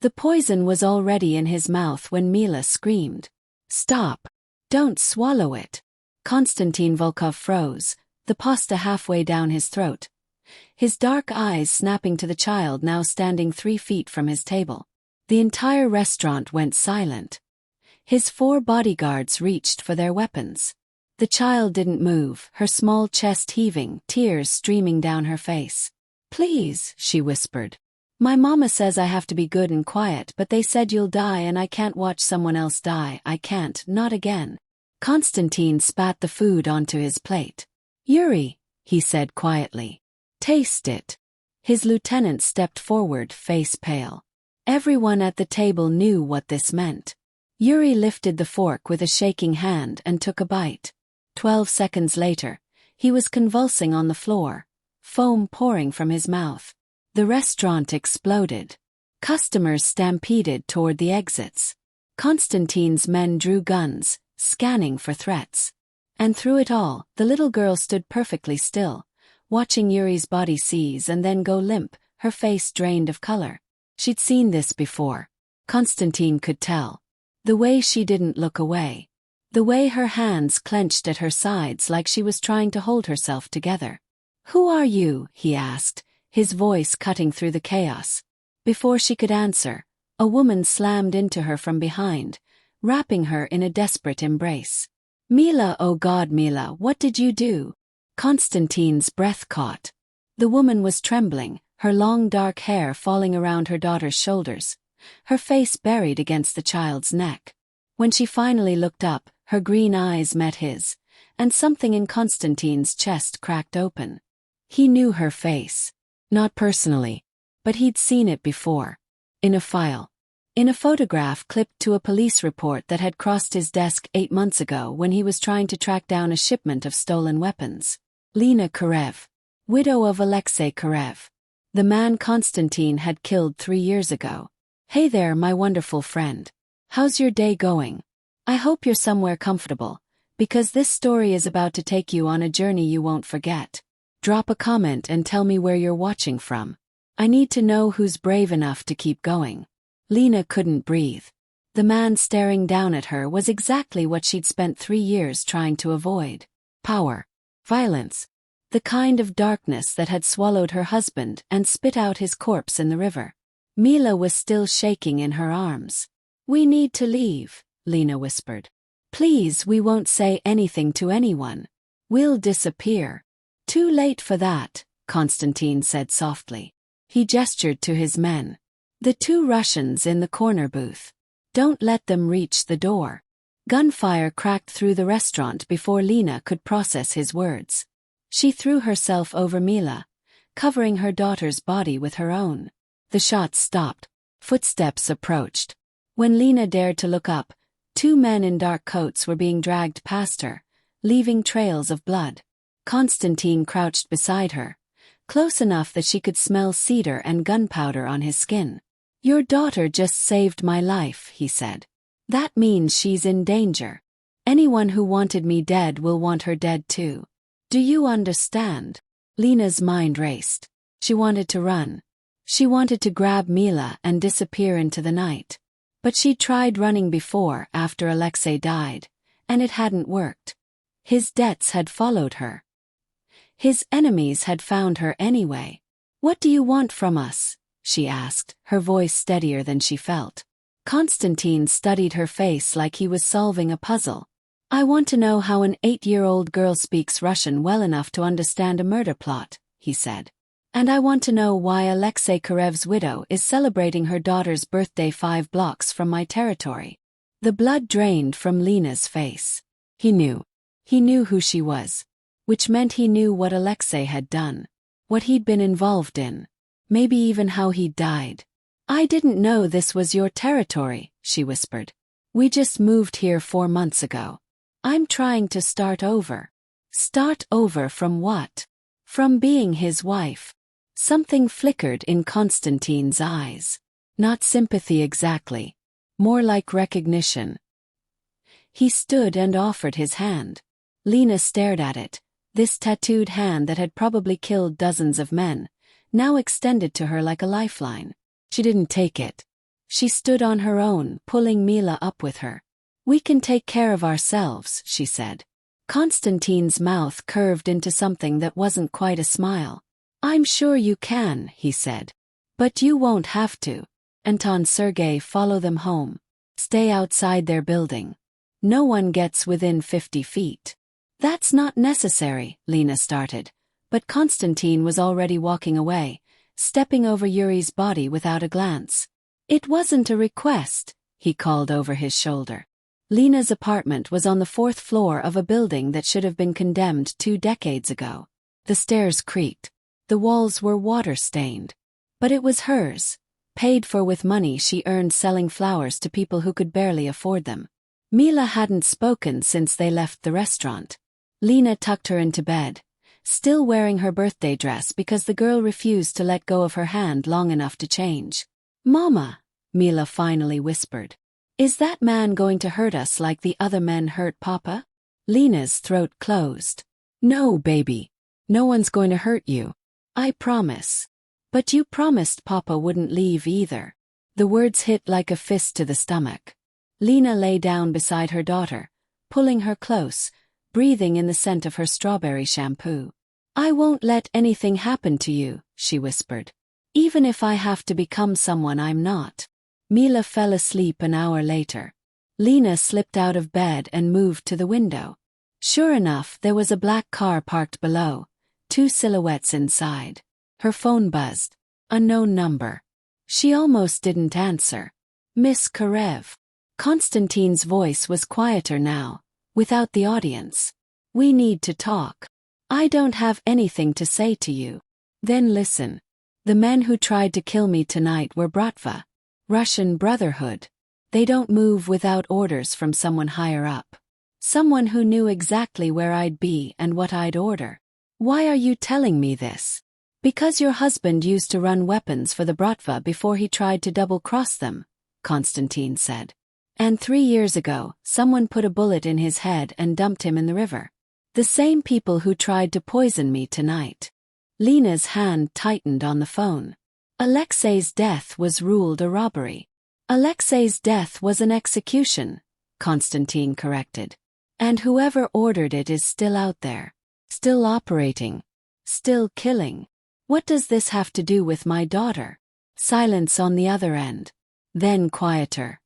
The poison was already in his mouth when Mila screamed. "Stop! Don't swallow it!" Konstantin Volkov froze, the pasta halfway down his throat, his dark eyes snapping to the child now standing 3 feet from his table. The entire restaurant went silent. His 4 bodyguards reached for their weapons. The child didn't move, her small chest heaving, tears streaming down her face. "Please," she whispered. "My mama says I have to be good and quiet, but they said you'll die and I can't watch someone else die. I can't, not again." Konstantin spat the food onto his plate. "Yuri," he said quietly. "Taste it." His lieutenant stepped forward, face pale. Everyone at the table knew what this meant. Yuri lifted the fork with a shaking hand and took a bite. 12 seconds later, he was convulsing on the floor, foam pouring from his mouth. The restaurant exploded. Customers stampeded toward the exits. Konstantin's men drew guns, scanning for threats. And through it all, the little girl stood perfectly still, watching Yuri's body seize and then go limp, her face drained of color. She'd seen this before. Konstantin could tell. The way she didn't look away. The way her hands clenched at her sides like she was trying to hold herself together. "Who are you?" he asked, his voice cutting through the chaos. Before she could answer, a woman slammed into her from behind, wrapping her in a desperate embrace. "Mila, oh God, Mila, what did you do?" Konstantin's breath caught. The woman was trembling, her long dark hair falling around her daughter's shoulders, her face buried against the child's neck. When she finally looked up, her green eyes met his, and something in Konstantin's chest cracked open. He knew her face. Not personally, but he'd seen it before. In a file. In a photograph clipped to a police report that had crossed his desk 8 months ago when he was trying to track down a shipment of stolen weapons. Lena Karev. Widow of Alexei Karev. The man Konstantin had killed 3 years ago. "Hey there, my wonderful friend. How's your day going? I hope you're somewhere comfortable, because this story is about to take you on a journey you won't forget. Drop a comment and tell me where you're watching from. I need to know who's brave enough to keep going." Lena couldn't breathe. The man staring down at her was exactly what she'd spent 3 years trying to avoid. Power. Violence. The kind of darkness that had swallowed her husband and spit out his corpse in the river. Mila was still shaking in her arms. "We need to leave," Lena whispered. "Please, we won't say anything to anyone. We'll disappear." "Too late for that," Konstantin said softly. He gestured to his men. "The 2 Russians in the corner booth. Don't let them reach the door." Gunfire cracked through the restaurant before Lena could process his words. She threw herself over Mila, covering her daughter's body with her own. The shots stopped. Footsteps approached. When Lena dared to look up, 2 men in dark coats were being dragged past her, leaving trails of blood. Konstantin crouched beside her, close enough that she could smell cedar and gunpowder on his skin. "Your daughter just saved my life," he said. "That means she's in danger. Anyone who wanted me dead will want her dead too. Do you understand?" Lena's mind raced. She wanted to run. She wanted to grab Mila and disappear into the night. But she'd tried running before after Alexei died, and it hadn't worked. His debts had followed her. His enemies had found her anyway. "What do you want from us?" she asked, her voice steadier than she felt. Konstantin studied her face like he was solving a puzzle. "I want to know how an 8-year-old girl speaks Russian well enough to understand a murder plot," he said. "And I want to know why Alexei Karev's widow is celebrating her daughter's birthday 5 blocks from my territory." The blood drained from Lena's face. He knew. He knew who she was. Which meant he knew what Alexei had done. What he'd been involved in. Maybe even how he'd died. "I didn't know this was your territory," she whispered. "We just moved here 4 months ago. I'm trying to start over." Start over from what? From being his wife. Something flickered in Konstantin's eyes. Not sympathy exactly. More like recognition. He stood and offered his hand. Lena stared at it. This tattooed hand that had probably killed dozens of men, now extended to her like a lifeline. She didn't take it. She stood on her own, pulling Mila up with her. "We can take care of ourselves," she said. Konstantin's mouth curved into something that wasn't quite a smile. "I'm sure you can," he said. "But you won't have to. Anton Sergei, follow them home. Stay outside their building. No one gets within 50 feet. "That's not necessary," Lena started, but Konstantin was already walking away, stepping over Yuri's body without a glance. "It wasn't a request," he called over his shoulder. Lena's apartment was on the 4th floor of a building that should have been condemned 2 decades ago. The stairs creaked. The walls were water-stained. But it was hers, paid for with money she earned selling flowers to people who could barely afford them. Mila hadn't spoken since they left the restaurant. Lena tucked her into bed, still wearing her birthday dress because the girl refused to let go of her hand long enough to change. "Mama," Mila finally whispered. "Is that man going to hurt us like the other men hurt Papa?" Lena's throat closed. "No, baby. No one's going to hurt you. I promise." "But you promised Papa wouldn't leave either." The words hit like a fist to the stomach. Lena lay down beside her daughter, pulling her close, breathing in the scent of her strawberry shampoo. "I won't let anything happen to you," she whispered. "Even if I have to become someone I'm not." Mila fell asleep an hour later. Lena slipped out of bed and moved to the window. Sure enough, there was a black car parked below, 2 silhouettes inside. Her phone buzzed. Unknown number. She almost didn't answer. "Miss Karev." Konstantin's voice was quieter now, without the audience. "We need to talk. I don't have anything to say to you." "Then listen. The men who tried to kill me tonight were Bratva. Russian Brotherhood. They don't move without orders from someone higher up. Someone who knew exactly where I'd be and what I'd order." "Why are you telling me this?" "Because your husband used to run weapons for the Bratva before he tried to double-cross them," Konstantin said. "And 3 years ago, someone put a bullet in his head and dumped him in the river. The same people who tried to poison me tonight." Lena's hand tightened on the phone. "Alexei's death was ruled a robbery." "Alexei's death was an execution," Konstantin corrected. "And whoever ordered it is still out there. Still operating. Still killing. What does this have to do with my daughter?" Silence on the other end. Then quieter.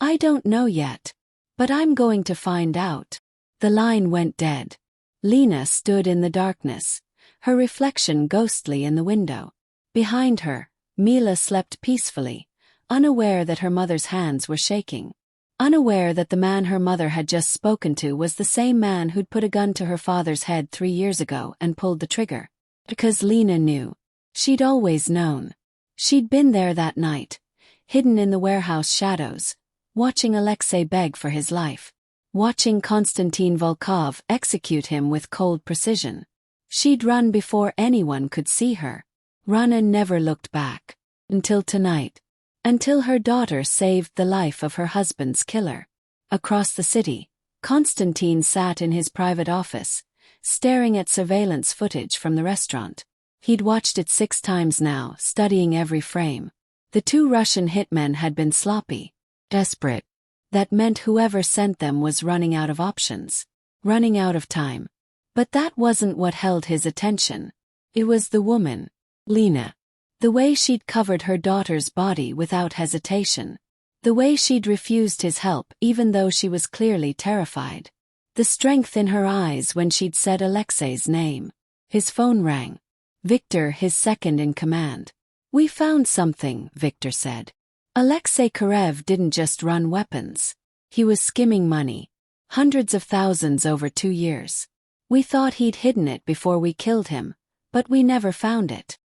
"I don't know yet. But I'm going to find out." The line went dead. Lena stood in the darkness, her reflection ghostly in the window. Behind her, Mila slept peacefully, unaware that her mother's hands were shaking. Unaware that the man her mother had just spoken to was the same man who'd put a gun to her father's head 3 years ago and pulled the trigger. Because Lena knew. She'd always known. She'd been there that night, hidden in the warehouse shadows, watching Alexei beg for his life. Watching Konstantin Volkov execute him with cold precision. She'd run before anyone could see her. Run and never looked back. Until tonight. Until her daughter saved the life of her husband's killer. Across the city, Konstantin sat in his private office, staring at surveillance footage from the restaurant. He'd watched it 6 times now, studying every frame. The 2 Russian hitmen had been sloppy, desperate. That meant whoever sent them was running out of options, running out of time. But that wasn't what held his attention. It was the woman, Lena. The way she'd covered her daughter's body without hesitation. The way she'd refused his help even though she was clearly terrified. The strength in her eyes when she'd said Alexei's name. His phone rang. Victor, his second in command. "We found something," Victor said. Alexei Karev didn't just run weapons. He was skimming money. Hundreds of thousands over 2 years. We thought he'd hidden it before we killed him, but we never found it.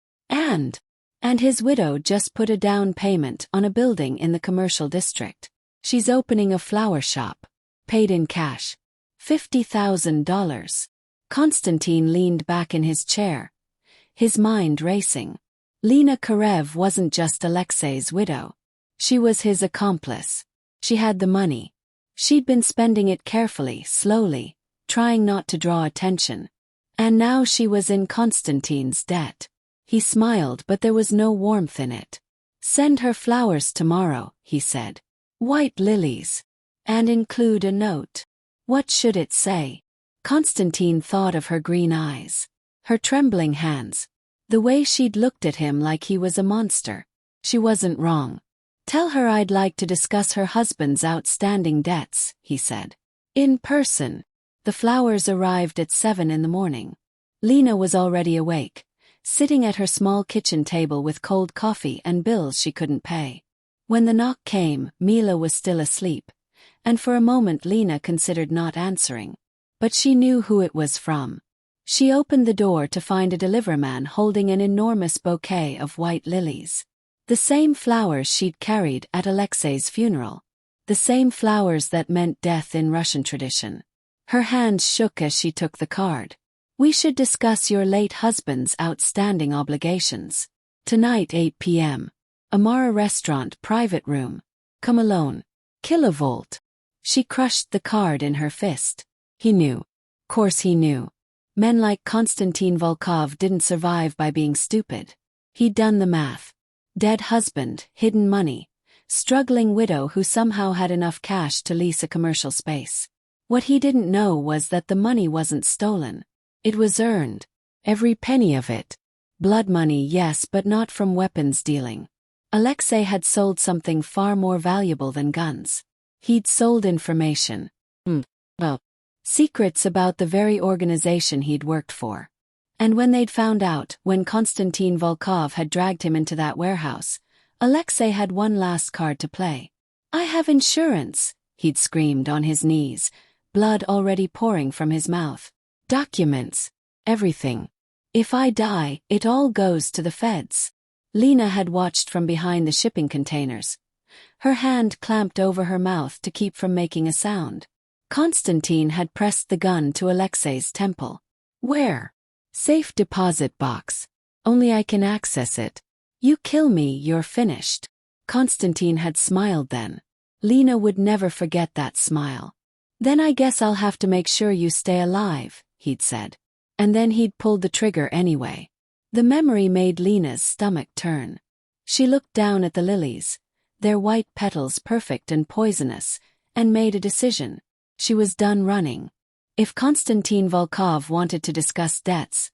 And his widow just put a down payment on a building in the commercial district. She's opening a flower shop. Paid in cash. $50,000. Konstantin leaned back in his chair, his mind racing. Lena Karev wasn't just Alexei's widow. She was his accomplice. She had the money. She'd been spending it carefully, slowly, trying not to draw attention. And now she was in Konstantin's debt. He smiled, but there was no warmth in it. Send her flowers tomorrow, he said. White lilies. And include a note. What should it say? Constantine thought of her green eyes. Her trembling hands. The way she'd looked at him like he was a monster. She wasn't wrong. Tell her I'd like to discuss her husband's outstanding debts, he said. In person. The flowers arrived at 7 in the morning. Lena was already awake, sitting at her small kitchen table with cold coffee and bills she couldn't pay. When the knock came, Mila was still asleep, and for a moment Lena considered not answering. But she knew who it was from. She opened the door to find a deliveryman holding an enormous bouquet of white lilies. The same flowers she'd carried at Alexei's funeral. The same flowers that meant death in Russian tradition. Her hands shook as she took the card. We should discuss your late husband's outstanding obligations. Tonight 8 p.m. Amara Restaurant private room. Come alone. Kilovolt. She crushed the card in her fist. He knew. Course he knew. Men like Konstantin Volkov didn't survive by being stupid. He'd done the math. Dead husband, hidden money, struggling widow who somehow had enough cash to lease a commercial space. What he didn't know was that the money wasn't stolen. It was earned. Every penny of it. Blood money, yes, but not from weapons dealing. Alexei had sold something far more valuable than guns. He'd sold information. Secrets about the very organization he'd worked for. And when they'd found out, when Konstantin Volkov had dragged him into that warehouse, Alexei had one last card to play. I have insurance, he'd screamed on his knees, blood already pouring from his mouth. Documents. Everything. If I die, it all goes to the feds. Lena had watched from behind the shipping containers. Her hand clamped over her mouth to keep from making a sound. Konstantin had pressed the gun to Alexei's temple. Where? Safe deposit box. Only I can access it. You kill me, you're finished. Konstantin had smiled then. Lena would never forget that smile. Then I guess I'll have to make sure you stay alive, he'd said. And then he'd pulled the trigger anyway. The memory made Lena's stomach turn. She looked down at the lilies, their white petals perfect and poisonous, and made a decision. She was done running. If Konstantin Volkov wanted to discuss debts,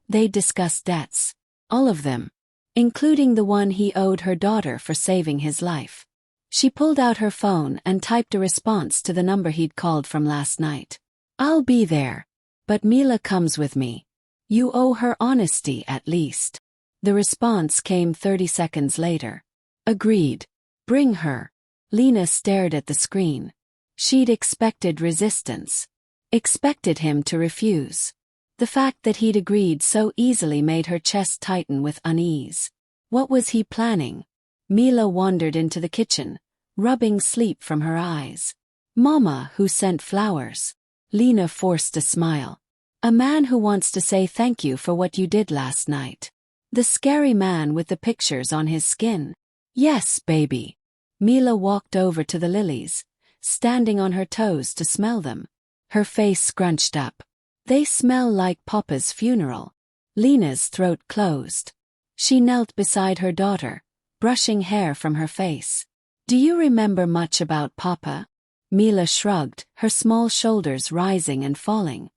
they'd discuss debts. All of them. Including the one he owed her daughter for saving his life. She pulled out her phone and typed a response to the number he'd called from last night. I'll be there. But Mila comes with me. You owe her honesty at least. The response came 30 seconds later. Agreed. Bring her. Lena stared at the screen. She'd expected resistance. Expected him to refuse. The fact that he'd agreed so easily made her chest tighten with unease. What was he planning? Mila wandered into the kitchen, rubbing sleep from her eyes. Mama, who sent flowers. Lena forced a smile. A man who wants to say thank you for what you did last night. The scary man with the pictures on his skin. Yes, baby. Mila walked over to the lilies, standing on her toes to smell them. Her face scrunched up. They smell like Papa's funeral. Lena's throat closed. She knelt beside her daughter, brushing hair from her face. Do you remember much about Papa? Mila shrugged, her small shoulders rising and falling.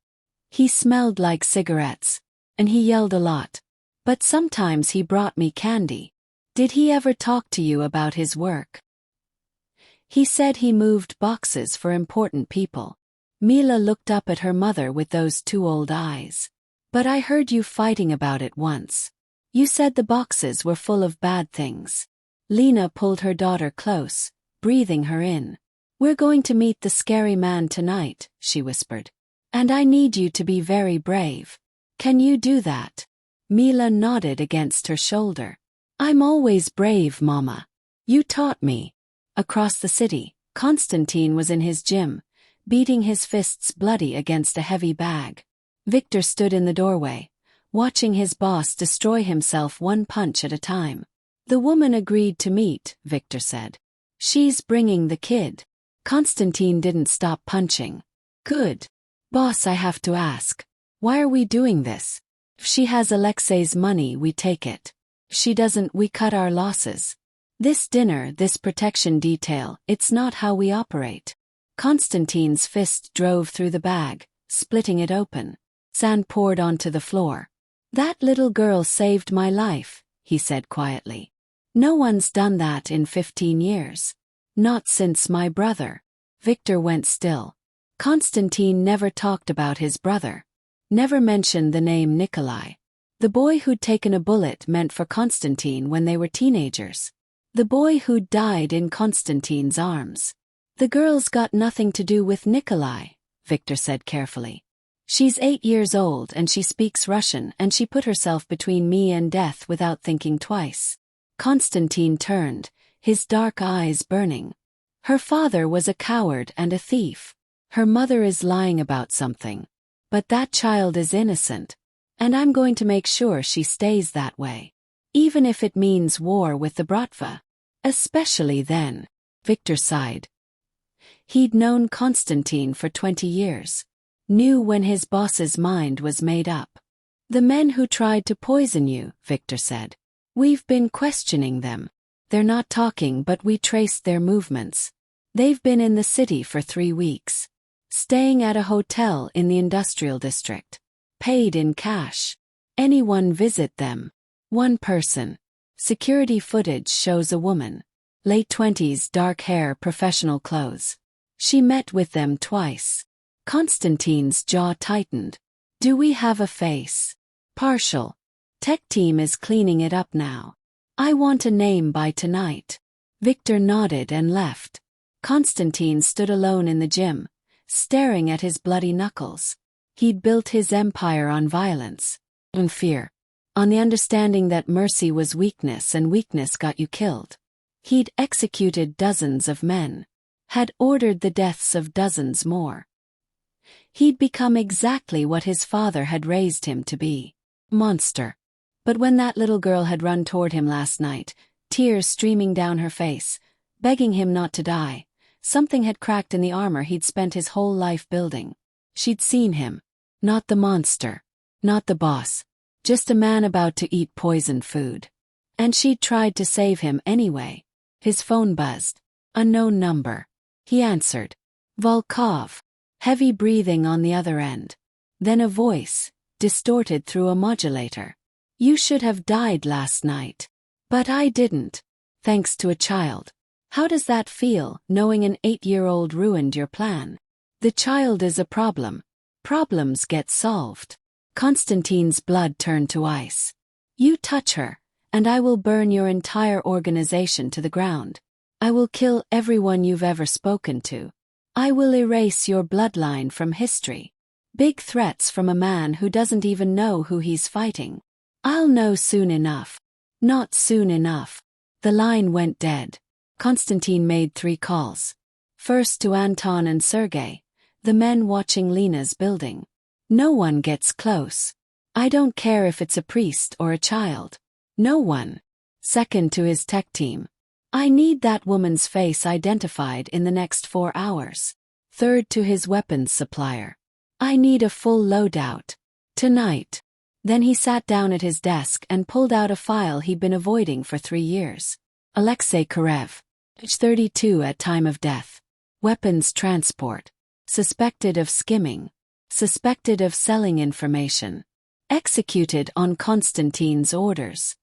He smelled like cigarettes, and he yelled a lot. But sometimes he brought me candy. Did he ever talk to you about his work? He said he moved boxes for important people. Mila looked up at her mother with those two old eyes. But I heard you fighting about it once. You said the boxes were full of bad things. Lena pulled her daughter close, breathing her in. We're going to meet the scary man tonight, she whispered. And I need you to be very brave. Can you do that? Mila nodded against her shoulder. I'm always brave, Mama. You taught me. Across the city, Konstantin was in his gym, beating his fists bloody against a heavy bag. Victor stood in the doorway, watching his boss destroy himself one punch at a time. The woman agreed to meet, Victor said. She's bringing the kid. Konstantin didn't stop punching. Good. Boss, I have to ask. Why are we doing this? If she has Alexei's money, we take it. If she doesn't, we cut our losses. This dinner, this protection detail, it's not how we operate. Konstantin's fist drove through the bag, splitting it open. Sand poured onto the floor. That little girl saved my life, he said quietly. No one's done that in 15 years. Not since my brother. Victor went still. Konstantin never talked about his brother. Never mentioned the name Nikolai. The boy who'd taken a bullet meant for Konstantin when they were teenagers. The boy who'd died in Konstantin's arms. The girl's got nothing to do with Nikolai, Victor said carefully. She's 8 years old and she speaks Russian and she put herself between me and death without thinking twice. Konstantin turned, his dark eyes burning. Her father was a coward and a thief. Her mother is lying about something. But that child is innocent. And I'm going to make sure she stays that way. Even if it means war with the Bratva. Especially then. Victor sighed. He'd known Konstantin for 20 years. Knew when his boss's mind was made up. The men who tried to poison you, Victor said. We've been questioning them. They're not talking, but we traced their movements. They've been in the city for 3 weeks. Staying at a hotel in the industrial district. Paid in cash. Anyone visit them? One person. Security footage shows a woman. Late 20s, dark hair, professional clothes. She met with them twice. Konstantin's jaw tightened. Do we have a face? Partial. Tech team is cleaning it up now. I want a name by tonight. Victor nodded and left. Konstantin stood alone in the gym, staring at his bloody knuckles. He'd built his empire on violence. On fear. On the understanding that mercy was weakness and weakness got you killed. He'd executed dozens of men. Had ordered the deaths of dozens more. He'd become exactly what his father had raised him to be. Monster. But when that little girl had run toward him last night, tears streaming down her face, begging him not to die, something had cracked in the armor he'd spent his whole life building. She'd seen him. Not the monster. Not the boss. Just a man about to eat poisoned food. And she'd tried to save him anyway. His phone buzzed. Unknown number. He answered. Volkov. Heavy breathing on the other end. Then a voice, distorted through a modulator. You should have died last night. But I didn't. Thanks to a child. How does that feel, knowing an 8-year-old ruined your plan? The child is a problem. Problems get solved. Konstantin's blood turned to ice. You touch her, and I will burn your entire organization to the ground. I will kill everyone you've ever spoken to. I will erase your bloodline from history. Big threats from a man who doesn't even know who he's fighting. I'll know soon enough. Not soon enough. The line went dead. Konstantin made 3 calls. First to Anton and Sergei, the men watching Lena's building. No one gets close. I don't care if it's a priest or a child. No one. Second to his tech team. I need that woman's face identified in the next 4 hours. Third to his weapons supplier. I need a full loadout. Tonight. Then he sat down at his desk and pulled out a file he'd been avoiding for 3 years. Alexei Karev. Age 32 at time of death. Weapons transport. Suspected of skimming. Suspected of selling information. Executed on Konstantin's orders.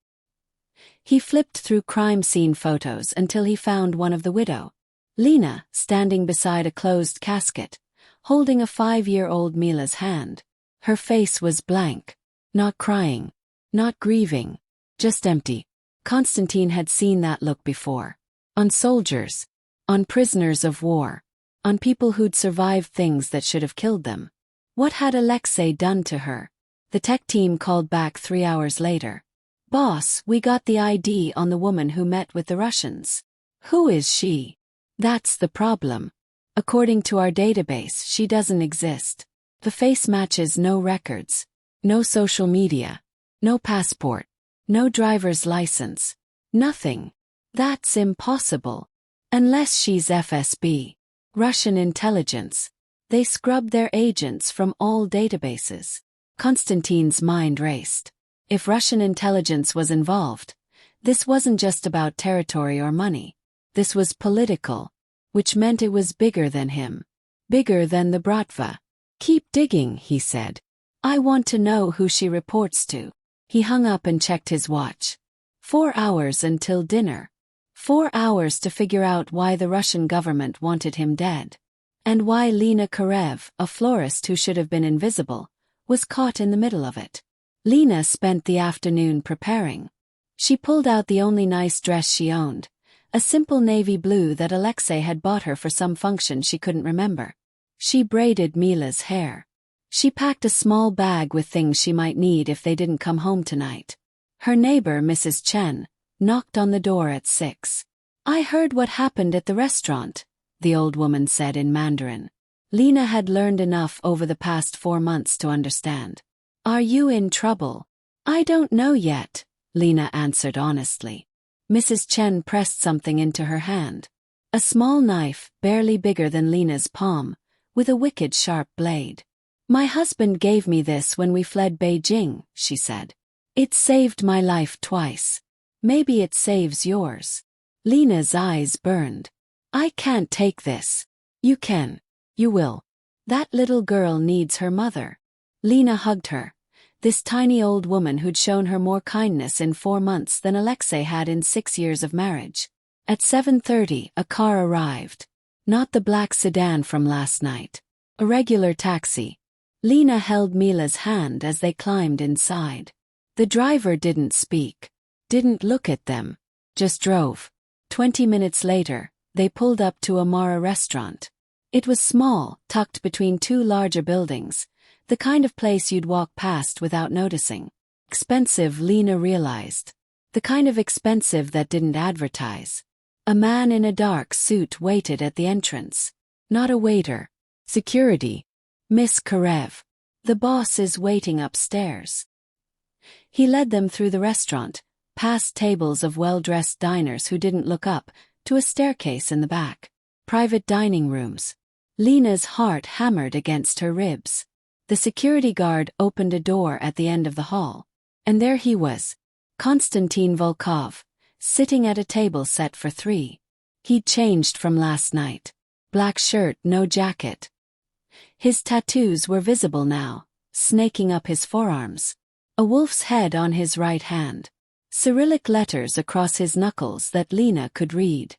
He flipped through crime scene photos until he found one of the widow. Lena, standing beside a closed casket, holding a 5-year-old Mila's hand. Her face was blank. Not crying. Not grieving. Just empty. Konstantin had seen that look before. On soldiers. On prisoners of war. On people who'd survived things that should have killed them. What had Alexei done to her? The tech team called back 3 hours later. Boss, we got the ID on the woman who met with the Russians. Who is she? That's the problem. According to our database, she doesn't exist. The face matches no records. No social media. No passport. No driver's license. Nothing. That's impossible. Unless she's FSB. Russian intelligence. They scrubbed their agents from all databases. Konstantin's mind raced. If Russian intelligence was involved, This wasn't just about territory or money. This was political, which meant it was bigger than him. Bigger than the Bratva. Keep digging, he said. I want to know who she reports to. He hung up and checked his watch. 4 hours until dinner. 4 hours to figure out why the Russian government wanted him dead. And why Lena Karev, a florist who should have been invisible, was caught in the middle of it. Lena spent the afternoon preparing. She pulled out the only nice dress she owned, a simple navy blue that Alexei had bought her for some function she couldn't remember. She braided Mila's hair. She packed a small bag with things she might need if they didn't come home tonight. Her neighbor, Mrs. Chen, knocked on the door at 6. I heard what happened at the restaurant, the old woman said in Mandarin. Lena had learned enough over the past 4 months to understand. Are you in trouble? I don't know yet, Lena answered honestly. Mrs. Chen pressed something into her hand. A small knife, barely bigger than Lena's palm, with a wicked sharp blade. My husband gave me this when we fled Beijing, she said. It saved my life twice. Maybe it saves yours. Lena's eyes burned. I can't take this. You can. You will. That little girl needs her mother. Lena hugged her. This tiny old woman who'd shown her more kindness in 4 months than Alexei had in 6 years of marriage. At 7:30, a car arrived. Not the black sedan from last night. A regular taxi. Lena held Mila's hand as they climbed inside. The driver didn't speak. Didn't look at them. Just drove. 20 minutes later, they pulled up to a Mara restaurant. It was small, tucked between 2 larger buildings, the kind of place you'd walk past without noticing. Expensive, Lena realized. The kind of expensive that didn't advertise. A man in a dark suit waited at the entrance. Not a waiter. Security. Miss Karev. The boss is waiting upstairs. He led them through the restaurant, past tables of well-dressed diners who didn't look up, to a staircase in the back. Private dining rooms. Lena's heart hammered against her ribs. The security guard opened a door at the end of the hall. And there he was. Konstantin Volkov, sitting at a table set for 3. He'd changed from last night. Black shirt, no jacket. His tattoos were visible now, snaking up his forearms. A wolf's head on his right hand. Cyrillic letters across his knuckles that Lena could read.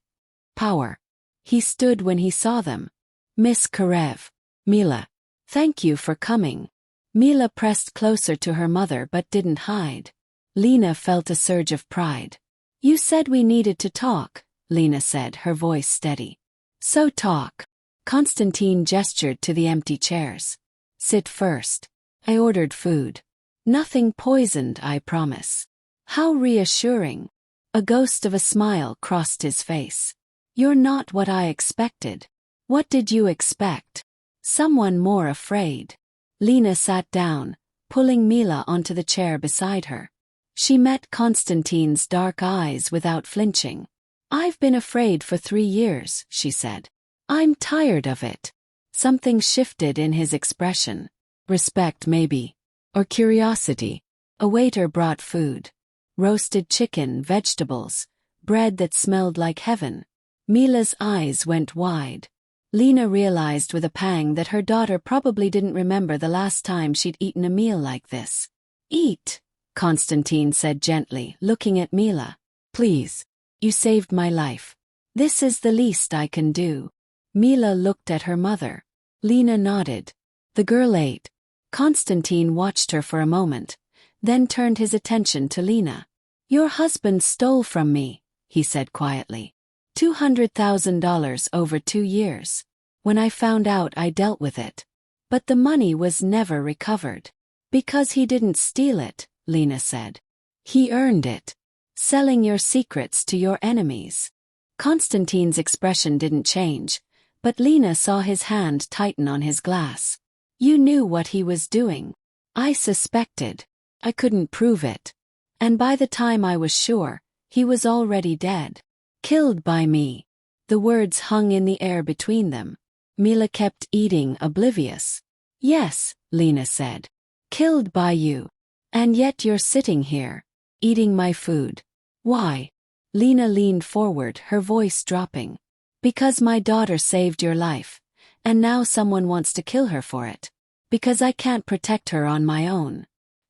Power. He stood when he saw them. Miss Karev. Mila. Thank you for coming. Mila pressed closer to her mother but didn't hide. Lena felt a surge of pride. You said we needed to talk, Lena said, her voice steady. So talk. Konstantin gestured to the empty chairs. Sit first. I ordered food. Nothing poisoned, I promise. How reassuring. A ghost of a smile crossed his face. You're not what I expected. What did you expect? Someone more afraid. Lena sat down, pulling Mila onto the chair beside her. She met Konstantin's dark eyes without flinching. I've been afraid for 3 years, she said. I'm tired of it. Something shifted in his expression. Respect maybe. Or curiosity. A waiter brought food. Roasted chicken, vegetables, bread that smelled like heaven. Mila's eyes went wide. Lena realized with a pang that her daughter probably didn't remember the last time she'd eaten a meal like this. Eat, Konstantin said gently, looking at Mila. Please. You saved my life. This is the least I can do. Mila looked at her mother. Lena nodded. The girl ate. Konstantin watched her for a moment, then turned his attention to Lena. Your husband stole from me, he said quietly. $200,000 over 2 years. When I found out, I dealt with it. But the money was never recovered. Because he didn't steal it, Lena said. He earned it. Selling your secrets to your enemies. Konstantin's expression didn't change, but Lena saw his hand tighten on his glass. You knew what he was doing. I suspected. I couldn't prove it. And by the time I was sure, he was already dead. Killed by me. The words hung in the air between them. Mila kept eating, oblivious. Yes, Lena said. Killed by you. And yet you're sitting here, eating my food. Why? Lena leaned forward, her voice dropping. Because my daughter saved your life, and now someone wants to kill her for it. Because I can't protect her on my own.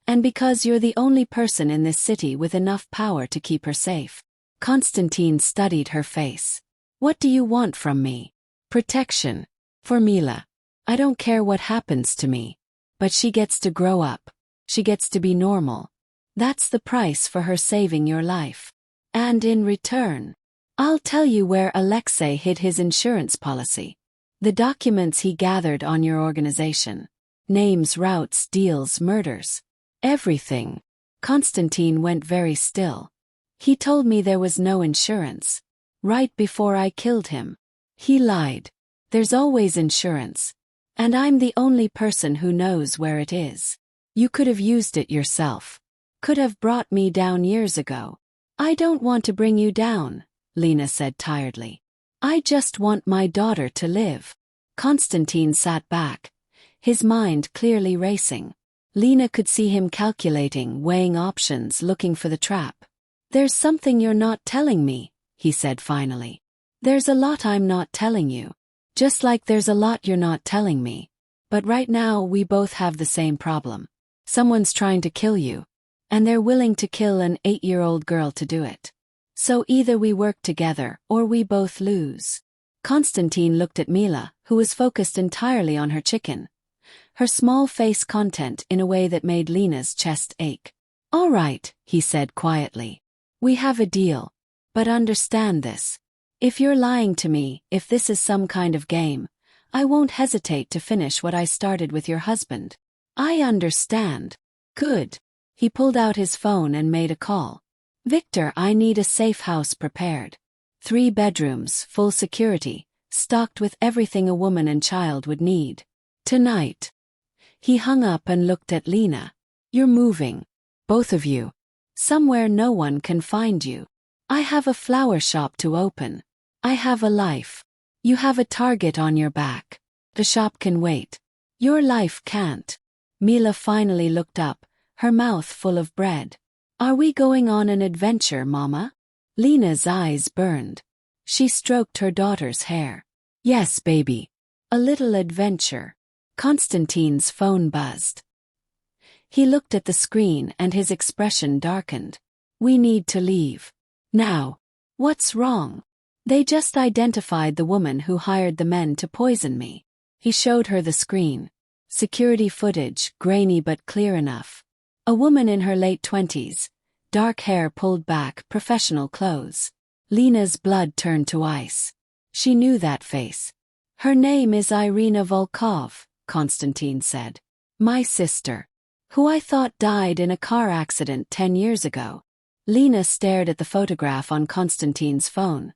And because you're the only person in this city with enough power to keep her safe. Constantine studied her face. What do you want from me? Protection. For Mila. I don't care what happens to me. But she gets to grow up. She gets to be normal. That's the price for her saving your life. And in return, I'll tell you where Alexei hid his insurance policy. The documents he gathered on your organization. Names, routes, deals, murders. Everything. Constantine went very still. He told me there was no insurance. Right before I killed him. He lied. There's always insurance. And I'm the only person who knows where it is. You could have used it yourself. Could have brought me down years ago. I don't want to bring you down, Lena said tiredly. I just want my daughter to live. Constantine sat back, his mind clearly racing. Lena could see him calculating, weighing options, looking for the trap. There's something you're not telling me, he said finally. There's a lot I'm not telling you. Just like there's a lot you're not telling me. But right now we both have the same problem. Someone's trying to kill you. And they're willing to kill an 8-year-old girl to do it. So either we work together or we both lose. Constantine looked at Mila, who was focused entirely on her chicken. Her small face content in a way that made Lena's chest ache. All right, he said quietly. We have a deal. But understand this. If you're lying to me, if this is some kind of game, I won't hesitate to finish what I started with your husband. I understand. Good. He pulled out his phone and made a call. Victor, I need a safe house prepared. 3 bedrooms, full security, stocked with everything a woman and child would need. Tonight. He hung up and looked at Lena. You're moving. Both of you. Somewhere no one can find you. I have a flower shop to open. I have a life. You have a target on your back. The shop can wait. Your life can't. Mila finally looked up, her mouth full of bread. Are we going on an adventure, Mama? Lena's eyes burned. She stroked her daughter's hair. Yes, baby. A little adventure. Constantine's phone buzzed. He looked at the screen and his expression darkened. We need to leave. Now. What's wrong? They just identified the woman who hired the men to poison me. He showed her the screen. Security footage, grainy but clear enough. A woman in her late 20s, dark hair pulled back, professional clothes. Lena's blood turned to ice. She knew that face. Her name is Irina Volkov, Constantine said. My sister. Who I thought died in a car accident 10 years ago. Lena stared at the photograph on Constantine's phone.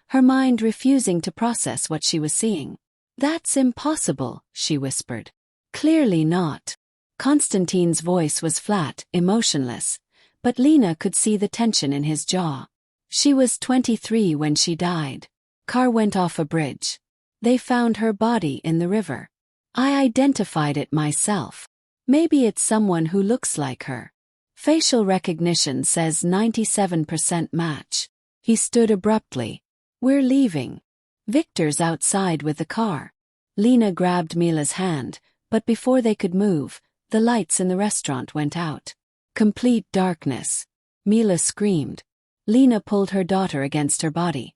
Her mind refusing to process what she was seeing. That's impossible, she whispered. Clearly not. Constantine's voice was flat, emotionless, but Lena could see the tension in his jaw. She was 23 when she died. Car went off a bridge. They found her body in the river. I identified it myself. Maybe it's someone who looks like her. Facial recognition says 97% match. He stood abruptly. We're leaving. Victor's outside with the car. Lena grabbed Mila's hand, but before they could move, the lights in the restaurant went out. Complete darkness. Mila screamed. Lena pulled her daughter against her body.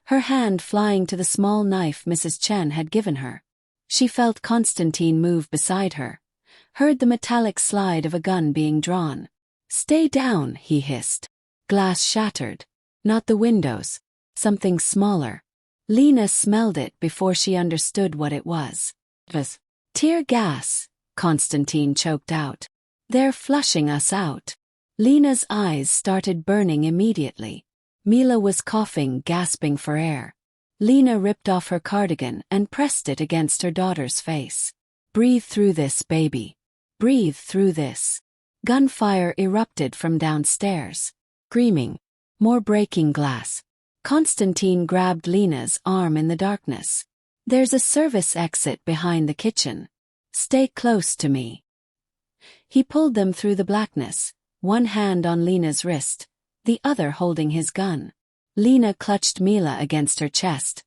Her hand flying to the small knife Mrs. Chen had given her. She felt Constantine move beside her. Heard the metallic slide of a gun being drawn. Stay down, he hissed. Glass shattered. Not the windows. Something smaller. Lena smelled it before she understood what it was. Tear gas, Constantine choked out. They're flushing us out. Lena's eyes started burning immediately. Mila was coughing, gasping for air. Lena ripped off her cardigan and pressed it against her daughter's face. Breathe through this, baby. Breathe through this. Gunfire erupted from downstairs. Screaming. More breaking glass. Constantine grabbed Lena's arm in the darkness. There's a service exit behind the kitchen. Stay close to me. He pulled them through the blackness, one hand on Lena's wrist, the other holding his gun. Lena clutched Mila against her chest,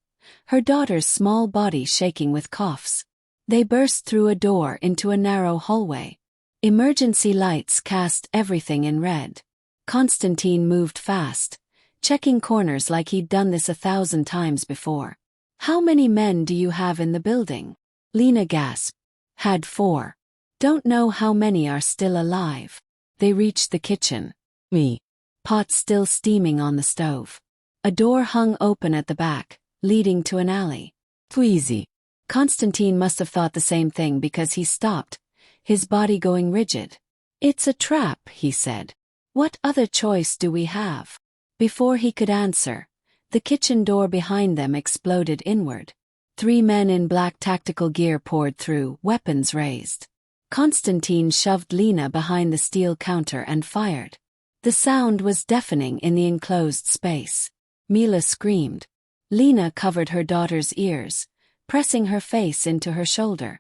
her daughter's small body shaking with coughs. They burst through a door into a narrow hallway. Emergency lights cast everything in red. Constantine moved fast, checking corners like he'd done this 1,000 times before. "How many men do you have in the building?" Lena gasped. "Had 4. Don't know how many are still alive." They reached the kitchen. Pot still steaming on the stove. A door hung open at the back, leading to an alley. "Tweezy." Constantine must have thought the same thing because he stopped, his body going rigid. "It's a trap," he said. "What other choice do we have?" Before he could answer, the kitchen door behind them exploded inward. 3 men in black tactical gear poured through, weapons raised. Constantine shoved Lena behind the steel counter and fired. The sound was deafening in the enclosed space. Mila screamed. Lena covered her daughter's ears, pressing her face into her shoulder.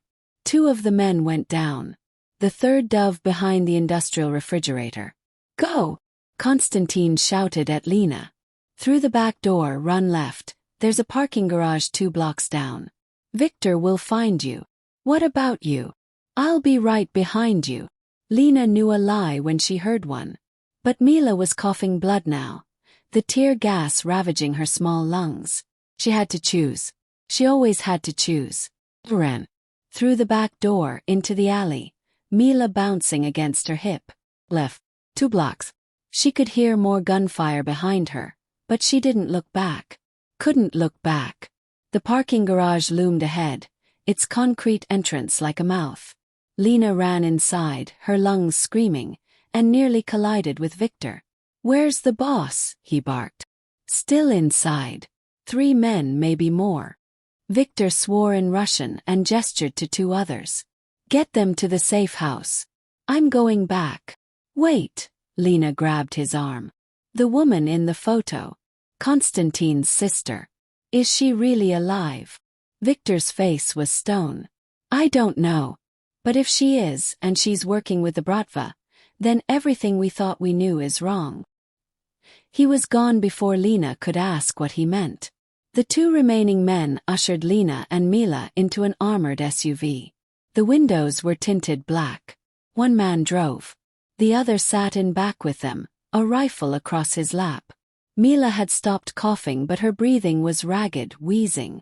2 of the men went down. The third dove behind the industrial refrigerator. "Go!" Constantine shouted at Lena. "Through the back door, run left. There's a parking garage 2 blocks down. Victor will find you." "What about you?" "I'll be right behind you." Lena knew a lie when she heard one. But Mila was coughing blood now, the tear gas ravaging her small lungs. She had to choose. She always had to choose. Ran. Through the back door, into the alley, Mila bouncing against her hip. Left. 2 blocks. She could hear more gunfire behind her, but she didn't look back. Couldn't look back. The parking garage loomed ahead, its concrete entrance like a mouth. Lena ran inside, her lungs screaming, and nearly collided with Victor. "Where's the boss?" he barked. "Still inside. 3 men, maybe more." Victor swore in Russian and gestured to 2 others. "Get them to the safe house. I'm going back." "Wait." Lena grabbed his arm. "The woman in the photo. Constantine's sister. Is she really alive?" Victor's face was stone. "I don't know. But if she is, and she's working with the Bratva, then everything we thought we knew is wrong." He was gone before Lena could ask what he meant. The 2 remaining men ushered Lena and Mila into an armored SUV. The windows were tinted black. 1 man drove. The other sat in back with them, a rifle across his lap. Mila had stopped coughing, but her breathing was ragged, wheezing.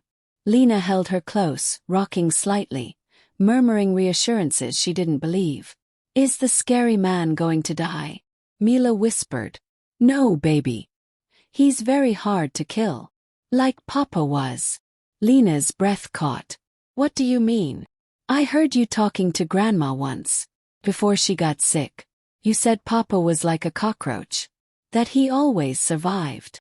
Lena held her close, rocking slightly, murmuring reassurances she didn't believe. "Is the scary man going to die?" Mila whispered. "No, baby. He's very hard to kill. Like Papa was." Lena's breath caught. "What do you mean?" "I heard you talking to Grandma once. Before she got sick. You said Papa was like a cockroach. That he always survived."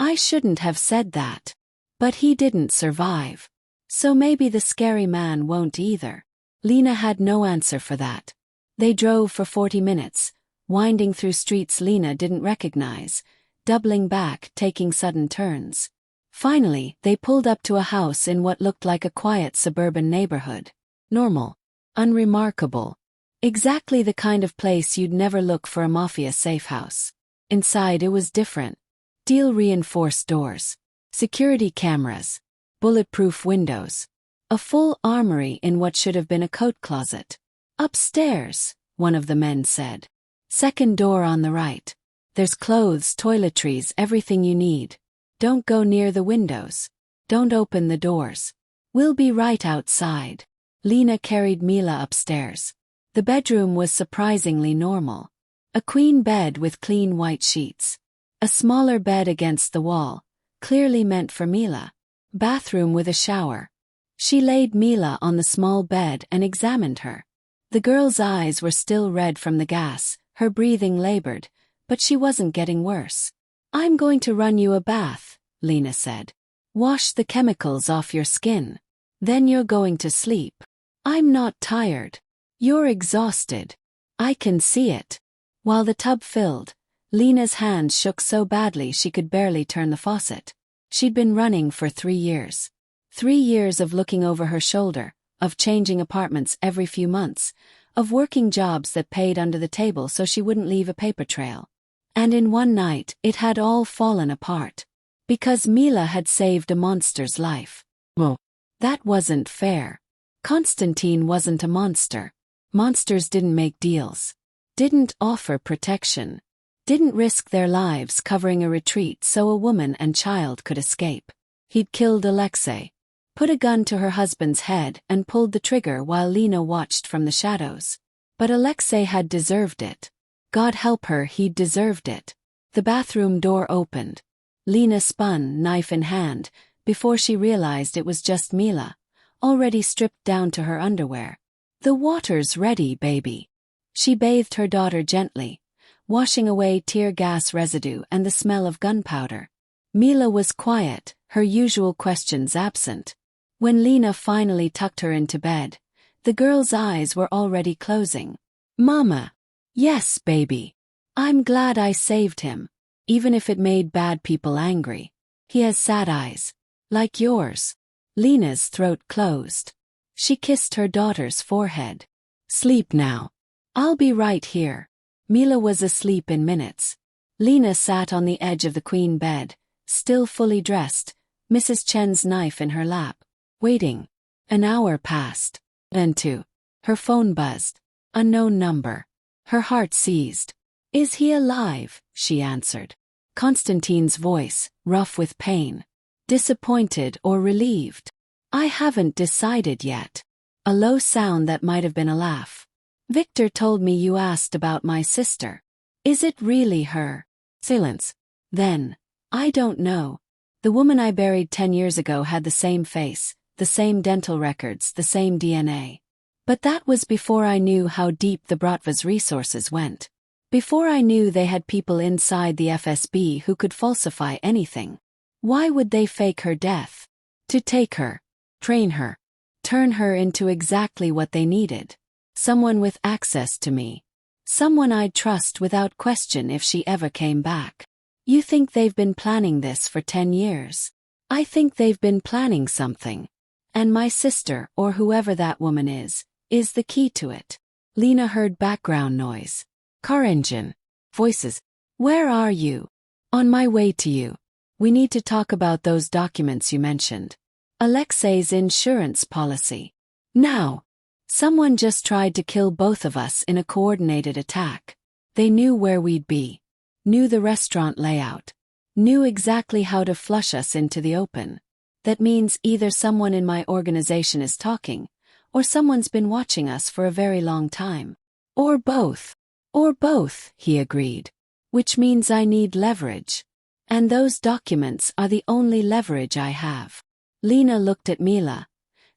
"I shouldn't have said that. But he didn't survive. So maybe the scary man won't either." Lena had no answer for that. They drove for 40 minutes, winding through streets Lena didn't recognize, doubling back, taking sudden turns. Finally, they pulled up to a house in what looked like a quiet suburban neighborhood. Normal. Unremarkable. Exactly the kind of place you'd never look for a Mafia safe house. Inside it was different. Steel-reinforced doors. Security cameras. Bulletproof windows. A full armory in what should have been a coat closet. "Upstairs," one of the men said. "Second door on the right. There's clothes, toiletries, everything you need. Don't go near the windows. Don't open the doors. We'll be right outside." Lena carried Mila upstairs. The bedroom was surprisingly normal. A queen bed with clean white sheets. A smaller bed against the wall, clearly meant for Mila. Bathroom with a shower. She laid Mila on the small bed and examined her. The girl's eyes were still red from the gas, her breathing labored, but she wasn't getting worse. "I'm going to run you a bath," Lena said. "Wash the chemicals off your skin. Then you're going to sleep." "I'm not tired." "You're exhausted. I can see it." While the tub filled, Lena's hands shook so badly she could barely turn the faucet. She'd been running for 3 years. 3 years of looking over her shoulder, of changing apartments every few months, of working jobs that paid under the table so she wouldn't leave a paper trail. And in one night it had all fallen apart. Because Mila had saved a monster's life. Well, that wasn't fair. Constantine wasn't a monster. Monsters didn't make deals. Didn't offer protection. Didn't risk their lives covering a retreat so a woman and child could escape. He'd killed Alexei, put a gun to her husband's head and pulled the trigger while Lena watched from the shadows. But Alexei had deserved it. God help her, he'd deserved it. The bathroom door opened. Lena spun, knife in hand, before she realized it was just Mila, already stripped down to her underwear. The water's ready, baby. She bathed her daughter gently, washing away tear gas residue and the smell of gunpowder. Mila was quiet, her usual questions absent. When Lena finally tucked her into bed, the girl's eyes were already closing. Mama. Yes, baby. I'm glad I saved him. Even if it made bad people angry. He has sad eyes. Like yours. Lena's throat closed. She kissed her daughter's forehead. Sleep now. I'll be right here. Mila was asleep in minutes. Lena sat on the edge of the queen bed, still fully dressed, Mrs. Chen's knife in her lap, waiting. An hour passed. Then two. Her phone buzzed. Unknown number. Her heart seized. Is he alive? She answered. Constantine's voice, rough with pain. Disappointed or relieved? I haven't decided yet. A low sound that might have been a laugh. Victor told me you asked about my sister. Is it really her? Silence. Then, I don't know. The woman I buried 10 years ago had the same face, the same dental records, the same DNA. But that was before I knew how deep the Bratva's resources went. Before I knew they had people inside the FSB who could falsify anything. Why would they fake her death? To take her, train her, turn her into exactly what they needed. Someone with access to me. Someone I'd trust without question if she ever came back. You think they've been planning this for 10 years? I think they've been planning something. And my sister, or whoever that woman is the key to it. Lena heard background noise. Car engine. Voices. Where are you? On my way to you. We need to talk about those documents you mentioned. Alexei's insurance policy. Now. Someone just tried to kill both of us in a coordinated attack. They knew where we'd be. Knew the restaurant layout. Knew exactly how to flush us into the open. That means either someone in my organization is talking, or someone's been watching us for a very long time. Or both. Or both, he agreed. Which means I need leverage. And those documents are the only leverage I have. Lena looked at Mila,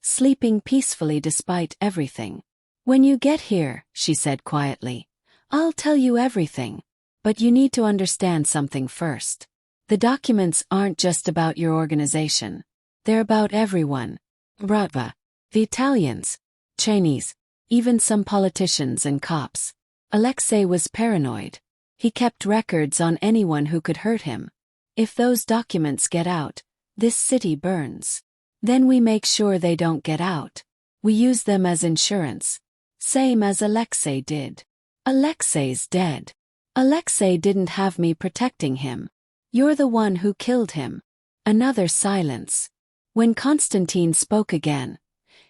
sleeping peacefully despite everything. When you get here, she said quietly, I'll tell you everything. But you need to understand something first. The documents aren't just about your organization. They're about everyone. Bratva, the Italians, Chinese, even some politicians and cops. Alexei was paranoid. He kept records on anyone who could hurt him. If those documents get out, this city burns. Then we make sure they don't get out. We use them as insurance. Same as Alexei did. Alexei's dead. Alexei didn't have me protecting him. You're the one who killed him. Another silence. When Constantine spoke again,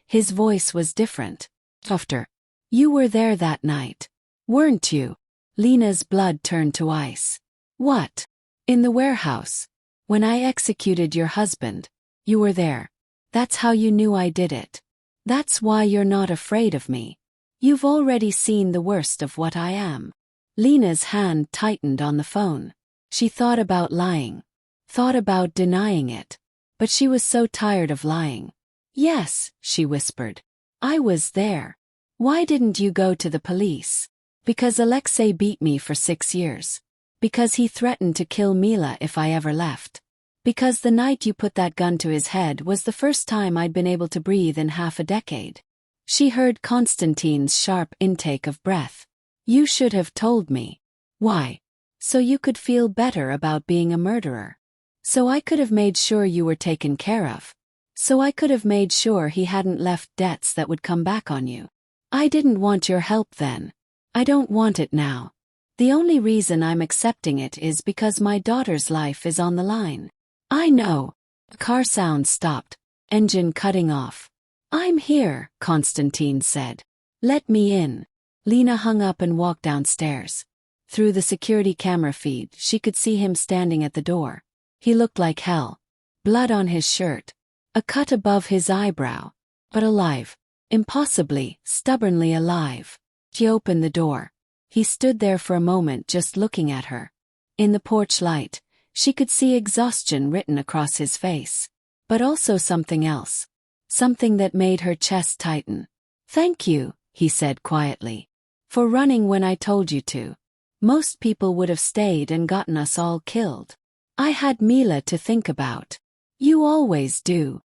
his voice was different. Softer. You were there that night. Weren't you? Lena's blood turned to ice. What? In the warehouse. When I executed your husband, you were there. That's how you knew I did it. That's why you're not afraid of me. You've already seen the worst of what I am. Lena's hand tightened on the phone. She thought about lying. Thought about denying it. But she was so tired of lying. Yes, she whispered. I was there. Why didn't you go to the police? Because Alexei beat me for 6 years. Because he threatened to kill Mila if I ever left. Because the night you put that gun to his head was the first time I'd been able to breathe in half a decade. She heard Constantine's sharp intake of breath. You should have told me. Why? So you could feel better about being a murderer. So I could have made sure you were taken care of. So I could have made sure he hadn't left debts that would come back on you. I didn't want your help then. I don't want it now. The only reason I'm accepting it is because my daughter's life is on the line. I know. Car sound stopped, engine cutting off. I'm here, Constantine said. Let me in. Lena hung up and walked downstairs. Through the security camera feed, she could see him standing at the door. He looked like hell. Blood on his shirt. A cut above his eyebrow. But alive. Impossibly, stubbornly alive. She opened the door. He stood there for a moment just looking at her. In the porch light, she could see exhaustion written across his face. But also something else. Something that made her chest tighten. Thank you, he said quietly. For running when I told you to. Most people would have stayed and gotten us all killed. I had Mila to think about. You always do.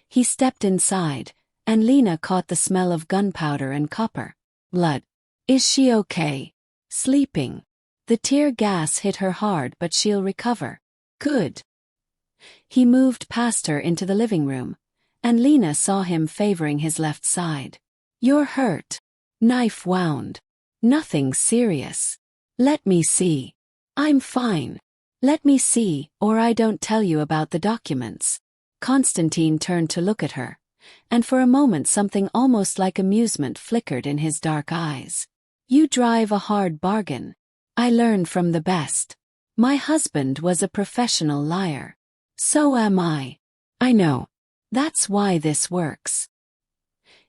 He stepped inside, and Lena caught the smell of gunpowder and copper. Blood. Is she okay? Sleeping. The tear gas hit her hard, but she'll recover. Good. He moved past her into the living room, and Lena saw him favoring his left side. You're hurt. Knife wound. Nothing serious. Let me see. I'm fine. Let me see, or I don't tell you about the documents. Constantine turned to look at her, and for a moment something almost like amusement flickered in his dark eyes. You drive a hard bargain. I learned from the best. My husband was a professional liar. So am I. I know. That's why this works.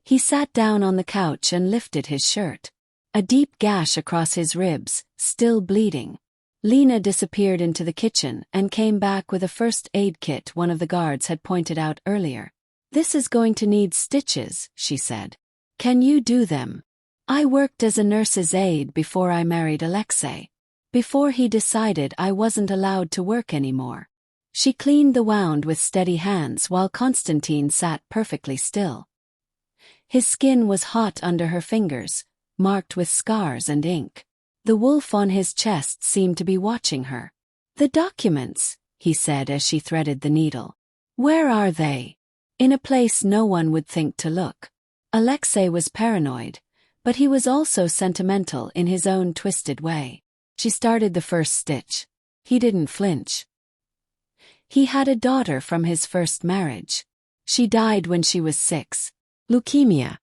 He sat down on the couch and lifted his shirt. A deep gash across his ribs, still bleeding. Lena disappeared into the kitchen and came back with a first aid kit one of the guards had pointed out earlier. This is going to need stitches, she said. Can you do them? I worked as a nurse's aide before I married Alexei. Before he decided I wasn't allowed to work anymore. She cleaned the wound with steady hands while Constantine sat perfectly still. His skin was hot under her fingers, marked with scars and ink. The wolf on his chest seemed to be watching her. The documents, he said as she threaded the needle. Where are they? In a place no one would think to look. Alexei was paranoid, but he was also sentimental in his own twisted way. She started the first stitch. He didn't flinch. He had a daughter from his first marriage. She died when she was 6. Leukemia.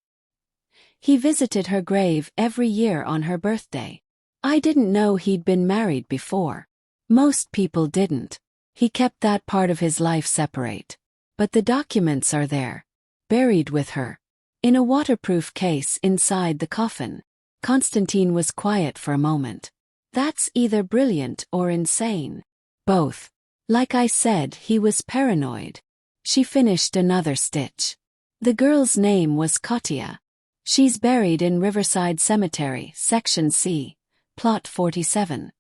He visited her grave every year on her birthday. I didn't know he'd been married before. Most people didn't. He kept that part of his life separate. But the documents are there. Buried with her. In a waterproof case inside the coffin. Constantine was quiet for a moment. That's either brilliant or insane. Both. Like I said, he was paranoid. She finished another stitch. The girl's name was Katia. She's buried in Riverside Cemetery, Section C, Plot 47.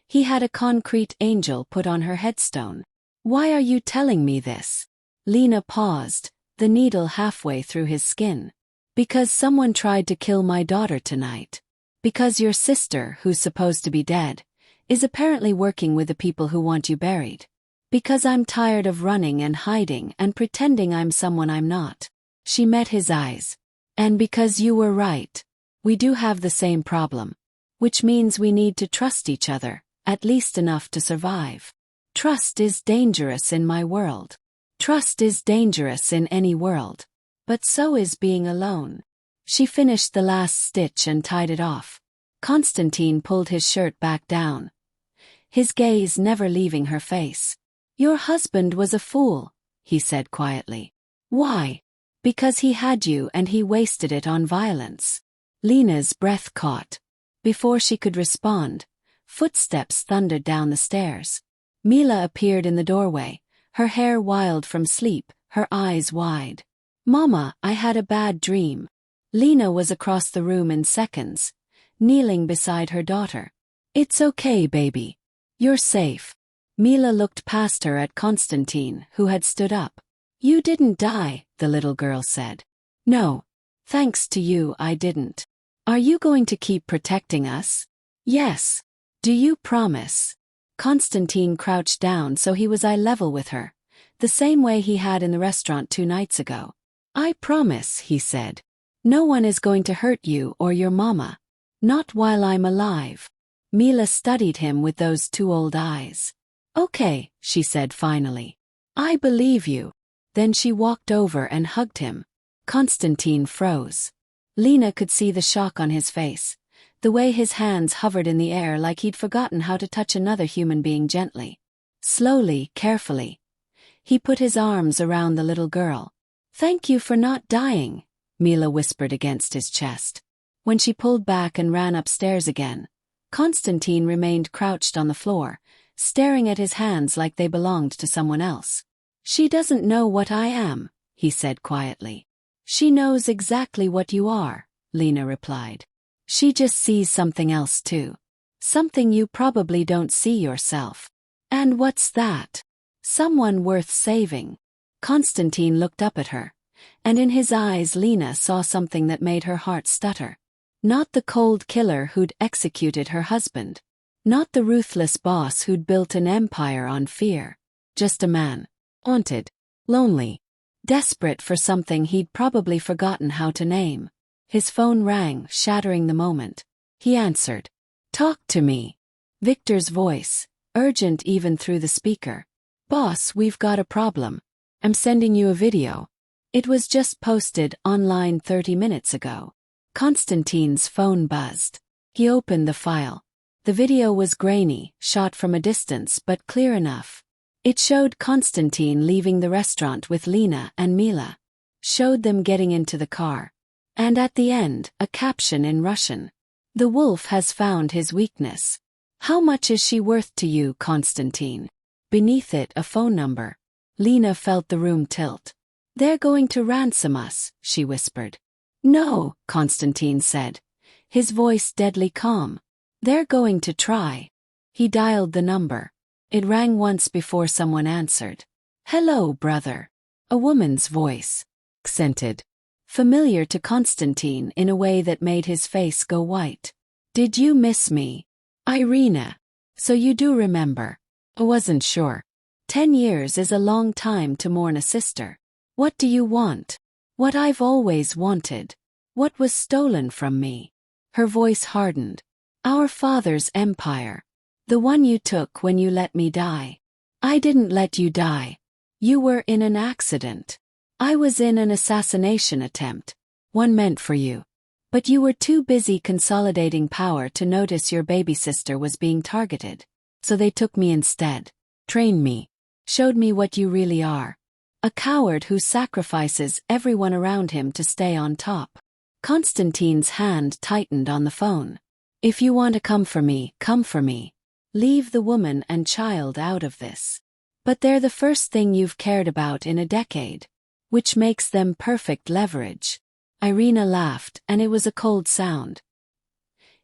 He had a concrete angel put on her headstone. Why are you telling me this? Lena paused, the needle halfway through his skin. Because someone tried to kill my daughter tonight. Because your sister, who's supposed to be dead, is apparently working with the people who want you buried. Because I'm tired of running and hiding and pretending I'm someone I'm not. She met his eyes. And because you were right. We do have the same problem. Which means we need to trust each other, at least enough to survive. Trust is dangerous in my world. Trust is dangerous in any world. But so is being alone. She finished the last stitch and tied it off. Constantine pulled his shirt back down. His gaze never leaving her face. Your husband was a fool, he said quietly. Why? Because he had you and he wasted it on violence. Lena's breath caught. Before she could respond, footsteps thundered down the stairs. Mila appeared in the doorway, her hair wild from sleep, her eyes wide. Mama, I had a bad dream. Lena was across the room in seconds, kneeling beside her daughter. It's okay, baby. You're safe. Mila looked past her at Constantine, who had stood up. You didn't die, the little girl said. No. Thanks to you, I didn't. Are you going to keep protecting us? Yes. Do you promise? Constantine crouched down so he was eye level with her, the same way he had in the restaurant 2 nights ago. I promise, he said. No one is going to hurt you or your mama. Not while I'm alive. Mila studied him with those two old eyes. Okay, she said finally. I believe you. Then she walked over and hugged him. Constantine froze. Lena could see the shock on his face, the way his hands hovered in the air like he'd forgotten how to touch another human being gently. Slowly, carefully, he put his arms around the little girl. Thank you for not dying, Mila whispered against his chest. When she pulled back and ran upstairs again, Constantine remained crouched on the floor, staring at his hands like they belonged to someone else. She doesn't know what I am, he said quietly. She knows exactly what you are, Lena replied. She just sees something else too. Something you probably don't see yourself. And what's that? Someone worth saving. Constantine looked up at her, and in his eyes Lena saw something that made her heart stutter. Not the cold killer who'd executed her husband. Not the ruthless boss who'd built an empire on fear. Just a man. Haunted. Lonely. Desperate for something he'd probably forgotten how to name. His phone rang, shattering the moment. He answered. Talk to me. Victor's voice, urgent even through the speaker. Boss, we've got a problem. I'm sending you a video. It was just posted online 30 minutes ago. Constantine's phone buzzed. He opened the file. The video was grainy, shot from a distance but clear enough. It showed Constantine leaving the restaurant with Lena and Mila. Showed them getting into the car. And at the end, a caption in Russian. The wolf has found his weakness. How much is she worth to you, Constantine? Beneath it, a phone number. Lena felt the room tilt. They're going to ransom us, she whispered. No, Constantine said, his voice deadly calm. They're going to try. He dialed the number. It rang once before someone answered. Hello, brother. A woman's voice. Accented. Familiar to Constantine in a way that made his face go white. Did you miss me? Irina. So you do remember. I wasn't sure. 10 years is a long time to mourn a sister. What do you want? What I've always wanted. What was stolen from me? Her voice hardened. Our father's empire. The one you took when you let me die. I didn't let you die. You were in an accident. I was in an assassination attempt. One meant for you. But you were too busy consolidating power to notice your baby sister was being targeted. So they took me instead. Trained me. Showed me what you really are. A coward who sacrifices everyone around him to stay on top. Constantine's hand tightened on the phone. If you want to come for me, come for me. Leave the woman and child out of this. But they're the first thing you've cared about in a decade. Which makes them perfect leverage. Irina laughed, and it was a cold sound.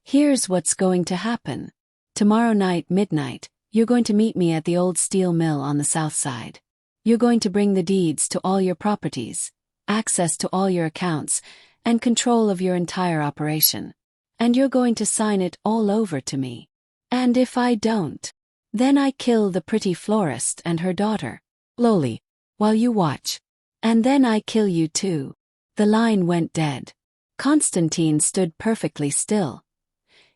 Here's what's going to happen. Tomorrow night, midnight, you're going to meet me at the old steel mill on the south side. You're going to bring the deeds to all your properties, access to all your accounts, and control of your entire operation. And you're going to sign it all over to me. And if I don't, then I kill the pretty florist and her daughter, Loli, while you watch. And then I kill you too. The line went dead. Constantine stood perfectly still.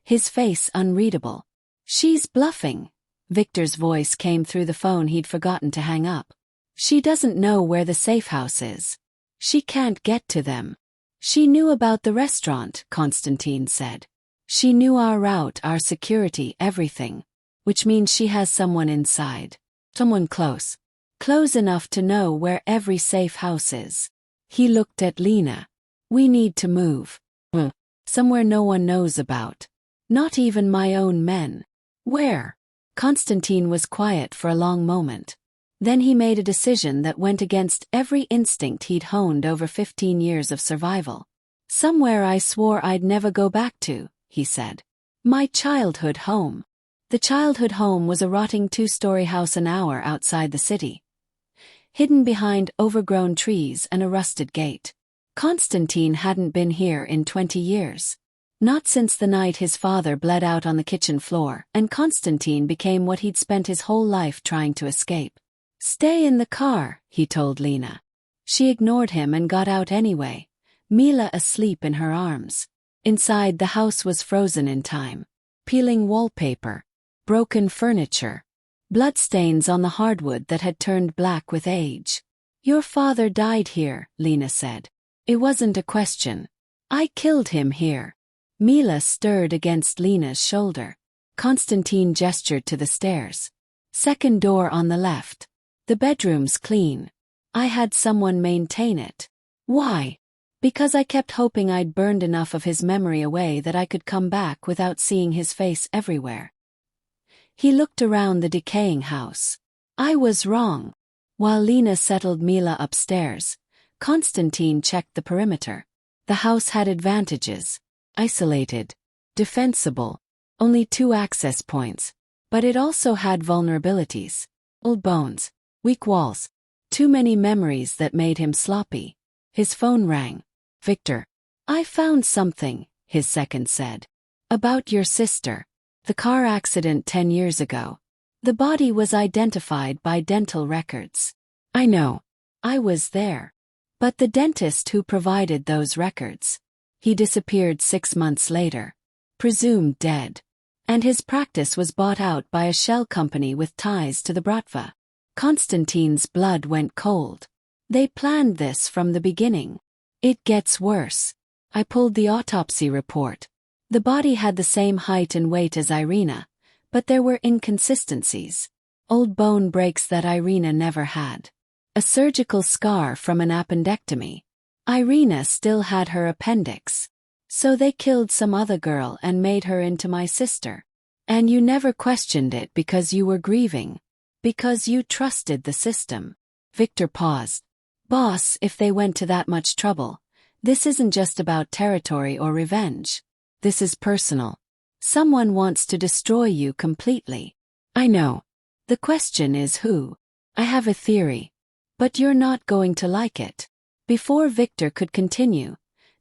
His face unreadable. She's bluffing. Victor's voice came through the phone he'd forgotten to hang up. She doesn't know where the safe house is. She can't get to them. She knew about the restaurant, Constantine said. She knew our route, our security, everything. Which means she has someone inside. Someone close. Close enough to know where every safe house is. He looked at Lena. We need to move. Somewhere no one knows about. Not even my own men. Where? Constantine was quiet for a long moment. Then he made a decision that went against every instinct he'd honed over 15 years of survival. Somewhere I swore I'd never go back to, he said. My childhood home. The childhood home was a rotting 2-story house an hour outside the city. Hidden behind overgrown trees and a rusted gate. Constantine hadn't been here in 20 years. Not since the night his father bled out on the kitchen floor and Constantine became what he'd spent his whole life trying to escape. Stay in the car, he told Lena. She ignored him and got out anyway, Mila asleep in her arms. Inside, the house was frozen in time. Peeling wallpaper, broken furniture, bloodstains on the hardwood that had turned black with age. "Your father died here," Lena said. "It wasn't a question. I killed him here." Mila stirred against Lena's shoulder. Constantine gestured to the stairs. "Second door on the left. The bedroom's clean. I had someone maintain it." "Why?" "Because I kept hoping I'd burned enough of his memory away that I could come back without seeing his face everywhere." He looked around the decaying house. "I was wrong." While Lena settled Mila upstairs, Constantine checked the perimeter. The house had advantages. Isolated. Defensible. Only 2 access points. But it also had vulnerabilities. Old bones. Weak walls. Too many memories that made him sloppy. His phone rang. "Victor." "I found something," his second said. "About your sister. The car accident 10 years ago. The body was identified by dental records." "I know. I was there. But the dentist who provided those records. He disappeared 6 months later. Presumed dead. And his practice was bought out by a shell company with ties to the Bratva." Constantine's blood went cold. "They planned this from the beginning." "It gets worse." I pulled the autopsy report. The body had the same height and weight as Irina, but there were inconsistencies. Old bone breaks that Irina never had. A surgical scar from an appendectomy. Irina still had her appendix. So they killed some other girl and made her into my sister. And you never questioned it because you were grieving. Because you trusted the system. Victor paused. "Boss, if they went to that much trouble, this isn't just about territory or revenge. This is personal. Someone wants to destroy you completely." "I know. The question is who." "I have a theory. But you're not going to like it." Before Victor could continue,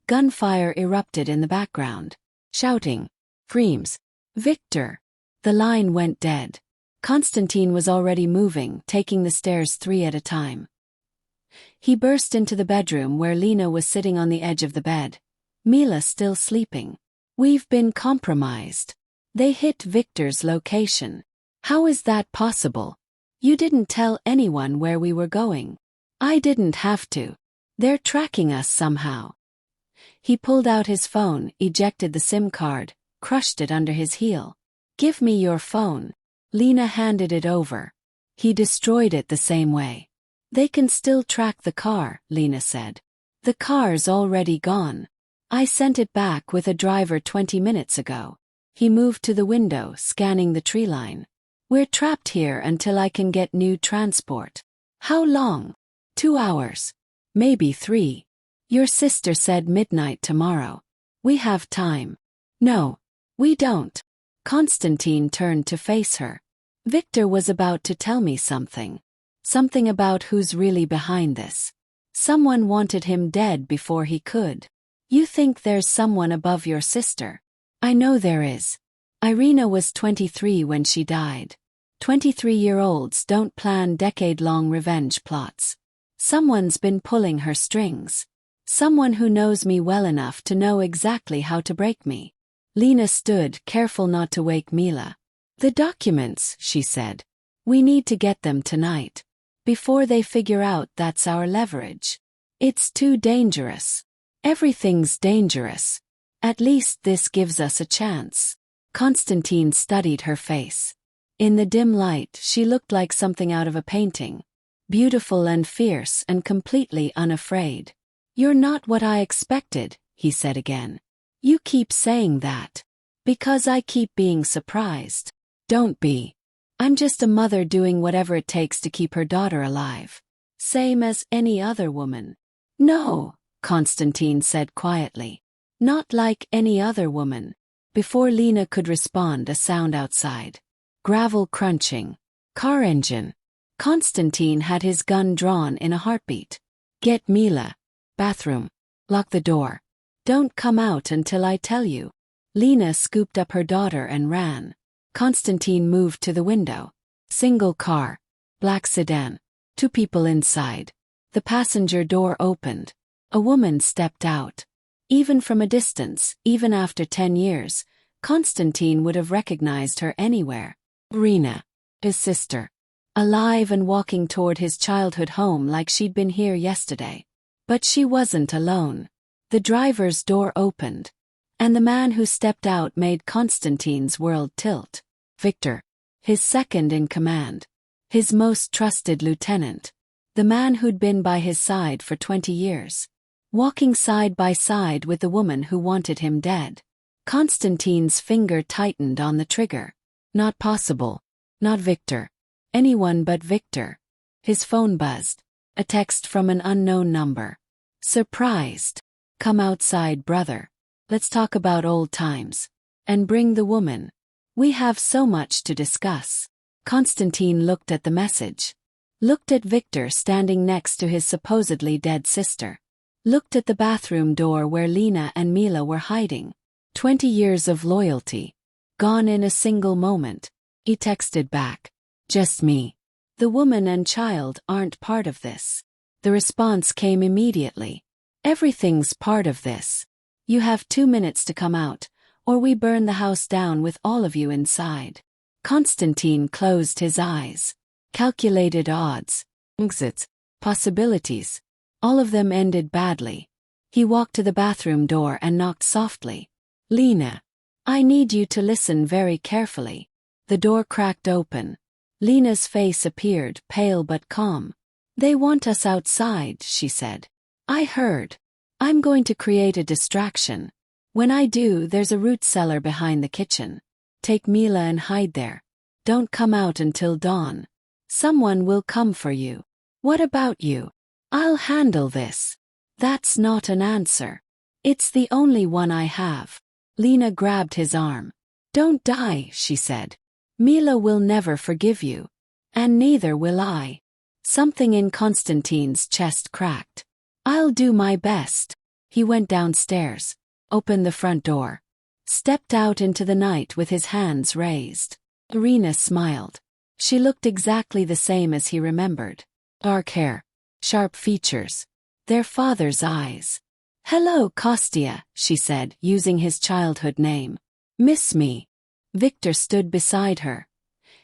gunfire erupted in the background. Shouting. Screams. "Victor!" The line went dead. Constantine was already moving, taking the stairs 3 at a time. He burst into the bedroom where Lena was sitting on the edge of the bed. Mila still sleeping. "We've been compromised. They hit Victor's location." "How is that possible? You didn't tell anyone where we were going." "I didn't have to. They're tracking us somehow." He pulled out his phone, ejected the SIM card, crushed it under his heel. "Give me your phone." Lena handed it over. He destroyed it the same way. "They can still track the car," Lena said. "The car's already gone. I sent it back with a driver 20 minutes ago." He moved to the window, scanning the tree line. "We're trapped here until I can get new transport." "How long?" 2 hours. Maybe 3. Your sister said midnight tomorrow. We have time." "No, we don't." Constantine turned to face her. "Victor was about to tell me something. Something about who's really behind this. Someone wanted him dead before he could." "You think there's someone above your sister?" "I know there is. Irina was 23 when she died. 23-year-olds don't plan decade-long revenge plots. Someone's been pulling her strings. Someone who knows me well enough to know exactly how to break me." Lena stood, careful not to wake Mila. "The documents," she said. "We need to get them tonight. Before they figure out that's our leverage. It's too dangerous." "Everything's dangerous. At least this gives us a chance." Constantine studied her face. In the dim light, she looked like something out of a painting. Beautiful and fierce and completely unafraid. "You're not what I expected," he said again. "You keep saying that. Because I keep being surprised." "Don't be. I'm just a mother doing whatever it takes to keep her daughter alive. Same as any other woman." "No," Constantine said quietly. "Not like any other woman." Before Lena could respond, a sound outside. Gravel crunching. Car engine. Constantine had his gun drawn in a heartbeat. "Get Mila. Bathroom. Lock the door. Don't come out until I tell you." Lena scooped up her daughter and ran. Constantine moved to the window. Single car. Black sedan. 2 people inside. The passenger door opened. A woman stepped out. Even from a distance, even after 10 years, Constantine would have recognized her anywhere. Rena, his sister, alive and walking toward his childhood home like she'd been here yesterday. But she wasn't alone. The driver's door opened, and the man who stepped out made Constantine's world tilt. Victor, his second in command, his most trusted lieutenant, the man who'd been by his side for 20 years, walking side by side with the woman who wanted him dead. Constantine's finger tightened on the trigger. Not possible. Not Victor. Anyone but Victor. His phone buzzed. A text from an unknown number. Surprised. Come outside, brother. Let's talk about old times. And bring the woman. We have so much to discuss. Constantine looked at the message. Looked at Victor standing next to his supposedly dead sister. Looked at the bathroom door where Lena and Mila were hiding. 20 years of loyalty. Gone in a single moment. He texted back. Just me. The woman and child aren't part of this. The response came immediately. Everything's part of this. You have 2 minutes to come out, or we burn the house down with all of you inside. Constantine closed his eyes. Calculated odds. Exits. Possibilities. All of them ended badly. He walked to the bathroom door and knocked softly. Lena. I need you to listen very carefully. The door cracked open. Lena's face appeared, pale but calm. They want us outside, she said. I heard. I'm going to create a distraction. When I do, there's a root cellar behind the kitchen. Take Mila and hide there. Don't come out until dawn. Someone will come for you. What about you? I'll handle this. That's not an answer. It's the only one I have. Lena grabbed his arm. Don't die, she said. Mila will never forgive you. And neither will I. Something in Constantine's chest cracked. I'll do my best. He went downstairs, opened the front door, stepped out into the night with his hands raised. Irina smiled. She looked exactly the same as he remembered. Dark hair, sharp features, their father's eyes. Hello, Kostya, she said, using his childhood name. Miss me? Victor stood beside her,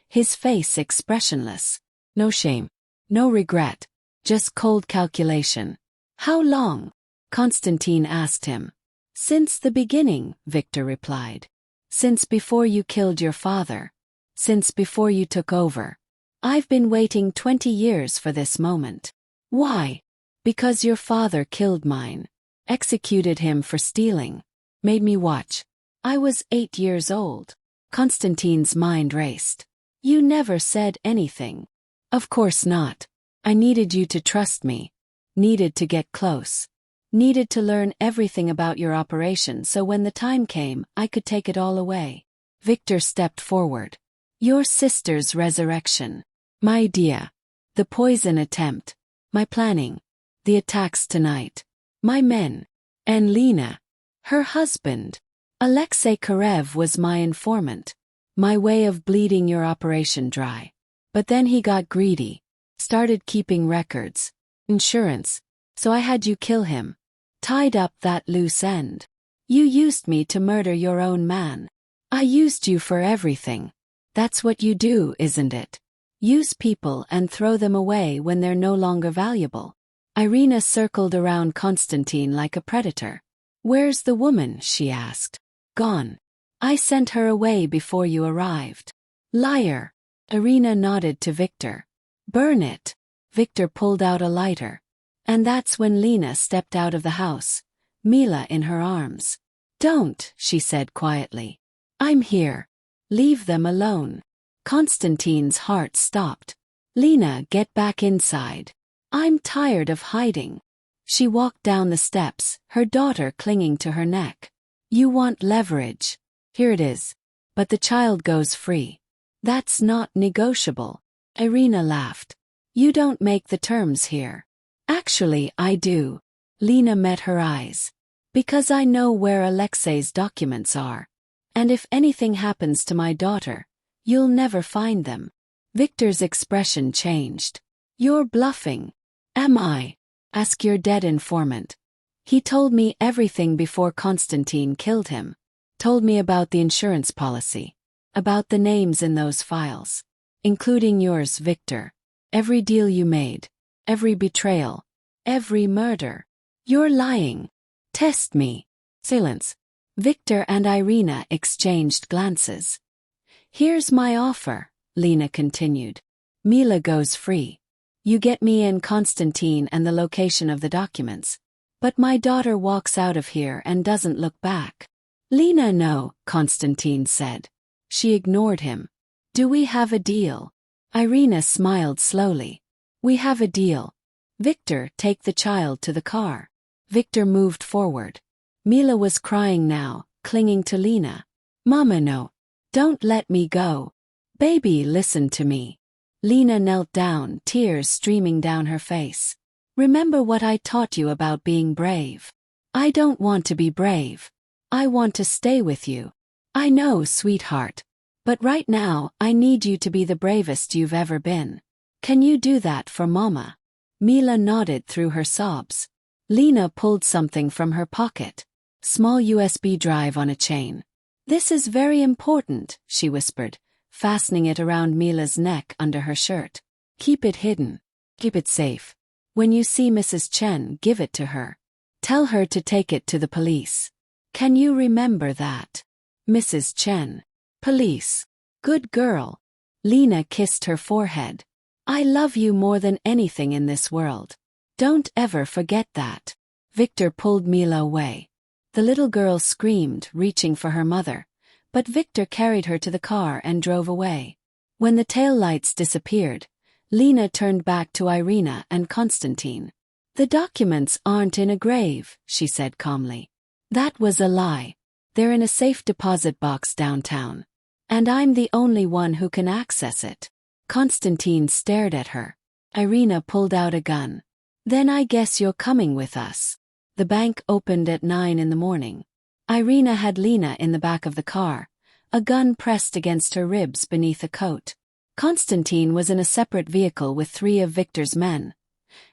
his face expressionless. No shame, no regret, just cold calculation. How long? Constantine asked him. Since the beginning, Victor replied. Since before you killed your father. Since before you took over. I've been waiting 20 years for this moment. Why? Because your father killed mine. Executed him for stealing. Made me watch. I was 8 years old. Constantine's mind raced. You never said anything. Of course not. I needed you to trust me. Needed to get close. Needed to learn everything about your operation so when the time came, I could take it all away. Victor stepped forward. Your sister's resurrection. My idea. The poison attempt. My planning. The attacks tonight. My men. And Lena. Her husband. Alexei Karev was my informant. My way of bleeding your operation dry. But then he got greedy. Started keeping records. Insurance. So I had you kill him. Tied up that loose end. You used me to murder your own man. I used you for everything. That's what you do, isn't it? Use people and throw them away when they're no longer valuable. Irina circled around Constantine like a predator. Where's the woman? She asked. Gone. I sent her away before you arrived. Liar. Irina nodded to Victor. Burn it. Victor pulled out a lighter. And that's when Lena stepped out of the house, Mila in her arms. Don't, she said quietly. I'm here. Leave them alone. Constantine's heart stopped. Lena, get back inside. I'm tired of hiding. She walked down the steps, her daughter clinging to her neck. You want leverage. Here it is. But the child goes free. That's not negotiable. Irina laughed. You don't make the terms here. Actually, I do. Lena met her eyes. Because I know where Alexei's documents are. And if anything happens to my daughter, you'll never find them. Victor's expression changed. You're bluffing. Am I? Ask your dead informant. He told me everything before Constantine killed him. Told me about the insurance policy. About the names in those files. Including yours, Victor. Every deal you made. Every betrayal. Every murder. You're lying. Test me. Silence. Victor and Irina exchanged glances. Here's my offer, Lena continued. Mila goes free. You get me in Constantine and the location of the documents. But my daughter walks out of here and doesn't look back. Lena, no, Constantine said. She ignored him. Do we have a deal? Irina smiled slowly. We have a deal. Victor, take the child to the car. Victor moved forward. Mila was crying now, clinging to Lena. Mama, no. Don't let me go. Baby, listen to me. Lena knelt down, tears streaming down her face. Remember what I taught you about being brave. I don't want to be brave. I want to stay with you. I know, sweetheart. But right now, I need you to be the bravest you've ever been. Can you do that for Mama? Mila nodded through her sobs. Lena pulled something from her pocket. Small USB drive on a chain. This is very important, she whispered, fastening it around Mila's neck under her shirt. Keep it hidden. Keep it safe. When you see Mrs. Chen, give it to her. Tell her to take it to the police. Can you remember that? Mrs. Chen. Police. Good girl. Lena kissed her forehead. I love you more than anything in this world. Don't ever forget that. Victor pulled Mila away. The little girl screamed, reaching for her mother, but Victor carried her to the car and drove away. When the taillights disappeared, Lena turned back to Irina and Constantine. The documents aren't in a grave, she said calmly. That was a lie. They're in a safe deposit box downtown. And I'm the only one who can access it. Constantine stared at her. Irina pulled out a gun. Then I guess you're coming with us. The bank opened at 9 in the morning. Irina had Lena in the back of the car, a gun pressed against her ribs beneath a coat. Constantine was in a separate vehicle with 3 of Victor's men,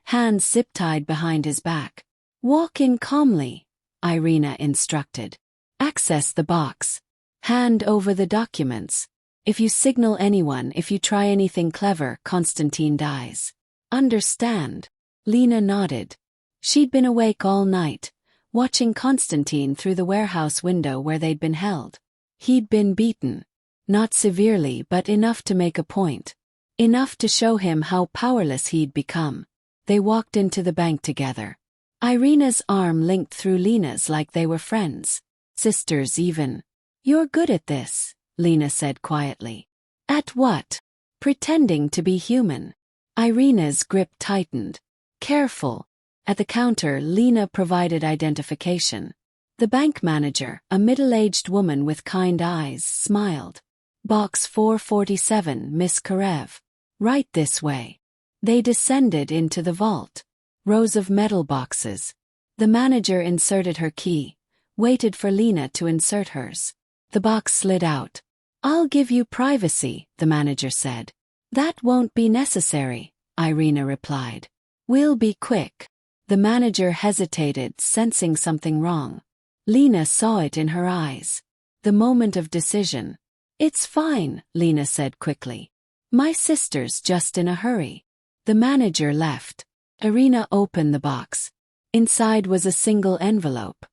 hands zip-tied behind his back. Walk in calmly, Irina instructed. Access the box. Hand over the documents. If you signal anyone, if you try anything clever, Constantine dies. Understand? Lena nodded. She'd been awake all night, watching Constantine through the warehouse window where they'd been held. He'd been beaten. Not severely, but enough to make a point. Enough to show him how powerless he'd become. They walked into the bank together. Irina's arm linked through Lena's like they were friends. Sisters even. You're good at this, Lena said quietly. At what? Pretending to be human. Irina's grip tightened. Careful. At the counter, Lena provided identification. The bank manager, a middle-aged woman with kind eyes, smiled. Box 447, Miss Karev. Right this way. They descended into the vault. Rows of metal boxes. The manager inserted her key, waited for Lena to insert hers. The box slid out. I'll give you privacy, the manager said. That won't be necessary, Irina replied. We'll be quick. The manager hesitated, sensing something wrong. Lena saw it in her eyes. The moment of decision. It's fine, Lena said quickly. My sister's just in a hurry. The manager left. Irina opened the box. Inside was a single envelope.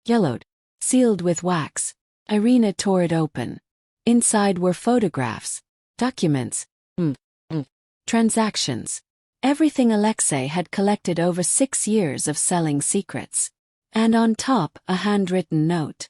Yellowed. Sealed with wax. Irina tore it open. Inside were photographs. Documents. Transactions. Everything Alexei had collected over 6 years of selling secrets. And on top, a handwritten note.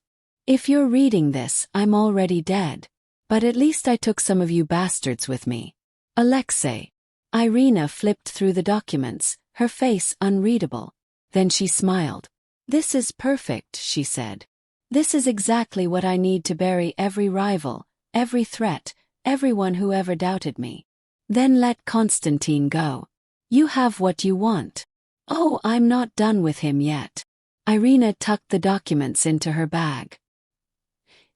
If you're reading this, I'm already dead. But at least I took some of you bastards with me. Alexei. Irina flipped through the documents, her face unreadable. Then she smiled. This is perfect, she said. This is exactly what I need to bury every rival, every threat, everyone who ever doubted me. Then let Constantine go. You have what you want. Oh, I'm not done with him yet. Irina tucked the documents into her bag.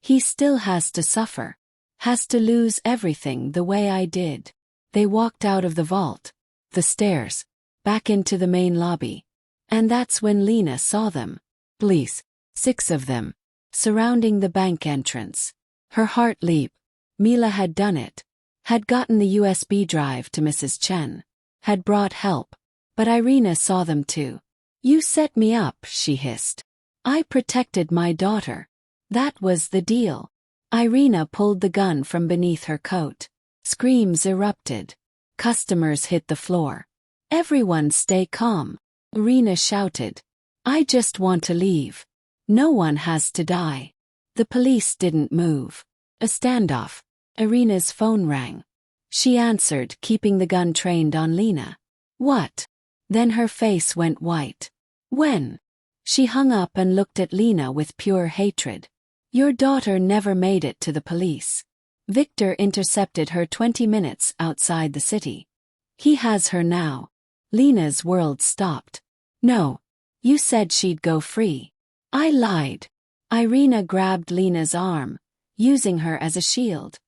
He still has to suffer. Has to lose everything the way I did. They walked out of the vault. The stairs. Back into the main lobby. And that's when Lena saw them. Police. 6 of them. Surrounding the bank entrance. Her heart leaped. Mila had done it. Had gotten the USB drive to Mrs. Chen. Had brought help. But Irina saw them too. You set me up, she hissed. I protected my daughter. That was the deal. Irina pulled the gun from beneath her coat. Screams erupted. Customers hit the floor. Everyone stay calm. Irina shouted. I just want to leave. No one has to die. The police didn't move. A standoff. Irina's phone rang. She answered, keeping the gun trained on Lena. What? Then her face went white. When? She hung up and looked at Lena with pure hatred. Your daughter never made it to the police. Victor intercepted her 20 minutes outside the city. He has her now. Lena's world stopped. No. You said she'd go free. I lied. Irina grabbed Lena's arm, using her as a shield.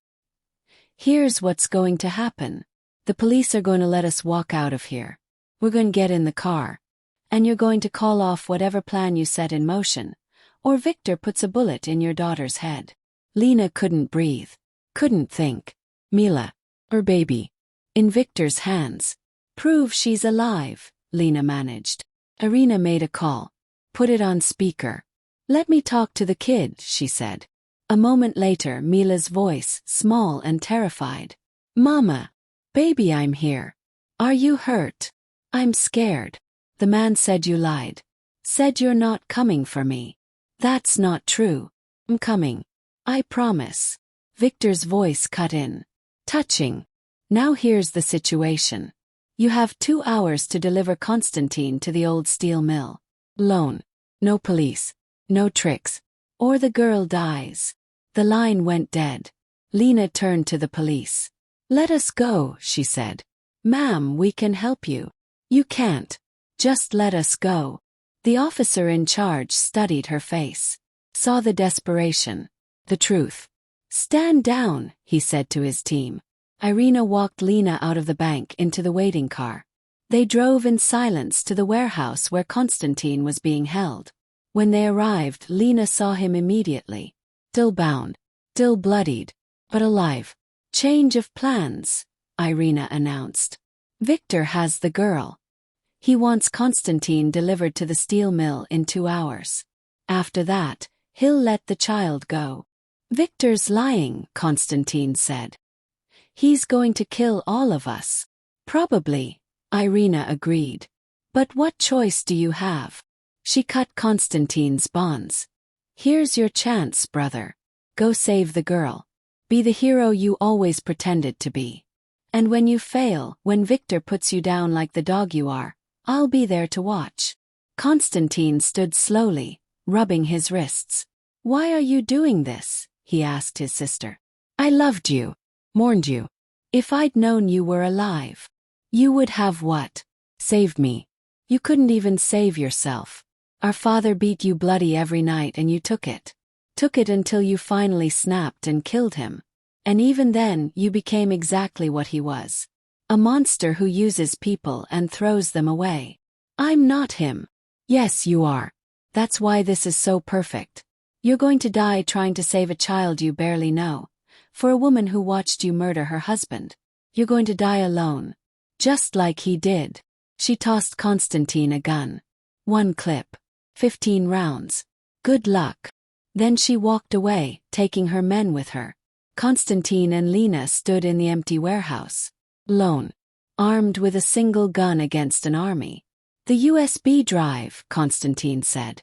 Here's what's going to happen. The police are going to let us walk out of here. We're going to get in the car. And you're going to call off whatever plan you set in motion, or Victor puts a bullet in your daughter's head. Lena couldn't breathe. Couldn't think. Mila. Her baby. In Victor's hands. Prove she's alive, Lena managed. Irina made a call. Put it on speaker. Let me talk to the kid, she said. A moment later, Mila's voice, small and terrified. Mama. Baby, I'm here. Are you hurt? I'm scared. The man said you lied. Said you're not coming for me. That's not true. I'm coming. I promise. Victor's voice cut in. Touching. Now here's the situation. You have 2 hours to deliver Constantine to the old steel mill. Alone. No police. No tricks. Or the girl dies. The line went dead. Lena turned to the police. Let us go, she said. Ma'am, we can help you. You can't. Just let us go. The officer in charge studied her face. Saw the desperation. The truth. Stand down, he said to his team. Irina walked Lena out of the bank into the waiting car. They drove in silence to the warehouse where Constantine was being held. When they arrived, Lena saw him immediately. Still bound. Still bloodied. But alive. Change of plans, Irina announced. Victor has the girl. He wants Constantine delivered to the steel mill in 2 hours. After that, he'll let the child go. Victor's lying, Constantine said. He's going to kill all of us. Probably, Irina agreed. But what choice do you have? She cut Constantine's bonds. Here's your chance, brother. Go save the girl. Be the hero you always pretended to be. And when you fail, when Victor puts you down like the dog you are, I'll be there to watch. Constantine stood slowly, rubbing his wrists. Why are you doing this? He asked his sister. I loved you. Mourned you. If I'd known you were alive. You would have what? Saved me. You couldn't even save yourself. Our father beat you bloody every night and you took it. Took it until you finally snapped and killed him. And even then, you became exactly what he was. A monster who uses people and throws them away. I'm not him. Yes, you are. That's why this is so perfect. You're going to die trying to save a child you barely know. For a woman who watched you murder her husband. You're going to die alone. Just like he did. She tossed Constantine a gun. 1 clip. 15 rounds. Good luck. Then she walked away, taking her men with her. Constantine and Lena stood in the empty warehouse. Alone. Armed with a single gun against an army. The USB drive, Constantine said.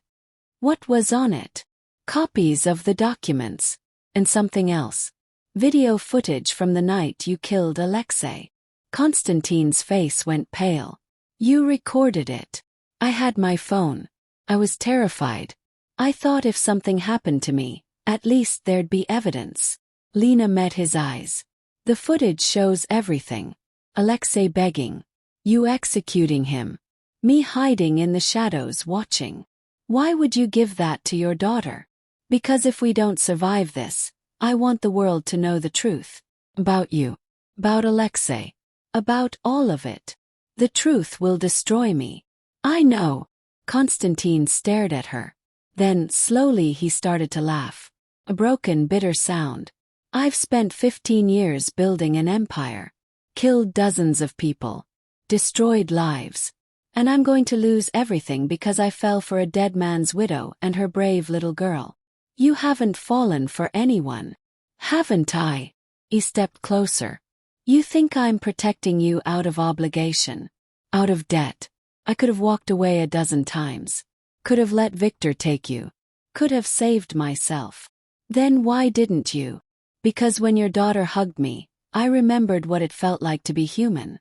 What was on it? Copies of the documents. And something else. Video footage from the night you killed Alexei. Constantine's face went pale. You recorded it. I had my phone. I was terrified. I thought if something happened to me, at least there'd be evidence. Lena met his eyes. The footage shows everything. Alexei begging. You executing him. Me hiding in the shadows watching. Why would you give that to your daughter? Because if we don't survive this, I want the world to know the truth. About you. About Alexei. About all of it. The truth will destroy me. I know. Constantine stared at her. Then, slowly he started to laugh. A broken, bitter sound. I've spent 15 years building an empire. Killed dozens of people. Destroyed lives. And I'm going to lose everything because I fell for a dead man's widow and her brave little girl. You haven't fallen for anyone. Haven't I? He stepped closer. You think I'm protecting you out of obligation. Out of debt. I could have walked away a dozen times. Could have let Victor take you. Could have saved myself. Then why didn't you? Because when your daughter hugged me, I remembered what it felt like to be human.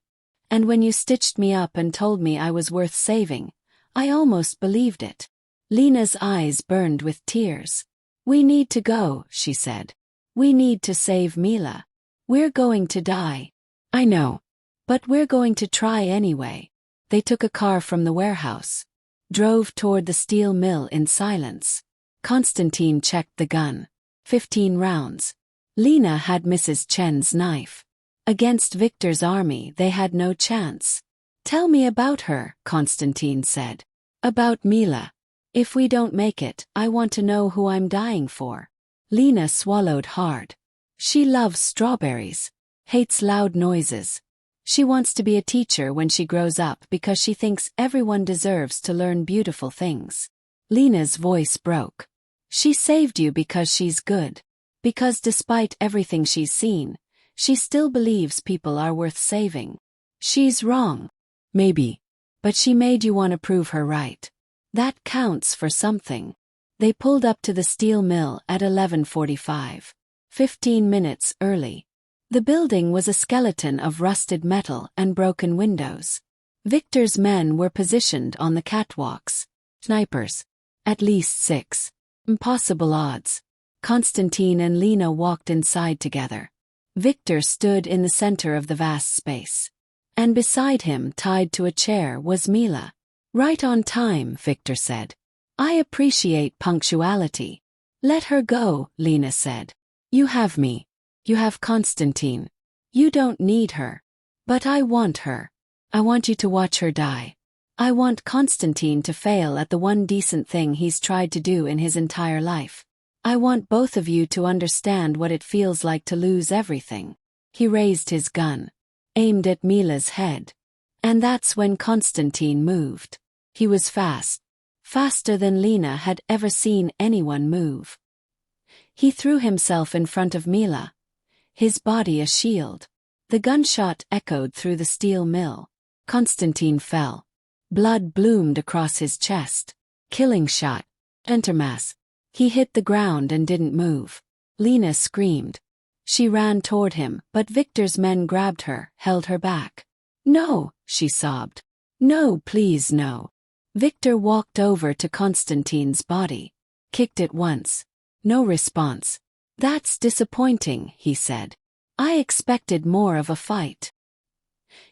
And when you stitched me up and told me I was worth saving, I almost believed it. Lena's eyes burned with tears. We need to go, she said. We need to save Mila. We're going to die. I know. But we're going to try anyway. They took a car from the warehouse. Drove toward the steel mill in silence. Constantine checked the gun. 15 rounds. Lena had Mrs. Chen's knife. Against Victor's army they had no chance. Tell me about her, Constantine said. About Mila. If we don't make it, I want to know who I'm dying for. Lena swallowed hard. She loves strawberries. Hates loud noises. She wants to be a teacher when she grows up because she thinks everyone deserves to learn beautiful things. Lena's voice broke. She saved you because she's good. Because despite everything she's seen, she still believes people are worth saving. She's wrong. Maybe. But she made you want to prove her right. That counts for something. They pulled up to the steel mill at 11:45. 15 minutes early. The building was a skeleton of rusted metal and broken windows. Victor's men were positioned on the catwalks. Snipers. At least 6. Impossible odds. Constantine and Lena walked inside together. Victor stood in the center of the vast space. And beside him, tied to a chair, was Mila. Right on time, Victor said. I appreciate punctuality. Let her go, Lena said. You have me. You have Constantine. You don't need her. But I want her. I want you to watch her die. I want Constantine to fail at the one decent thing he's tried to do in his entire life. I want both of you to understand what it feels like to lose everything. He raised his gun. Aimed at Mila's head. And that's when Constantine moved. He was fast. Faster than Lena had ever seen anyone move. He threw himself in front of Mila. His body a shield. The gunshot echoed through the steel mill. Constantine fell. Blood bloomed across his chest. Killing shot. Enter mass. He hit the ground and didn't move. Lena screamed. She ran toward him, but Victor's men grabbed her, held her back. No, she sobbed. No, please no. Victor walked over to Constantine's body. Kicked it once. No response. That's disappointing, he said. I expected more of a fight.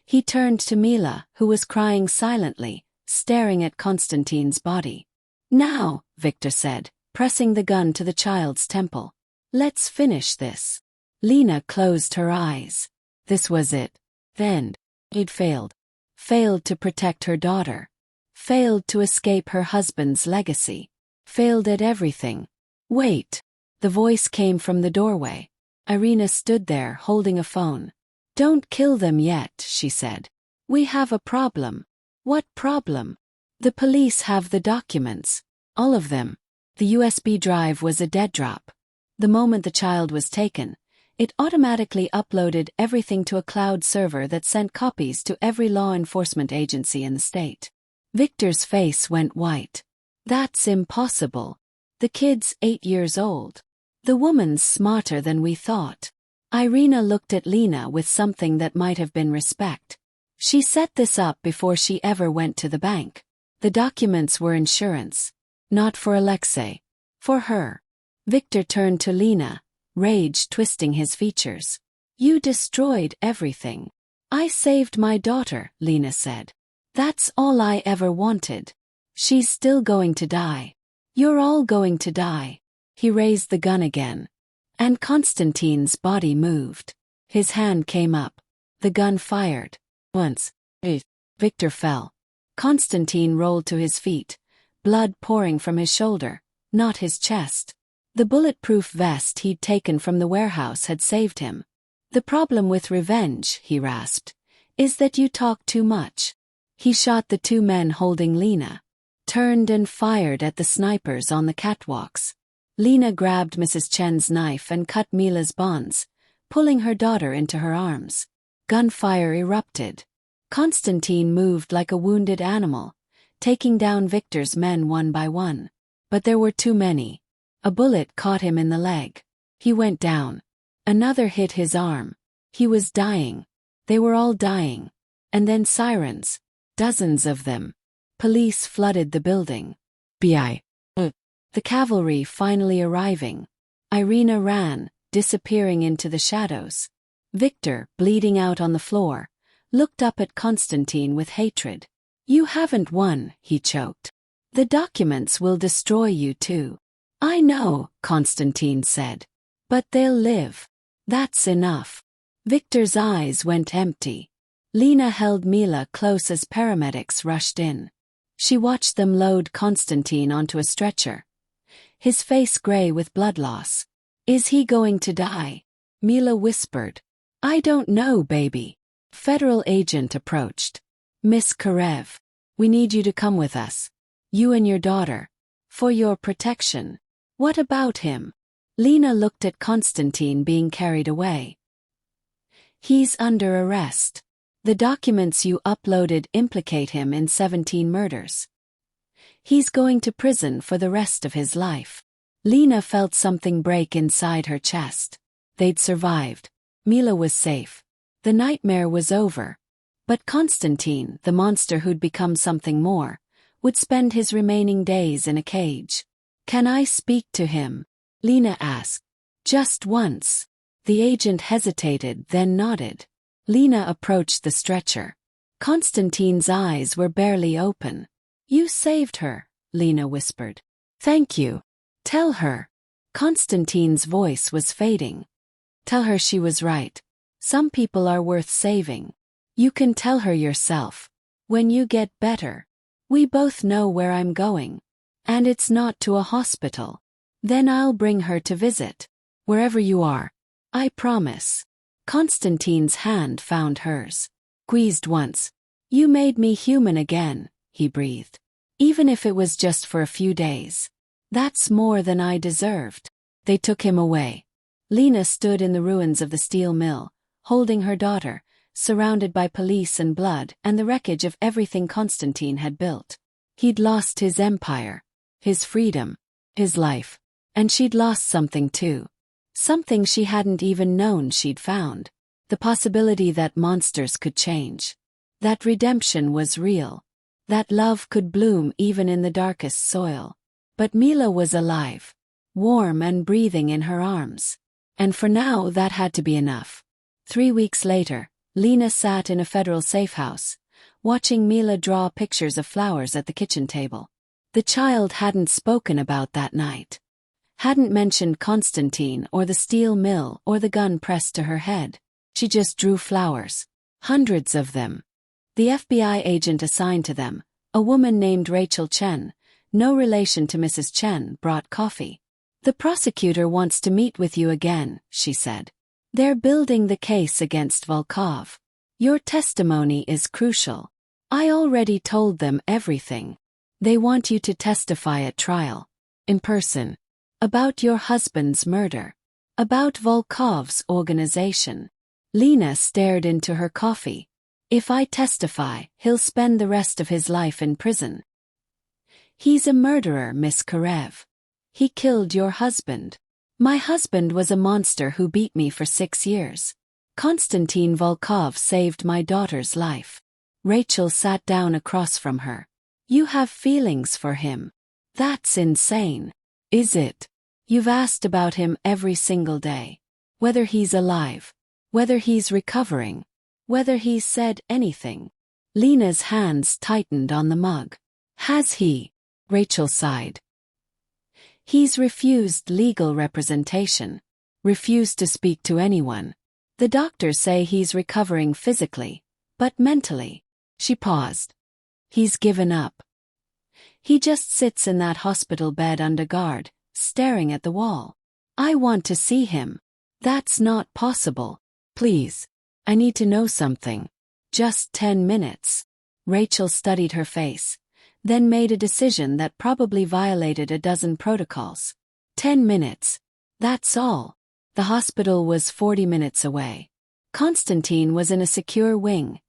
He turned to Mila, who was crying silently, staring at Constantine's body. Now, Victor said, pressing the gun to the child's temple. Let's finish this. Lena closed her eyes. This was it. Then, it failed. Failed to protect her daughter. Failed to escape her husband's legacy. Failed at everything. Wait. The voice came from the doorway. Irina stood there holding a phone. Don't kill them yet, she said. We have a problem. What problem? The police have the documents. All of them. The USB drive was a dead drop. The moment the child was taken, it automatically uploaded everything to a cloud server that sent copies to every law enforcement agency in the state. Victor's face went white. That's impossible. The kid's 8 years old. The woman's smarter than we thought. Irina looked at Lena with something that might have been respect. She set this up before she ever went to the bank. The documents were insurance. Not for Alexei. For her. Victor turned to Lena, rage twisting his features. You destroyed everything. I saved my daughter, Lena said. That's all I ever wanted. She's still going to die. You're all going to die. He raised the gun again. And Constantine's body moved. His hand came up. The gun fired. Once. Victor fell. Constantine rolled to his feet, blood pouring from his shoulder, not his chest. The bulletproof vest he'd taken from the warehouse had saved him. "The problem with revenge," he rasped, "is that you talk too much." He shot the two men holding Lena, turned and fired at the snipers on the catwalks. Lena grabbed Mrs. Chen's knife and cut Mila's bonds, pulling her daughter into her arms. Gunfire erupted. Konstantin moved like a wounded animal, taking down Victor's men one by one. But there were too many. A bullet caught him in the leg. He went down. Another hit his arm. He was dying. They were all dying. And then sirens. Dozens of them. Police flooded the building. The cavalry finally arriving. Irina ran, disappearing into the shadows. Victor, bleeding out on the floor, looked up at Konstantin with hatred. "You haven't won," he choked. "The documents will destroy you too." "I know," Konstantin said. "But they'll live. That's enough." Victor's eyes went empty. Lena held Mila close as paramedics rushed in. She watched them load Konstantin onto a stretcher, his face gray with blood loss. "Is he going to die?" Mila whispered. "I don't know, baby." Federal agent approached. "Miss Karev, we need you to come with us. You and your daughter. For your protection." "What about him?" Lena looked at Konstantin being carried away. "He's under arrest. The documents you uploaded implicate him in 17 murders. He's going to prison for the rest of his life." Lena felt something break inside her chest. They'd survived. Mila was safe. The nightmare was over. But Konstantin, the monster who'd become something more, would spend his remaining days in a cage. "Can I speak to him?" Lena asked. "Just once." The agent hesitated, then nodded. Lena approached the stretcher. Konstantin's eyes were barely open. "You saved her," Lena whispered. "Thank you. Tell her." Konstantin's voice was fading. "Tell her she was right. Some people are worth saving. You can tell her yourself. When you get better. We both know where I'm going. And it's not to a hospital. Then I'll bring her to visit. Wherever you are. I promise." Konstantin's hand found hers. Squeezed once. "You made me human again," he breathed. "Even if it was just for a few days. That's more than I deserved." They took him away. Lena stood in the ruins of the steel mill, holding her daughter, surrounded by police and blood and the wreckage of everything Konstantin had built. He'd lost his empire, his freedom, his life. And she'd lost something too. Something she hadn't even known she'd found. The possibility that monsters could change. That redemption was real. That love could bloom even in the darkest soil. But Mila was alive, warm and breathing in her arms. And for now that had to be enough. 3 weeks later, Lena sat in a federal safe house, watching Mila draw pictures of flowers at the kitchen table. The child hadn't spoken about that night. Hadn't mentioned Konstantin or the steel mill or the gun pressed to her head. She just drew flowers. Hundreds of them. The FBI agent assigned to them, a woman named Rachel Chen, no relation to Mrs. Chen, brought coffee. "The prosecutor wants to meet with you again," she said. "They're building the case against Volkov. Your testimony is crucial. I already told them everything. They want you to testify at trial. In person. About your husband's murder. About Volkov's organization." Lena stared into her coffee. "If I testify, he'll spend the rest of his life in prison." "He's a murderer, Miss Karev. He killed your husband." "My husband was a monster who beat me for 6 years. Konstantin Volkov saved my daughter's life." Rachel sat down across from her. "You have feelings for him. That's insane. Is it? You've asked about him every single day. Whether he's alive. Whether he's recovering. Whether he's said anything." Lena's hands tightened on the mug. "Has he?" Rachel sighed. "He's refused legal representation. Refused to speak to anyone. The doctors say he's recovering physically, but mentally." She paused. "He's given up." He just sits in that hospital bed under guard, staring at the wall. I want to see him. That's not possible. Please. I need to know something. Just 10 minutes. Rachel studied her face, then made a decision that probably violated a dozen protocols. 10 minutes. That's all. The hospital was 40 minutes away. Constantine was in a secure wing,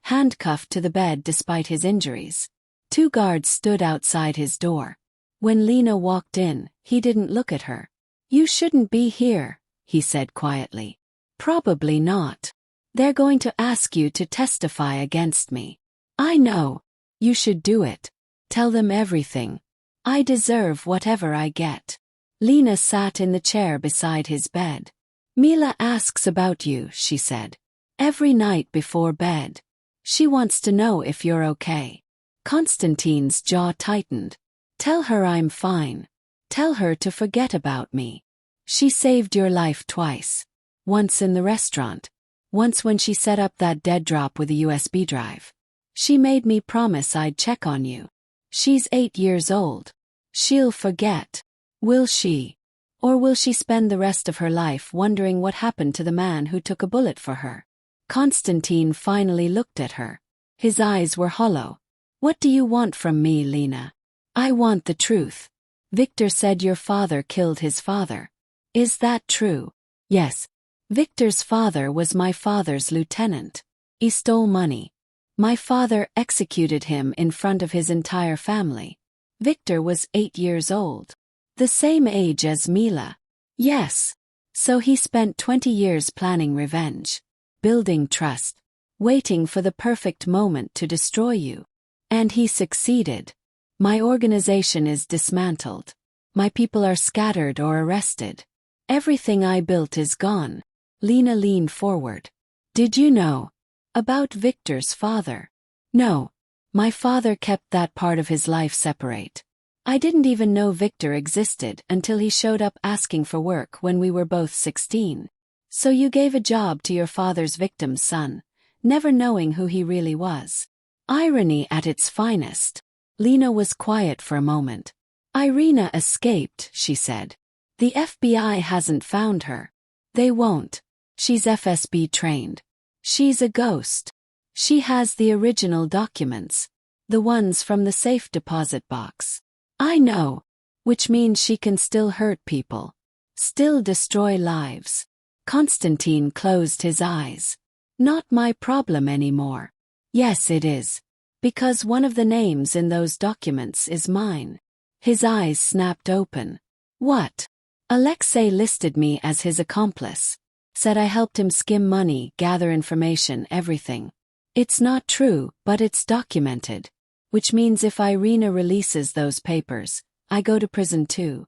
handcuffed to the bed despite his injuries. 2 guards stood outside his door. When Lena walked in, he didn't look at her. You shouldn't be here, he said quietly. Probably not. They're going to ask you to testify against me. I know. You should do it. Tell them everything. I deserve whatever I get. Lena sat in the chair beside his bed. Mila asks about you, she said. Every night before bed. She wants to know if you're okay. Constantine's jaw tightened. Tell her I'm fine. Tell her to forget about me. She saved your life twice. Once in the restaurant. Once when she set up that dead drop with a USB drive. She made me promise I'd check on you. She's 8 years old. She'll forget. Will she? Or will she spend the rest of her life wondering what happened to the man who took a bullet for her? Constantine finally looked at her. His eyes were hollow. What do you want from me, Lena? I want the truth. Victor said your father killed his father. Is that true? Yes. Victor's father was my father's lieutenant. He stole money. My father executed him in front of his entire family. Victor was 8 years old. The same age as Mila. Yes. So he spent 20 years planning revenge. Building trust. Waiting for the perfect moment to destroy you. And he succeeded. My organization is dismantled. My people are scattered or arrested. Everything I built is gone. Lena leaned forward. Did you know about Victor's father? No. My father kept that part of his life separate. I didn't even know Victor existed until he showed up asking for work when we were both 16. So you gave a job to your father's victim's son, never knowing who he really was. Irony at its finest. Lena was quiet for a moment. Irina escaped, she said. The FBI hasn't found her. They won't. She's FSB trained. She's a ghost. She has the original documents. The ones from the safe deposit box. I know. Which means she can still hurt people. Still destroy lives. Constantine closed his eyes. Not my problem anymore. Yes, it is. Because one of the names in those documents is mine. His eyes snapped open. What? Alexei listed me as his accomplice. Said I helped him skim money, gather information, everything. It's not true, but it's documented. Which means if Irina releases those papers, I go to prison too.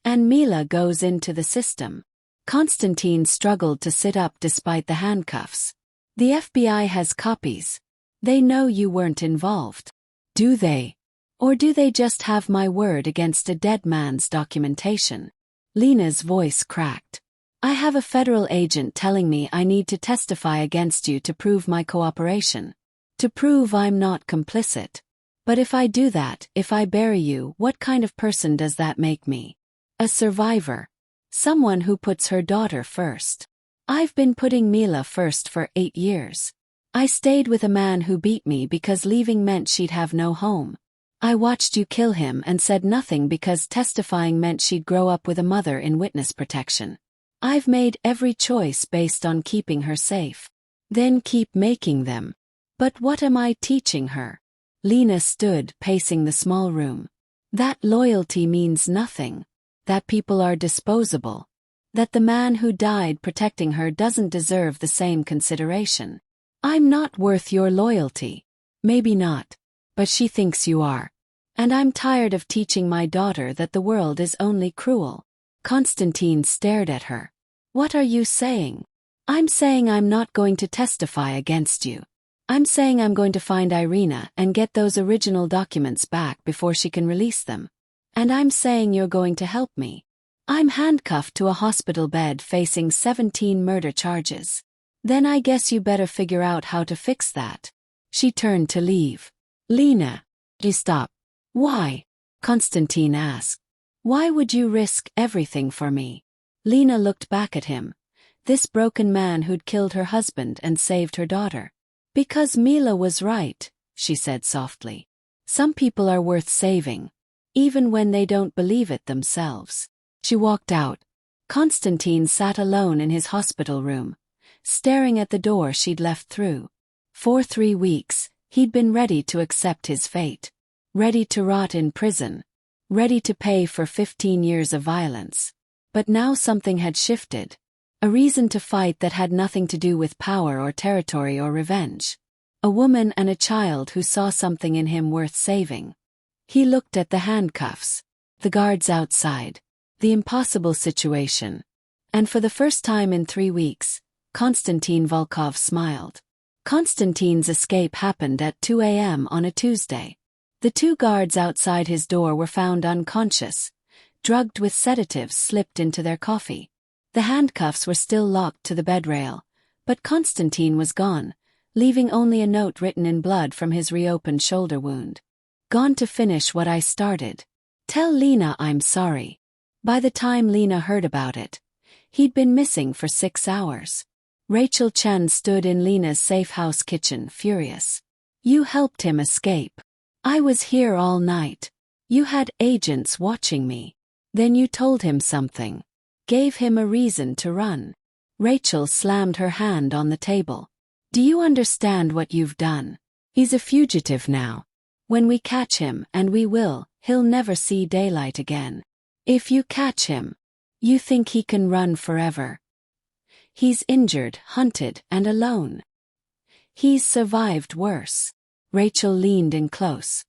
And Mila goes into the system. Constantine struggled to sit up despite the handcuffs. The FBI has copies. They know you weren't involved. Do they? Or do they just have my word against a dead man's documentation? Lena's voice cracked. I have a federal agent telling me I need to testify against you to prove my cooperation. To prove I'm not complicit. But if I do that, if I bury you, what kind of person does that make me? A survivor. Someone who puts her daughter first. I've been putting Mila first for 8 years. I stayed with a man who beat me because leaving meant she'd have no home. I watched you kill him and said nothing because testifying meant she'd grow up with a mother in witness protection. I've made every choice based on keeping her safe. Then keep making them. But what am I teaching her? Lena stood, pacing the small room. That loyalty means nothing. That people are disposable. That the man who died protecting her doesn't deserve the same consideration. I'm not worth your loyalty. Maybe not. But she thinks you are. And I'm tired of teaching my daughter that the world is only cruel. Constantine stared at her. What are you saying? I'm saying I'm not going to testify against you. I'm saying I'm going to find Irina and get those original documents back before she can release them. And I'm saying you're going to help me. I'm handcuffed to a hospital bed facing 17 murder charges. Then I guess you better figure out how to fix that. She turned to leave. Lena. You stop. Why? Konstantin asked. Why would you risk everything for me? Lena looked back at him. This broken man who'd killed her husband and saved her daughter. Because Mila was right, she said softly. Some people are worth saving, even when they don't believe it themselves. She walked out. Konstantin sat alone in his hospital room, staring at the door she'd left through. For 3 weeks, he'd been ready to accept his fate. Ready to rot in prison. Ready to pay for 15 years of violence. But now something had shifted. A reason to fight that had nothing to do with power or territory or revenge. A woman and a child who saw something in him worth saving. He looked at the handcuffs, the guards outside, the impossible situation. And for the first time in 3 weeks, Konstantin Volkov smiled. Konstantin's escape happened at 2 a.m. on a Tuesday. The 2 guards outside his door were found unconscious, drugged with sedatives slipped into their coffee. The handcuffs were still locked to the bedrail, but Konstantin was gone, leaving only a note written in blood from his reopened shoulder wound. Gone to finish what I started. Tell Lena I'm sorry. By the time Lena heard about it, he'd been missing for 6 hours. Rachel Chen stood in Lena's safe house kitchen, furious. You helped him escape. I was here all night. You had agents watching me. Then you told him something. Gave him a reason to run. Rachel slammed her hand on the table. Do you understand what you've done? He's a fugitive now. When we catch him, and we will, he'll never see daylight again. If you catch him, you think he can run forever. He's injured, hunted, and alone. He's survived worse. Rachel leaned in close.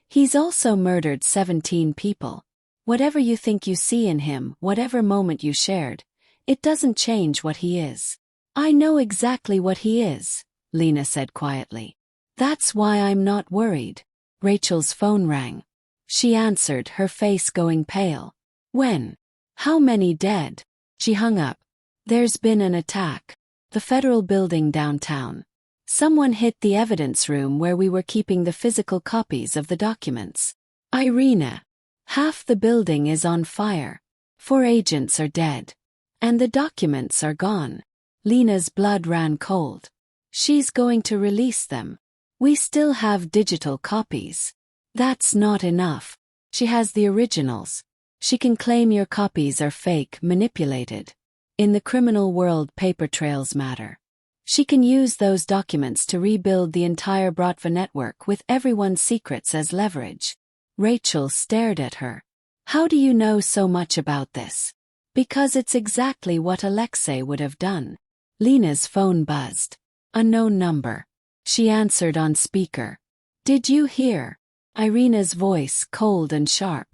He's also murdered 17 people. Whatever you think you see in him, whatever moment you shared, it doesn't change what he is. I know exactly what he is, Lena said quietly. That's why I'm not worried. Rachel's phone rang. She answered, her face going pale. When? How many dead? She hung up. There's been an attack. The federal building downtown. Someone hit the evidence room where we were keeping the physical copies of the documents. Irina. Half the building is on fire. 4 agents are dead. And the documents are gone. Lena's blood ran cold. She's going to release them. We still have digital copies. That's not enough. She has the originals. She can claim your copies are fake, manipulated. In the criminal world, paper trails matter. She can use those documents to rebuild the entire Bratva network with everyone's secrets as leverage. Rachel stared at her. How do you know so much about this? Because it's exactly what Alexei would have done. Lena's phone buzzed. Unknown number. She answered on speaker. Did you hear? Irina's voice, cold and sharp.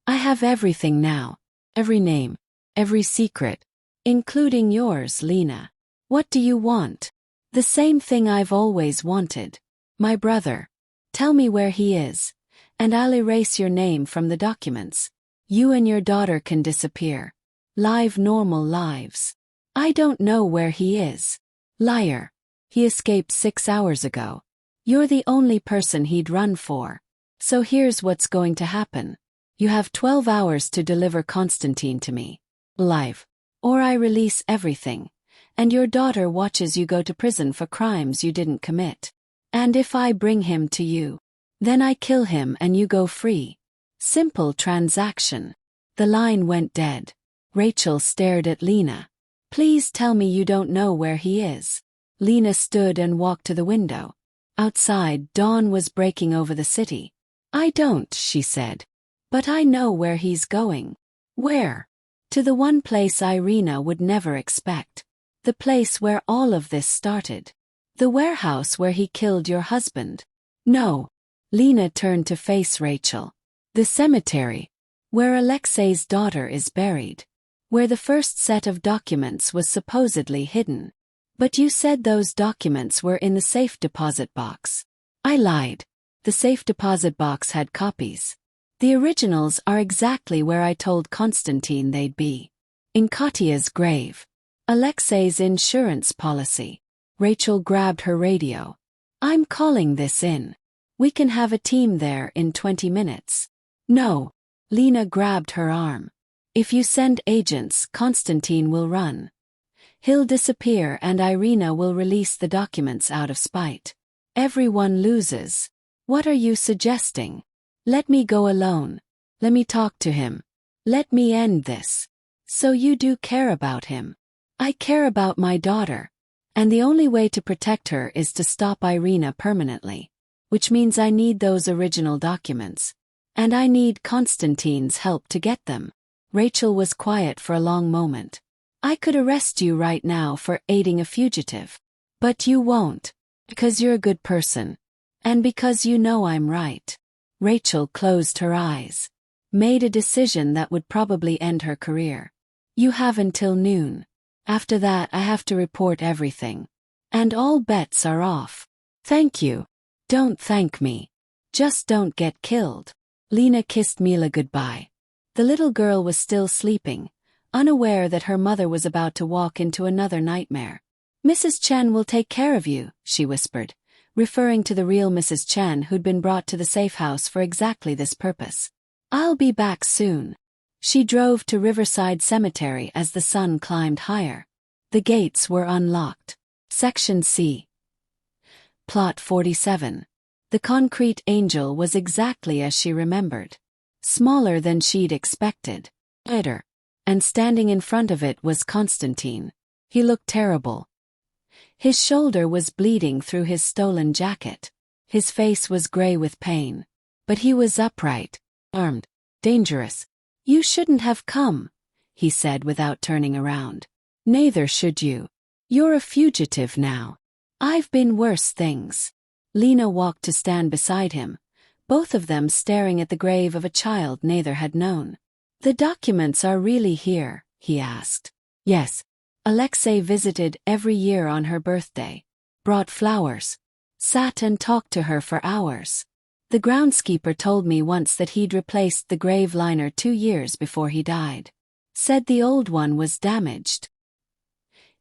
I have everything now. Every name. Every secret. Including yours, Lena. What do you want? The same thing I've always wanted. My brother. Tell me where he is. And I'll erase your name from the documents. You and your daughter can disappear. Live normal lives. I don't know where he is. Liar. He escaped 6 hours ago. You're the only person he'd run for. So here's what's going to happen. You have 12 hours to deliver Konstantin to me. Live. Or I release everything. And your daughter watches you go to prison for crimes you didn't commit. And if I bring him to you, then I kill him and you go free. Simple transaction. The line went dead. Rachel stared at Lena. Please tell me you don't know where he is. Lena stood and walked to the window. Outside, dawn was breaking over the city. I don't, she said. But I know where he's going. Where? To the one place Irina would never expect. The place where all of this started. The warehouse where he killed your husband. No. Lena turned to face Rachel. The cemetery. Where Alexei's daughter is buried. Where the first set of documents was supposedly hidden. But you said those documents were in the safe deposit box. I lied. The safe deposit box had copies. The originals are exactly where I told Konstantin they'd be. In Katya's grave. Alexei's insurance policy. Rachel grabbed her radio. I'm calling this in. We can have a team there in 20 minutes. No. Lena grabbed her arm. If you send agents, Constantine will run. He'll disappear and Irina will release the documents out of spite. Everyone loses. What are you suggesting? Let me go alone. Let me talk to him. Let me end this. So you do care about him. I care about my daughter. And the only way to protect her is to stop Irina permanently. Which means I need those original documents. And I need Constantine's help to get them. Rachel was quiet for a long moment. I could arrest you right now for aiding a fugitive. But you won't. Because you're a good person. And because you know I'm right. Rachel closed her eyes. Made a decision that would probably end her career. You have until noon. After that I have to report everything. And all bets are off. Thank you. Don't thank me. Just don't get killed. Lena kissed Mila goodbye. The little girl was still sleeping, unaware that her mother was about to walk into another nightmare. Mrs. Chen will take care of you, she whispered, referring to the real Mrs. Chen who'd been brought to the safe house for exactly this purpose. I'll be back soon. She drove to Riverside Cemetery as the sun climbed higher. The gates were unlocked. Section C. Plot 47. The concrete angel was exactly as she remembered. Smaller than she'd expected. Lighter. And standing in front of it was Constantine. He looked terrible. His shoulder was bleeding through his stolen jacket. His face was gray with pain. But he was upright, armed, dangerous. You shouldn't have come, he said without turning around. Neither should you. You're a fugitive now. I've been worse things. Lena walked to stand beside him, both of them staring at the grave of a child neither had known. The documents are really here, he asked. Yes. Alexei visited every year on her birthday. Brought flowers. Sat and talked to her for hours. The groundskeeper told me once that he'd replaced the grave liner 2 years before he died. Said the old one was damaged.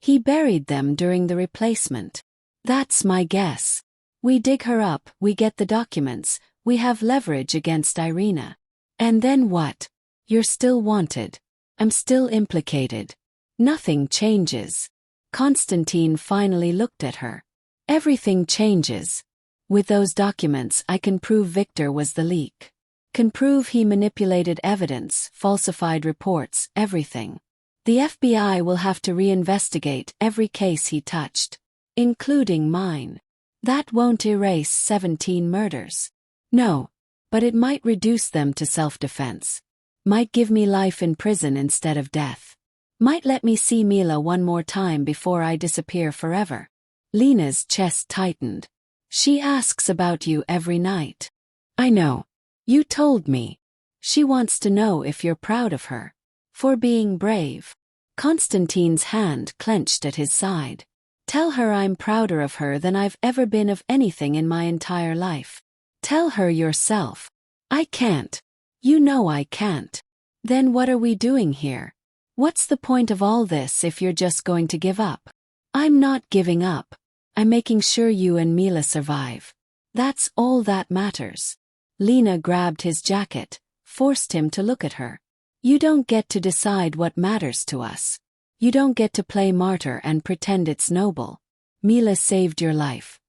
He buried them during the replacement. That's my guess. We dig her up, we get the documents, we have leverage against Irina. And then what? You're still wanted. I'm still implicated. Nothing changes. Constantine finally looked at her. Everything changes. With those documents I can prove Victor was the leak. Can prove he manipulated evidence, falsified reports, everything. The FBI will have to reinvestigate every case he touched. Including mine. That won't erase 17 murders. No. But it might reduce them to self-defense. Might give me life in prison instead of death. Might let me see Mila one more time before I disappear forever. Lena's chest tightened. She asks about you every night. I know. You told me. She wants to know if you're proud of her. For being brave. Constantine's hand clenched at his side. Tell her I'm prouder of her than I've ever been of anything in my entire life. Tell her yourself. I can't. You know I can't. Then what are we doing here? What's the point of all this if you're just going to give up? I'm not giving up. I'm making sure you and Mila survive. That's all that matters. Lena grabbed his jacket, forced him to look at her. You don't get to decide what matters to us. You don't get to play martyr and pretend it's noble. Mila saved your life.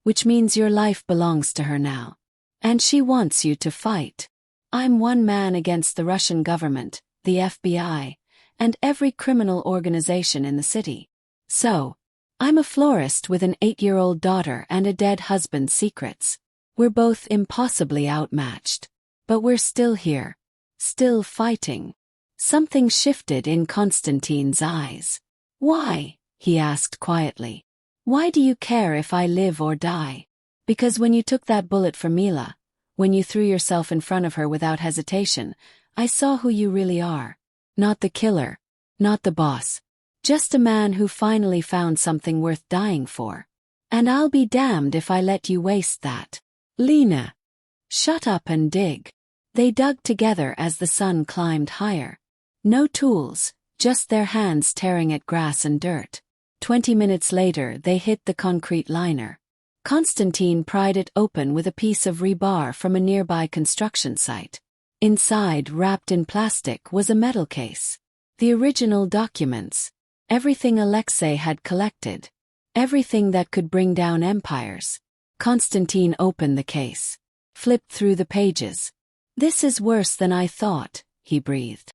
Which means your life belongs to her now. And she wants you to fight. I'm one man against the Russian government, the FBI, and every criminal organization in the city. So, I'm a florist with an 8-year-old daughter and a dead husband's secrets. We're both impossibly outmatched. But we're still here. Still fighting. Something shifted in Constantine's eyes. Why? He asked quietly. Why do you care if I live or die? Because when you took that bullet for Mila, when you threw yourself in front of her without hesitation, I saw who you really are. Not the killer. Not the boss. Just a man who finally found something worth dying for. And I'll be damned if I let you waste that. Lena. Shut up and dig. They dug together as the sun climbed higher. No tools, just their hands tearing at grass and dirt. 20 minutes later they hit the concrete liner. Constantine pried it open with a piece of rebar from a nearby construction site. Inside, wrapped in plastic, was a metal case. The original documents. Everything Alexei had collected. Everything that could bring down empires. Konstantin opened the case. Flipped through the pages. "This is worse than I thought," he breathed.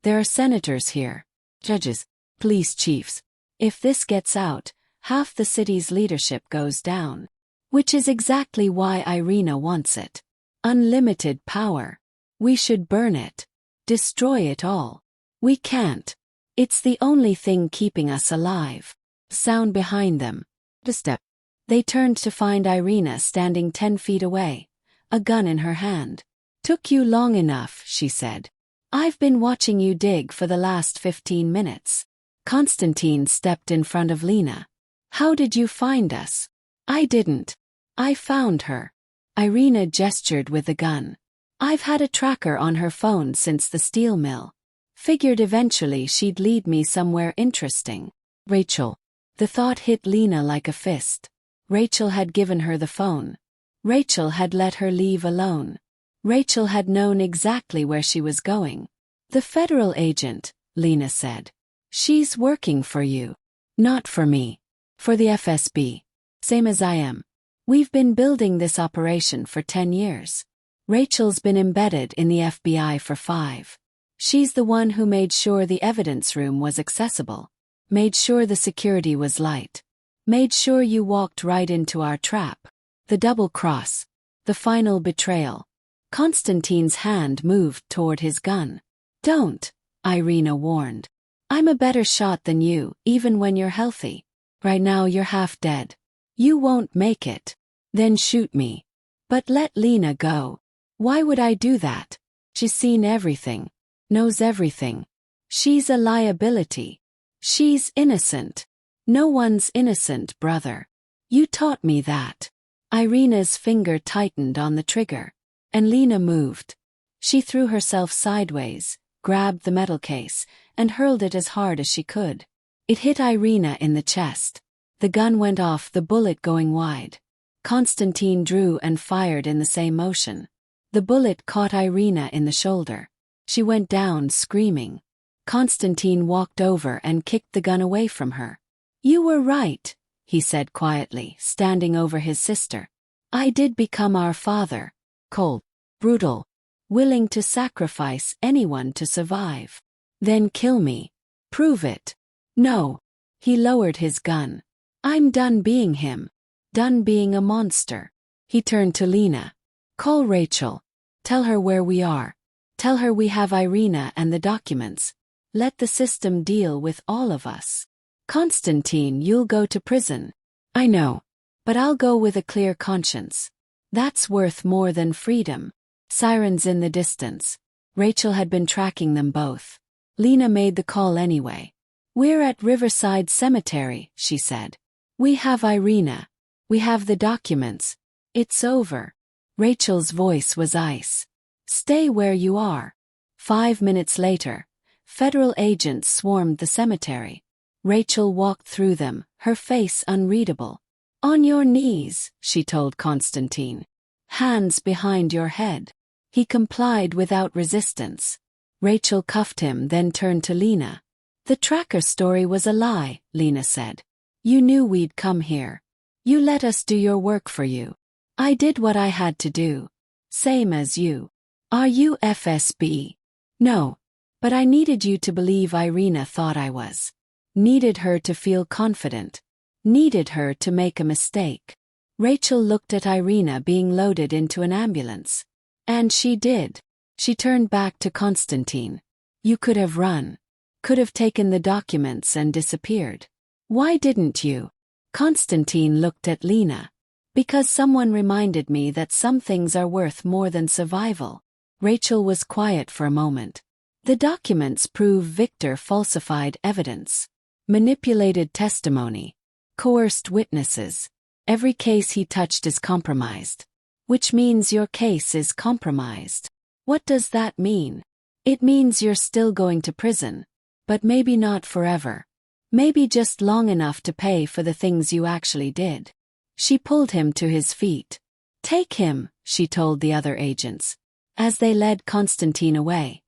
"There are senators here. Judges. Police chiefs. If this gets out, half the city's leadership goes down. Which is exactly why Irina wants it. Unlimited power. We should burn it. Destroy it all. We can't. It's the only thing keeping us alive." Sound behind them. The step. They turned to find Irina standing 10 feet away, a gun in her hand. "Took you long enough," she said. "I've been watching you dig for the last 15 minutes. Konstantin stepped in front of Lena. "How did you find us?" "I didn't. I found her." Irina gestured with the gun. "I've had a tracker on her phone since the steel mill. Figured eventually she'd lead me somewhere interesting." Rachel. The thought hit Lena like a fist. Rachel had given her the phone. Rachel had let her leave alone. Rachel had known exactly where she was going. "The federal agent," Lena said. "She's working for you. Not for me. For the FSB. Same as I am. We've been building this operation for 10 years. Rachel's been embedded in the FBI for 5. She's the one who made sure the evidence room was accessible. Made sure the security was light. Made sure you walked right into our trap. The double cross. The final betrayal." Konstantin's hand moved toward his gun. "Don't," Irina warned. "I'm a better shot than you, even when you're healthy. Right now you're half dead. You won't make it. Then shoot me. But let Lena go." "Why would I do that? She's seen everything. Knows everything. She's a liability. She's innocent." "No one's innocent, brother. You taught me that." Irina's finger tightened on the trigger. And Lena moved. She threw herself sideways, grabbed the metal case, and hurled it as hard as she could. It hit Irina in the chest. The gun went off, the bullet going wide. Konstantin drew and fired in the same motion. The bullet caught Irina in the shoulder. She went down screaming. Konstantin walked over and kicked the gun away from her. "You were right," he said quietly, standing over his sister. "I did become our father. Cold, brutal, willing to sacrifice anyone to survive. Then kill me. Prove it." "No." He lowered his gun. "I'm done being him. Done being a monster." He turned to Lena. "Call Rachel. Tell her where we are. Tell her we have Irina and the documents. Let the system deal with all of us. Konstantin, you'll go to prison. I know. But I'll go with a clear conscience. That's worth more than freedom." Sirens in the distance. Rachel had been tracking them both. Lena made the call anyway. "We're at Riverside Cemetery," she said. "We have Irina. We have the documents. It's over." Rachel's voice was ice. "Stay where you are." 5 minutes later, federal agents swarmed the cemetery. Rachel walked through them, her face unreadable. "On your knees," she told Konstantin. "Hands behind your head." He complied without resistance. Rachel cuffed him, then turned to Lena. "The tracker story was a lie," Lena said. "You knew we'd come here. You let us do your work for you. I did what I had to do. Same as you. Are you FSB? No. But I needed you to believe Irina thought I was. Needed her to feel confident. Needed her to make a mistake." Rachel looked at Irina being loaded into an ambulance. And she did. She turned back to Konstantin. "You could have run. Could have taken the documents and disappeared. Why didn't you?" Konstantin looked at Lena. "Because someone reminded me that some things are worth more than survival." Rachel was quiet for a moment. "The documents prove Victor falsified evidence. Manipulated testimony. Coerced witnesses. Every case he touched is compromised. Which means your case is compromised." "What does that mean?" "It means you're still going to prison. But maybe not forever. Maybe just long enough to pay for the things you actually did." She pulled him to his feet. "Take him," she told the other agents. As they led Constantine away,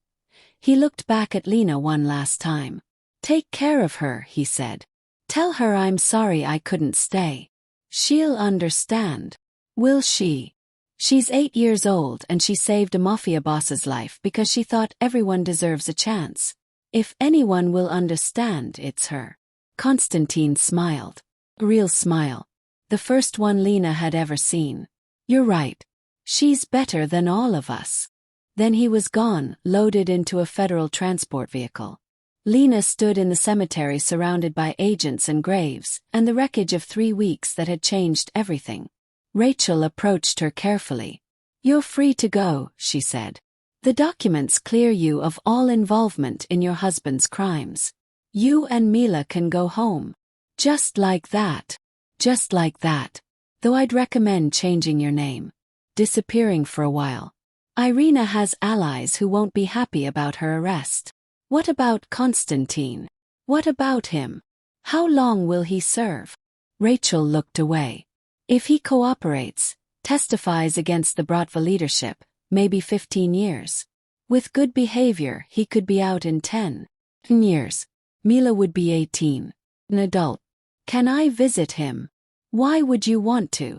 he looked back at Lena one last time. "Take care of her," he said. "Tell her I'm sorry I couldn't stay. She'll understand." "Will she?" "She's 8 years old and she saved a mafia boss's life because she thought everyone deserves a chance. If anyone will understand, it's her." Constantine smiled. A real smile. The first one Lena had ever seen. "You're right. She's better than all of us." Then he was gone, loaded into a federal transport vehicle. Lena stood in the cemetery surrounded by agents and graves, and the wreckage of 3 weeks that had changed everything. Rachel approached her carefully. "You're free to go," she said. "The documents clear you of all involvement in your husband's crimes. You and Mila can go home." "Just like that." "Just like that. Though I'd recommend changing your name. Disappearing for a while. Irina has allies who won't be happy about her arrest." "What about Constantine? What about him? How long will he serve?" Rachel looked away. "If he cooperates, testifies against the Bratva leadership, maybe 15 years. With good behavior, he could be out in 10 years. Mila would be 18. An adult. Can I visit him?" "Why would you want to?"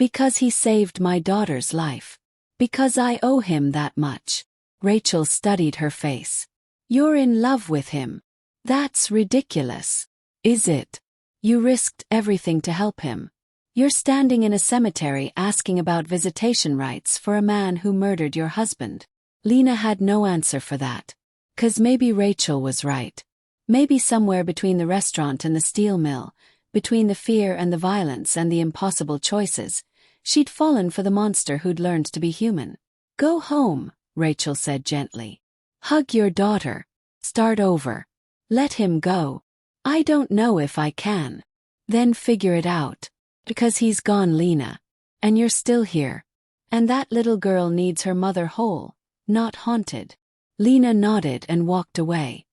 "Because he saved my daughter's life. Because I owe him that much." Rachel studied her face. "You're in love with him. That's ridiculous." "Is it? You risked everything to help him. You're standing in a cemetery asking about visitation rights for a man who murdered your husband." Lena had no answer for that. 'Cause maybe Rachel was right. Maybe somewhere between the restaurant and the steel mill, between the fear and the violence and the impossible choices, she'd fallen for the monster who'd learned to be human. "Go home," Rachel said gently. "Hug your daughter. Start over. Let him go." "I don't know if I can." "Then figure it out. Because he's gone, Lena. And you're still here. And that little girl needs her mother whole, not haunted." Lena nodded and walked away.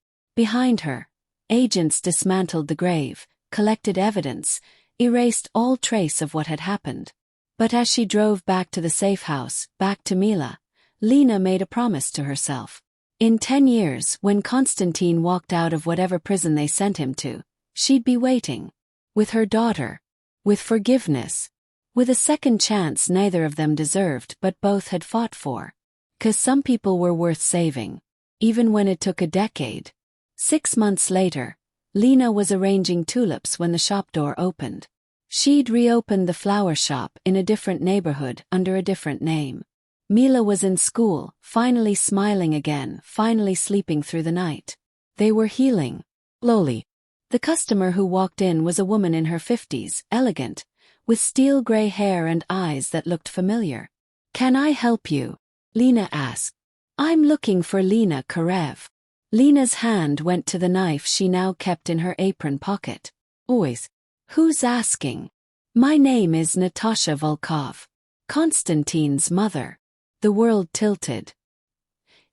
Behind her, agents dismantled the grave, collected evidence, erased all trace of what had happened. But as she drove back to the safe house, back to Mila, Lena made a promise to herself. In 10 years, when Constantine walked out of whatever prison they sent him to, she'd be waiting. With her daughter. With forgiveness. With a second chance neither of them deserved but both had fought for. 'Cause some people were worth saving. Even when it took a decade. 6 months later, Lena was arranging tulips when the shop door opened. She'd reopened the flower shop in a different neighborhood under a different name. Mila was in school, finally smiling again, finally sleeping through the night. They were healing. Slowly. The customer who walked in was a woman in her 50s, elegant, with steel gray hair and eyes that looked familiar. "Can I help you?" Lena asked. "I'm looking for Lena Karev." Lena's hand went to the knife she now kept in her apron pocket. "Always. Who's asking?" "My name is Natasha Volkov. Konstantine's mother." The world tilted.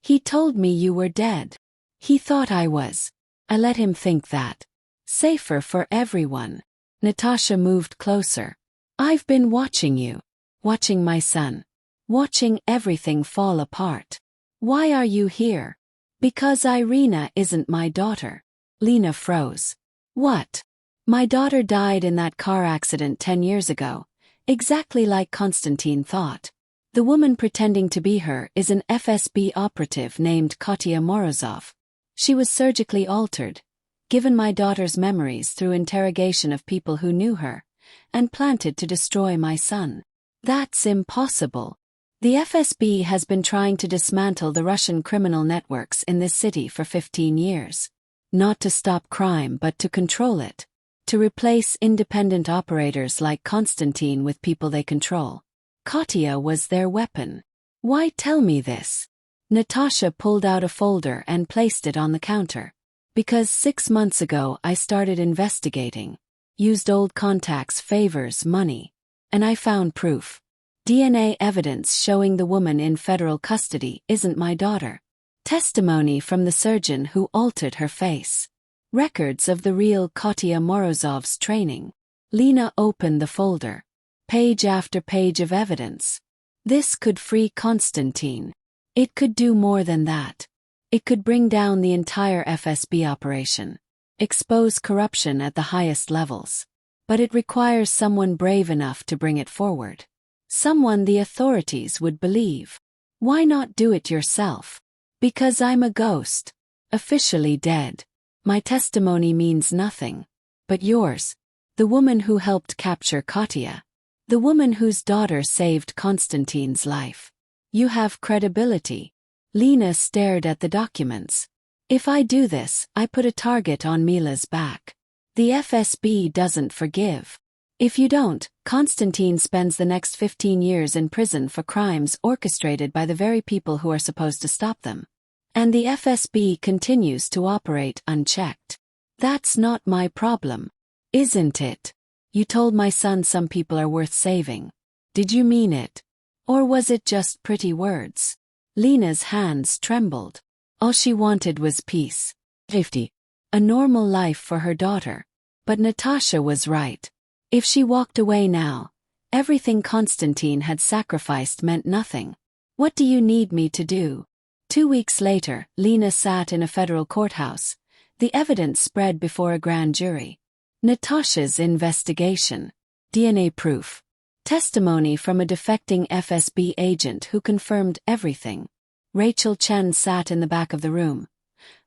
"He told me you were dead. He thought I was. I let him think that. Safer for everyone." Natasha moved closer. "I've been watching you. Watching my son. Watching everything fall apart. Why are you here?" "Because Irina isn't my daughter." Lena froze. "What?" "My daughter died in that car accident 10 years ago, exactly like Constantine thought. The woman pretending to be her is an FSB operative named Katya Morozov. She was surgically altered, given my daughter's memories through interrogation of people who knew her, and planted to destroy my son." "That's impossible." "The FSB has been trying to dismantle the Russian criminal networks in this city for 15 years. Not to stop crime but to control it. To replace independent operators like Constantine with people they control. Katya was their weapon." "Why tell me this?" Natasha pulled out a folder and placed it on the counter. "Because 6 months ago I started investigating. Used old contacts, favors, money. And I found proof. DNA evidence showing the woman in federal custody isn't my daughter. Testimony from the surgeon who altered her face. Records of the real Katya Morozov's training." Lena opened the folder. Page after page of evidence. "This could free Constantine. It could do more than that. It could bring down the entire FSB operation, expose corruption at the highest levels. But it requires someone brave enough to bring it forward. Someone the authorities would believe. Why not do it yourself? Because I'm a ghost. Officially dead. My testimony means nothing. But yours. The woman who helped capture Katya. The woman whose daughter saved Konstantin's life. You have credibility. Lena stared at the documents. If I do this, I put a target on Mila's back. The FSB doesn't forgive. If you don't, Konstantin spends the next 15 years in prison for crimes orchestrated by the very people who are supposed to stop them. And the FSB continues to operate unchecked. That's not my problem. Isn't it? You told my son some people are worth saving. Did you mean it? Or was it just pretty words? Lena's hands trembled. All she wanted was peace. Safety. A normal life for her daughter. But Natasha was right. If she walked away now, everything Konstantin had sacrificed meant nothing. What do you need me to do? 2 weeks later, Lena sat in a federal courthouse. The evidence spread before a grand jury. Natasha's investigation. DNA proof. Testimony from a defecting FSB agent who confirmed everything. Rachel Chen sat in the back of the room.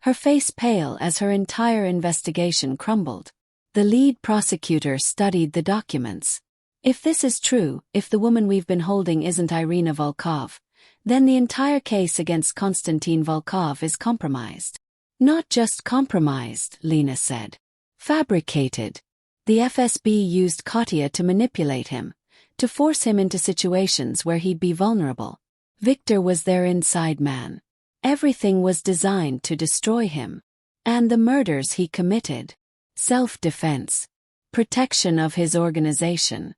Her face pale as her entire investigation crumbled. The lead prosecutor studied the documents. If this is true, if the woman we've been holding isn't Irina Volkov, then the entire case against Konstantin Volkov is compromised. Not just compromised, Lena said. Fabricated. The FSB used Katya to manipulate him, to force him into situations where he'd be vulnerable. Victor was their inside man. Everything was designed to destroy him. And the murders he committed. Self-defense. Protection of his organization.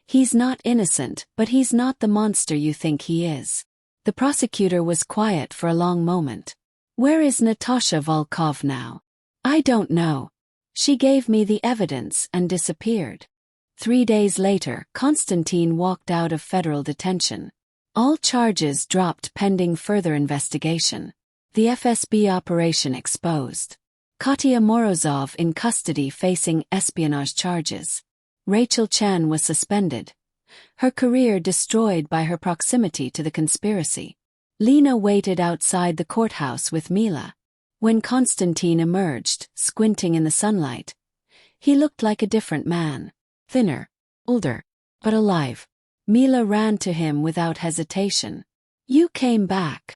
He's not innocent, but he's not the monster you think he is. The prosecutor was quiet for a long moment. Where is Natasha Volkov now? I don't know. She gave me the evidence and disappeared. 3 days later, Konstantin walked out of federal detention. All charges dropped pending further investigation. The FSB operation exposed. Katya Morozov in custody facing espionage charges. Rachel Chen was suspended. Her career destroyed by her proximity to the conspiracy. Lena waited outside the courthouse with Mila. When Konstantin emerged, squinting in the sunlight, he looked like a different man. Thinner, older, but alive. Mila ran to him without hesitation. You came back.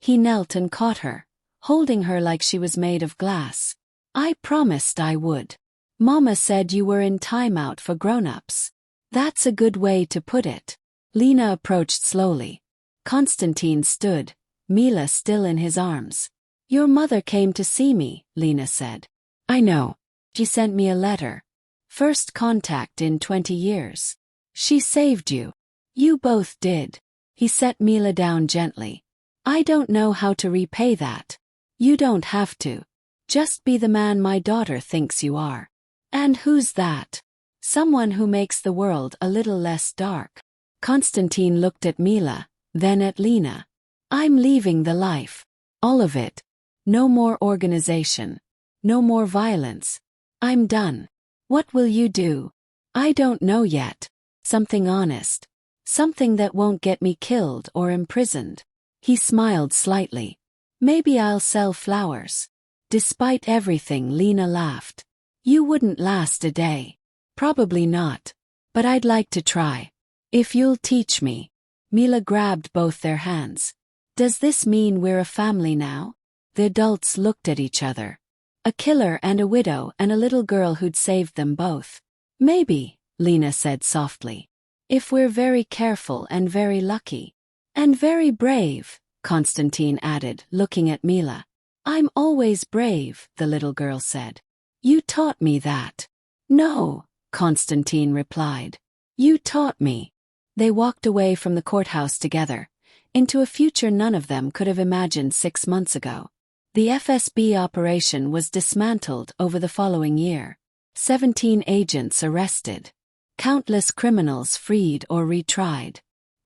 He knelt and caught her, holding her like she was made of glass. I promised I would. Mama said you were in timeout for grown-ups. That's a good way to put it. Lena approached slowly. Konstantin stood, Mila still in his arms. Your mother came to see me, Lena said. I know. She sent me a letter. First contact in 20 years. She saved you. You both did. He set Mila down gently. I don't know how to repay that. You don't have to. Just be the man my daughter thinks you are. And who's that? Someone who makes the world a little less dark. Konstantin looked at Mila, then at Lena. I'm leaving the life. All of it. No more organization. No more violence. I'm done. What will you do? I don't know yet. Something honest. Something that won't get me killed or imprisoned. He smiled slightly. Maybe I'll sell flowers. Despite everything, Lena laughed. You wouldn't last a day. Probably not. But I'd like to try. If you'll teach me. Mila grabbed both their hands. Does this mean we're a family now? The adults looked at each other. A killer and a widow and a little girl who'd saved them both. Maybe, Lena said softly. If we're very careful and very lucky. And very brave, Konstantin added, looking at Mila. I'm always brave, the little girl said. You taught me that. No, Konstantin replied. You taught me. They walked away from the courthouse together, into a future none of them could have imagined 6 months ago. The FSB operation was dismantled over the following year. 17 agents arrested. Countless criminals freed or retried.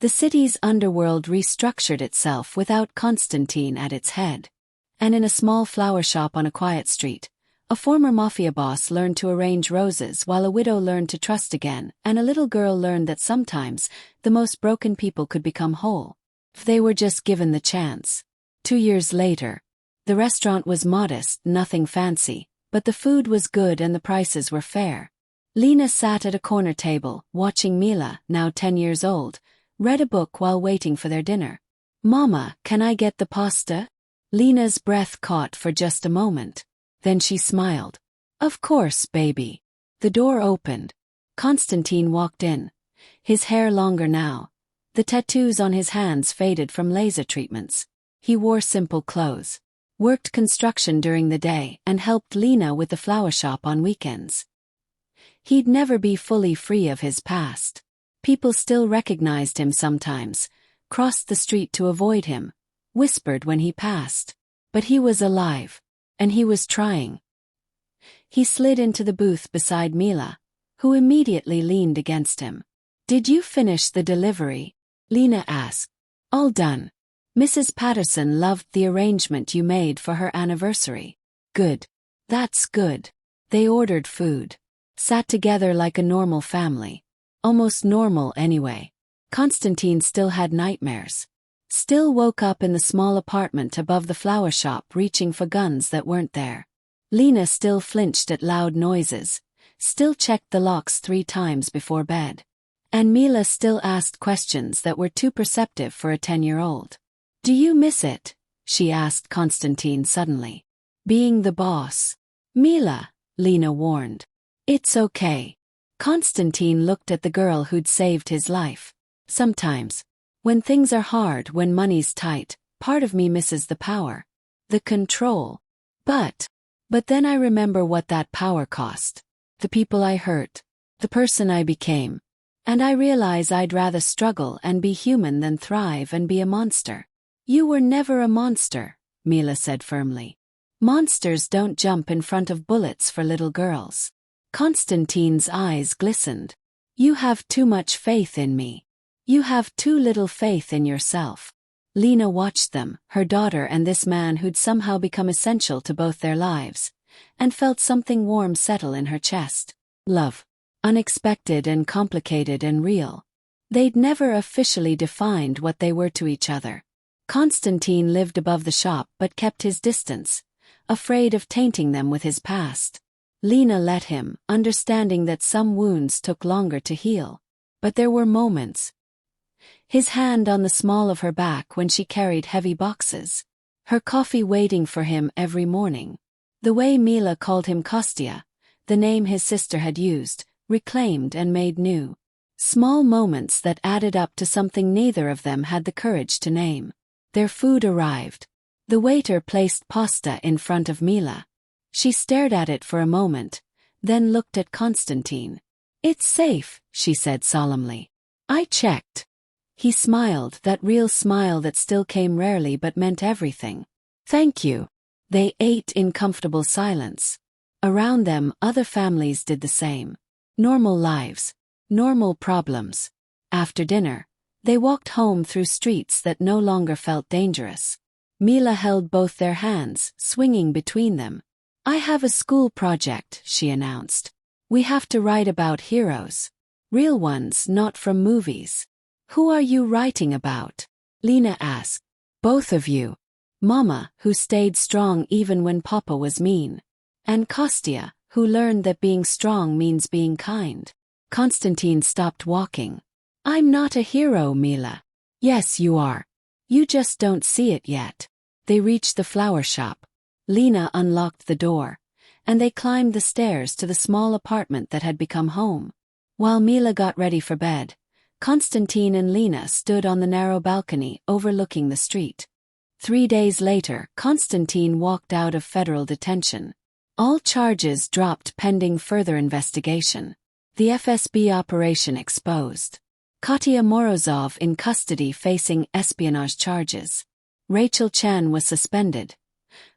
The city's underworld restructured itself without Constantine at its head. And in a small flower shop on a quiet street, a former mafia boss learned to arrange roses while a widow learned to trust again, and a little girl learned that sometimes the most broken people could become whole if they were just given the chance. 2 years later, the restaurant was modest, nothing fancy, but the food was good and the prices were fair. Lena sat at a corner table, watching Mila, now 10 years old, read a book while waiting for their dinner. "Mama, can I get the pasta?" Lena's breath caught for just a moment. Then she smiled. "Of course, baby." The door opened. Constantine walked in. His hair longer now. The tattoos on his hands faded from laser treatments. He wore simple clothes, worked construction during the day, and helped Lena with the flower shop on weekends. He'd never be fully free of his past. People still recognized him sometimes, crossed the street to avoid him, whispered when he passed. But he was alive. And he was trying. He slid into the booth beside Mila, who immediately leaned against him. "Did you finish the delivery?" Lena asked. "All done. Mrs. Patterson loved the arrangement you made for her anniversary." "Good. That's good." They ordered food. Sat together like a normal family. Almost normal anyway. Constantine still had nightmares. Still woke up in the small apartment above the flower shop reaching for guns that weren't there. Lena still flinched at loud noises, still checked the locks 3 times before bed. And Mila still asked questions that were too perceptive for a 10-year-old. "Do you miss it?" she asked Constantine suddenly. "Being the boss?" "Mila," Lena warned. "It's okay." Constantine looked at the girl who'd saved his life. "Sometimes, when things are hard, when money's tight, part of me misses the power. The control. But then I remember what that power cost. The people I hurt. The person I became. And I realize I'd rather struggle and be human than thrive and be a monster." "You were never a monster," Mila said firmly. "Monsters don't jump in front of bullets for little girls." Constantine's eyes glistened. "You have too much faith in me. You have too little faith in yourself." Lena watched them, her daughter and this man who'd somehow become essential to both their lives, and felt something warm settle in her chest. Love. Unexpected and complicated and real. They'd never officially defined what they were to each other. Constantine lived above the shop but kept his distance, afraid of tainting them with his past. Lena let him, understanding that some wounds took longer to heal. But there were moments. His hand on the small of her back when she carried heavy boxes. Her coffee waiting for him every morning. The way Mila called him Kostya, the name his sister had used, reclaimed and made new. Small moments that added up to something neither of them had the courage to name. Their food arrived. The waiter placed pasta in front of Mila. She stared at it for a moment, then looked at Constantine. "It's safe," she said solemnly. "I checked." He smiled, that real smile that still came rarely but meant everything. "Thank you." They ate in comfortable silence. Around them, other families did the same. Normal lives. Normal problems. After dinner, they walked home through streets that no longer felt dangerous. Mila held both their hands, swinging between them. "I have a school project," she announced. "We have to write about heroes. Real ones, not from movies." "Who are you writing about?" Lena asked. "Both of you. Mama, who stayed strong even when Papa was mean. And Kostya, who learned that being strong means being kind." Constantine stopped walking. "I'm not a hero, Mila." "Yes, you are. You just don't see it yet." They reached the flower shop. Lena unlocked the door, and they climbed the stairs to the small apartment that had become home. While Mila got ready for bed, Constantine and Lena stood on the narrow balcony overlooking the street. 3 days later, Constantine walked out of federal detention. All charges dropped pending further investigation. The FSB operation exposed. Katya Morozov in custody facing espionage charges. Rachel Chen was suspended.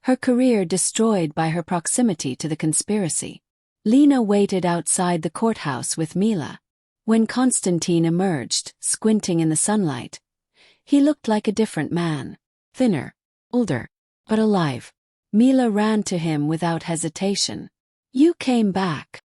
Her career destroyed by her proximity to the conspiracy. Lena waited outside the courthouse with Mila. When Constantine emerged, squinting in the sunlight, he looked like a different man. Thinner, older, but alive. Mila ran to him without hesitation. "You came back."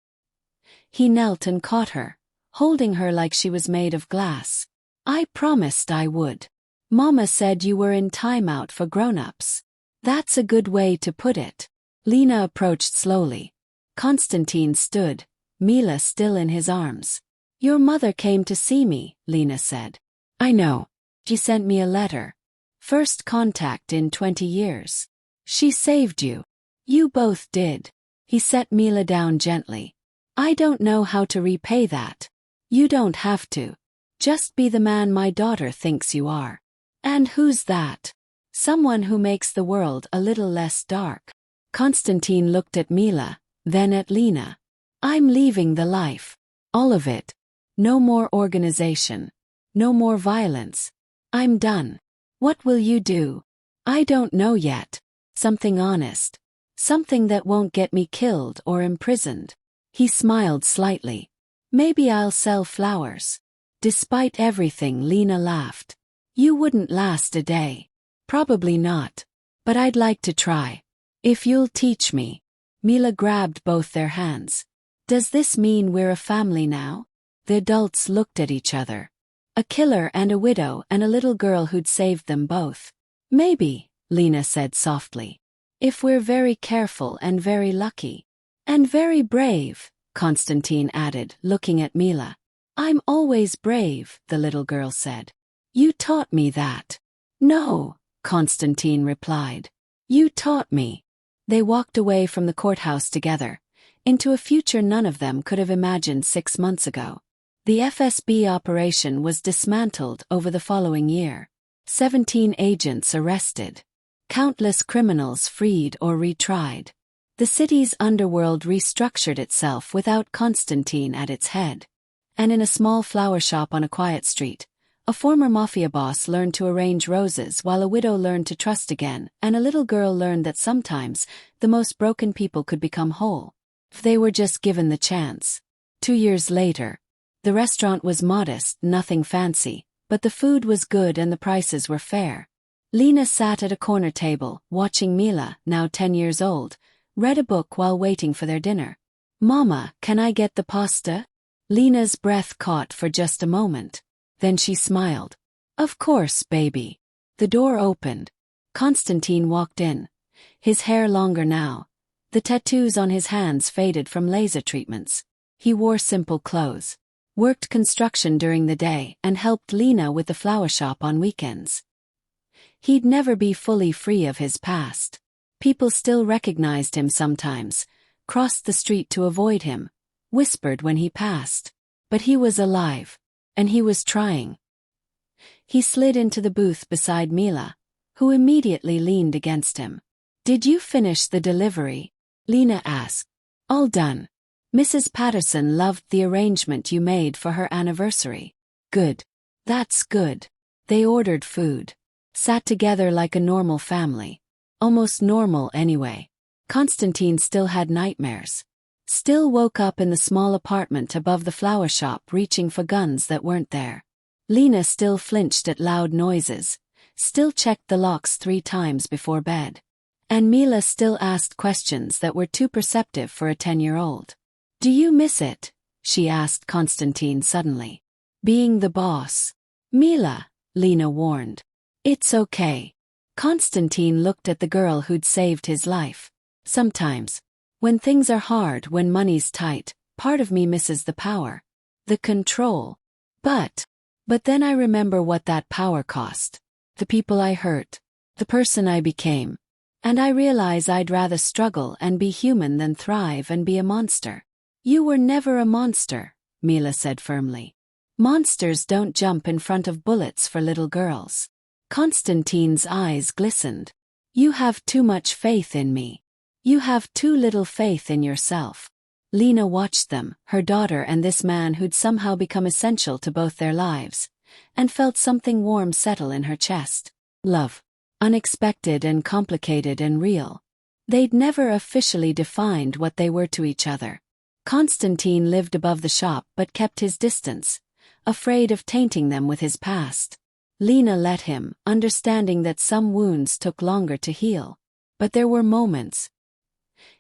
He knelt and caught her, holding her like she was made of glass. "I promised I would. Mama said you were in timeout for grown-ups." "That's a good way to put it." Lena approached slowly. Constantine stood, Mila still in his arms. "Your mother came to see me," Lena said. "I know. She sent me a letter. First contact in 20 years. She saved you. You both did." He set Mila down gently. "I don't know how to repay that. You don't have to. Just be the man my daughter thinks you are." "And who's that?" "Someone who makes the world a little less dark." Constantine looked at Mila, then at Lena. "I'm leaving the life. All of it. No more organization. No more violence. I'm done." "What will you do?" "I don't know yet. Something honest. Something that won't get me killed or imprisoned." He smiled slightly. "Maybe I'll sell flowers." Despite everything, Lena laughed. "You wouldn't last a day." "Probably not. But I'd like to try. If you'll teach me." Mila grabbed both their hands. "Does this mean we're a family now?" The adults looked at each other. A killer and a widow and a little girl who'd saved them both. "Maybe," Lena said softly. "If we're very careful and very lucky. And very brave," Constantine added, looking at Mila. "I'm always brave," the little girl said. "You taught me that." "No," Constantine replied. "You taught me." They walked away from the courthouse together, into a future none of them could have imagined 6 months ago. The FSB operation was dismantled over the following year. 17 agents arrested. Countless criminals freed or retried. The city's underworld restructured itself without Constantine at its head. And in a small flower shop on a quiet street, a former Mafia boss learned to arrange roses while a widow learned to trust again, and a little girl learned that sometimes the most broken people could become whole, if they were just given the chance. 2 years later, the restaurant was modest, nothing fancy, but the food was good and the prices were fair. Lena sat at a corner table, watching Mila, now 10 years old, read a book while waiting for their dinner. "Mama, can I get the pasta?" Lena's breath caught for just a moment. Then she smiled. "Of course, baby." The door opened. Constantine walked in. His hair longer now. The tattoos on his hands faded from laser treatments. He wore simple clothes. Worked construction during the day and helped Lena with the flower shop on weekends. He'd never be fully free of his past. People still recognized him sometimes, crossed the street to avoid him, whispered when he passed. But he was alive, and he was trying. He slid into the booth beside Mila, who immediately leaned against him. "Did you finish the delivery?" Lena asked. "All done. Mrs. Patterson loved the arrangement you made for her anniversary." "Good. That's good." They ordered food. Sat together like a normal family. Almost normal anyway. Constantine still had nightmares. Still woke up in the small apartment above the flower shop reaching for guns that weren't there. Lena still flinched at loud noises. Still checked the locks 3 times before bed. And Mila still asked questions that were too perceptive for a 10-year-old. "Do you miss it?" she asked Constantine suddenly. "Being the boss?" "Mila," Lena warned. "It's okay." Constantine looked at the girl who'd saved his life. "Sometimes, when things are hard, when money's tight, part of me misses the power. The control. But then I remember what that power cost. The people I hurt. The person I became. And I realize I'd rather struggle and be human than thrive and be a monster." "You were never a monster," Mila said firmly. "Monsters don't jump in front of bullets for little girls." Constantine's eyes glistened. "You have too much faith in me. You have too little faith in yourself." Lena watched them, her daughter and this man who'd somehow become essential to both their lives, and felt something warm settle in her chest. Love. Unexpected and complicated and real. They'd never officially defined what they were to each other. Konstantin lived above the shop but kept his distance, afraid of tainting them with his past. Lena let him, understanding that some wounds took longer to heal. But there were moments.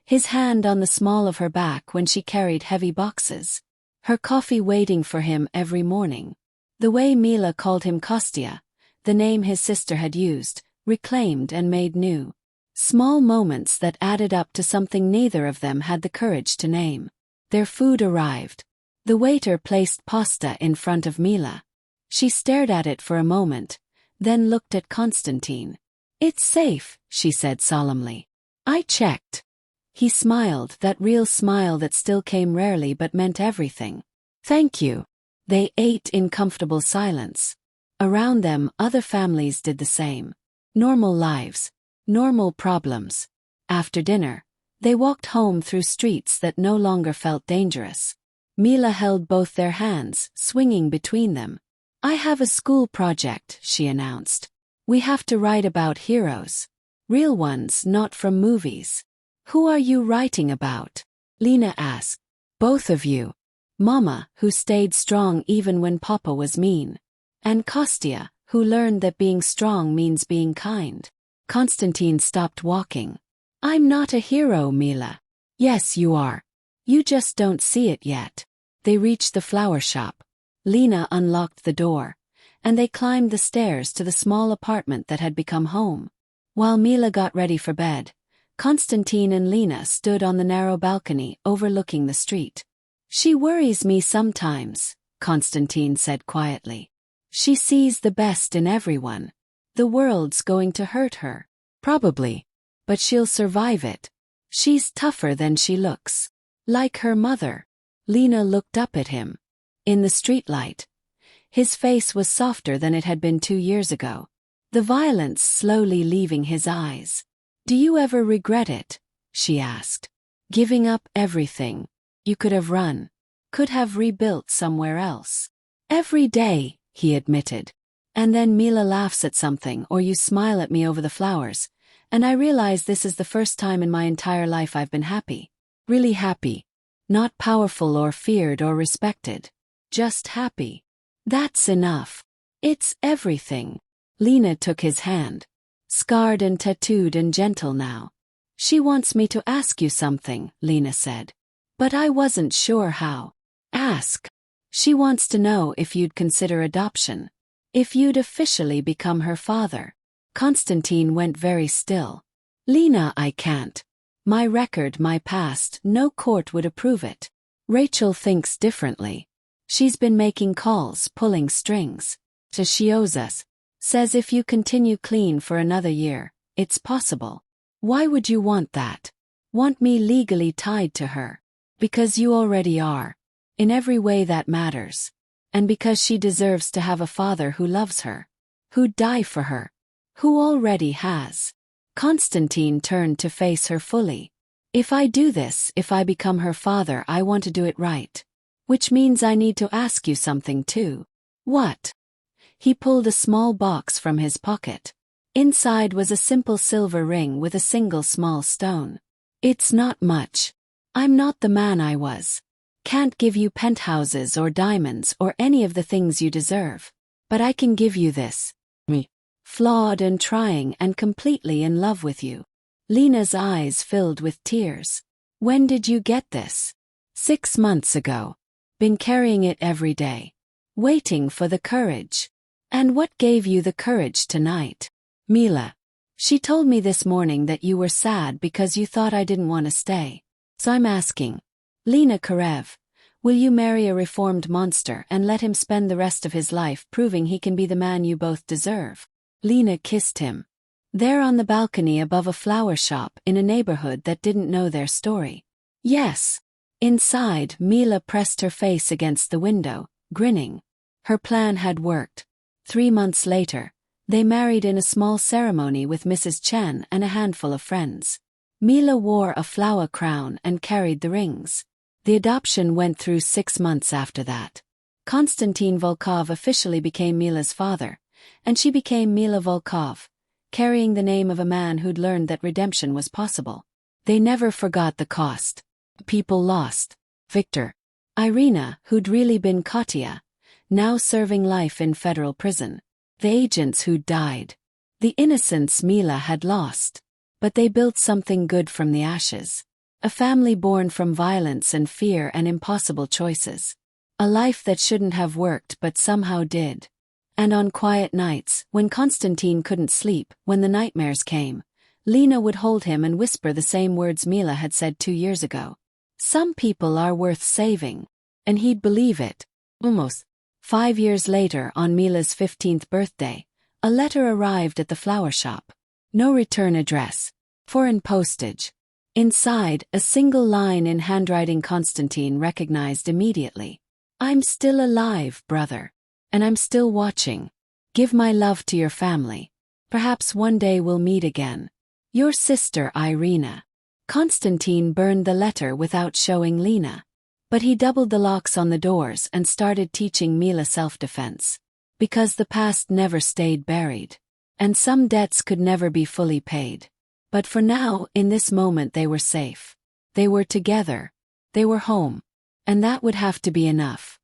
His hand on the small of her back when she carried heavy boxes. Her coffee waiting for him every morning. The way Mila called him Kostya, the name his sister had used, reclaimed and made new. Small moments that added up to something neither of them had the courage to name. Their food arrived. The waiter placed pasta in front of Mila. She stared at it for a moment, then looked at Konstantin. "It's safe," she said solemnly. "I checked." He smiled, that real smile that still came rarely but meant everything. "Thank you." They ate in comfortable silence. Around them, other families did the same. Normal lives. Normal problems. After dinner, they walked home through streets that no longer felt dangerous. Mila held both their hands, swinging between them. "I have a school project," she announced. "We have to write about heroes. Real ones, not from movies." "Who are you writing about?" Lena asked. "Both of you. Mama, who stayed strong even when Papa was mean. And Kostya, who learned that being strong means being kind." Konstantin stopped walking. "I'm not a hero, Mila." "Yes, you are. You just don't see it yet." They reached the flower shop. Lena unlocked the door, and they climbed the stairs to the small apartment that had become home. While Mila got ready for bed, Konstantin and Lena stood on the narrow balcony overlooking the street. "She worries me sometimes," Konstantin said quietly. "She sees the best in everyone. The world's going to hurt her. Probably. But she'll survive it. She's tougher than she looks. Like her mother." Lena looked up at him. In the streetlight, his face was softer than it had been 2 years ago, the violence slowly leaving his eyes. "Do you ever regret it?" she asked. "Giving up everything. You could have run. Could have rebuilt somewhere else." "Every day," he admitted. "And then Mila laughs at something or you smile at me over the flowers, and I realize this is the first time in my entire life I've been happy. Really happy. Not powerful or feared or respected. Just happy. That's enough. It's everything." Lena took his hand. Scarred and tattooed and gentle now. "She wants me to ask you something," Lena said. "But I wasn't sure how." "Ask." "She wants to know if you'd consider adoption. If you'd officially become her father." Konstantin went very still. "Lena, I can't. My record, my past, no court would approve it. Rachel thinks differently. She's been making calls, pulling strings. So she owes us. Says if you continue clean for another year, it's possible." "Why would you want that? Want me legally tied to her?" "Because you already are. In every way that matters. And because she deserves to have a father who loves her. Who'd die for her. Who already has." Konstantin turned to face her fully. "If I do this, if I become her father, I want to do it right. Which means I need to ask you something too." "What?" He pulled a small box from his pocket. Inside was a simple silver ring with a single small stone. "It's not much. I'm not the man I was. Can't give you penthouses or diamonds or any of the things you deserve. But I can give you this. Me. Flawed and trying and completely in love with you." Lena's eyes filled with tears. "When did you get this?" 6 months ago. Been carrying it every day. Waiting for the courage. "And what gave you the courage tonight?" "Mila. She told me this morning that you were sad because you thought I didn't want to stay. So I'm asking. Lena Karev, will you marry a reformed monster and let him spend the rest of his life proving he can be the man you both deserve?" Lena kissed him. There on the balcony above a flower shop in a neighborhood that didn't know their story. "Yes." Inside, Mila pressed her face against the window, grinning. Her plan had worked. 3 months later, they married in a small ceremony with Mrs. Chen and a handful of friends. Mila wore a flower crown and carried the rings. The adoption went through 6 months after that. Konstantin Volkov officially became Mila's father, and she became Mila Volkov, carrying the name of a man who'd learned that redemption was possible. They never forgot the cost. People lost. Victor. Irina, who'd really been Katya, now serving life in federal prison. The agents who'd died. The innocence Mila had lost. But they built something good from the ashes. A family born from violence and fear and impossible choices. A life that shouldn't have worked but somehow did. And on quiet nights, when Konstantin couldn't sleep, when the nightmares came, Lena would hold him and whisper the same words Mila had said 2 years ago. Some people are worth saving. And he'd believe it. Almost. 5 years later, on Mila's 15th birthday, a letter arrived at the flower shop. No return address. Foreign postage. Inside, a single line in handwriting Konstantin recognized immediately. I'm still alive, brother. And I'm still watching. Give my love to your family. Perhaps one day we'll meet again. Your sister Irina. Konstantin burned the letter without showing Lena. But he doubled the locks on the doors and started teaching Mila self-defense. Because the past never stayed buried. And some debts could never be fully paid. But for now, in this moment, they were safe. They were together. They were home. And that would have to be enough.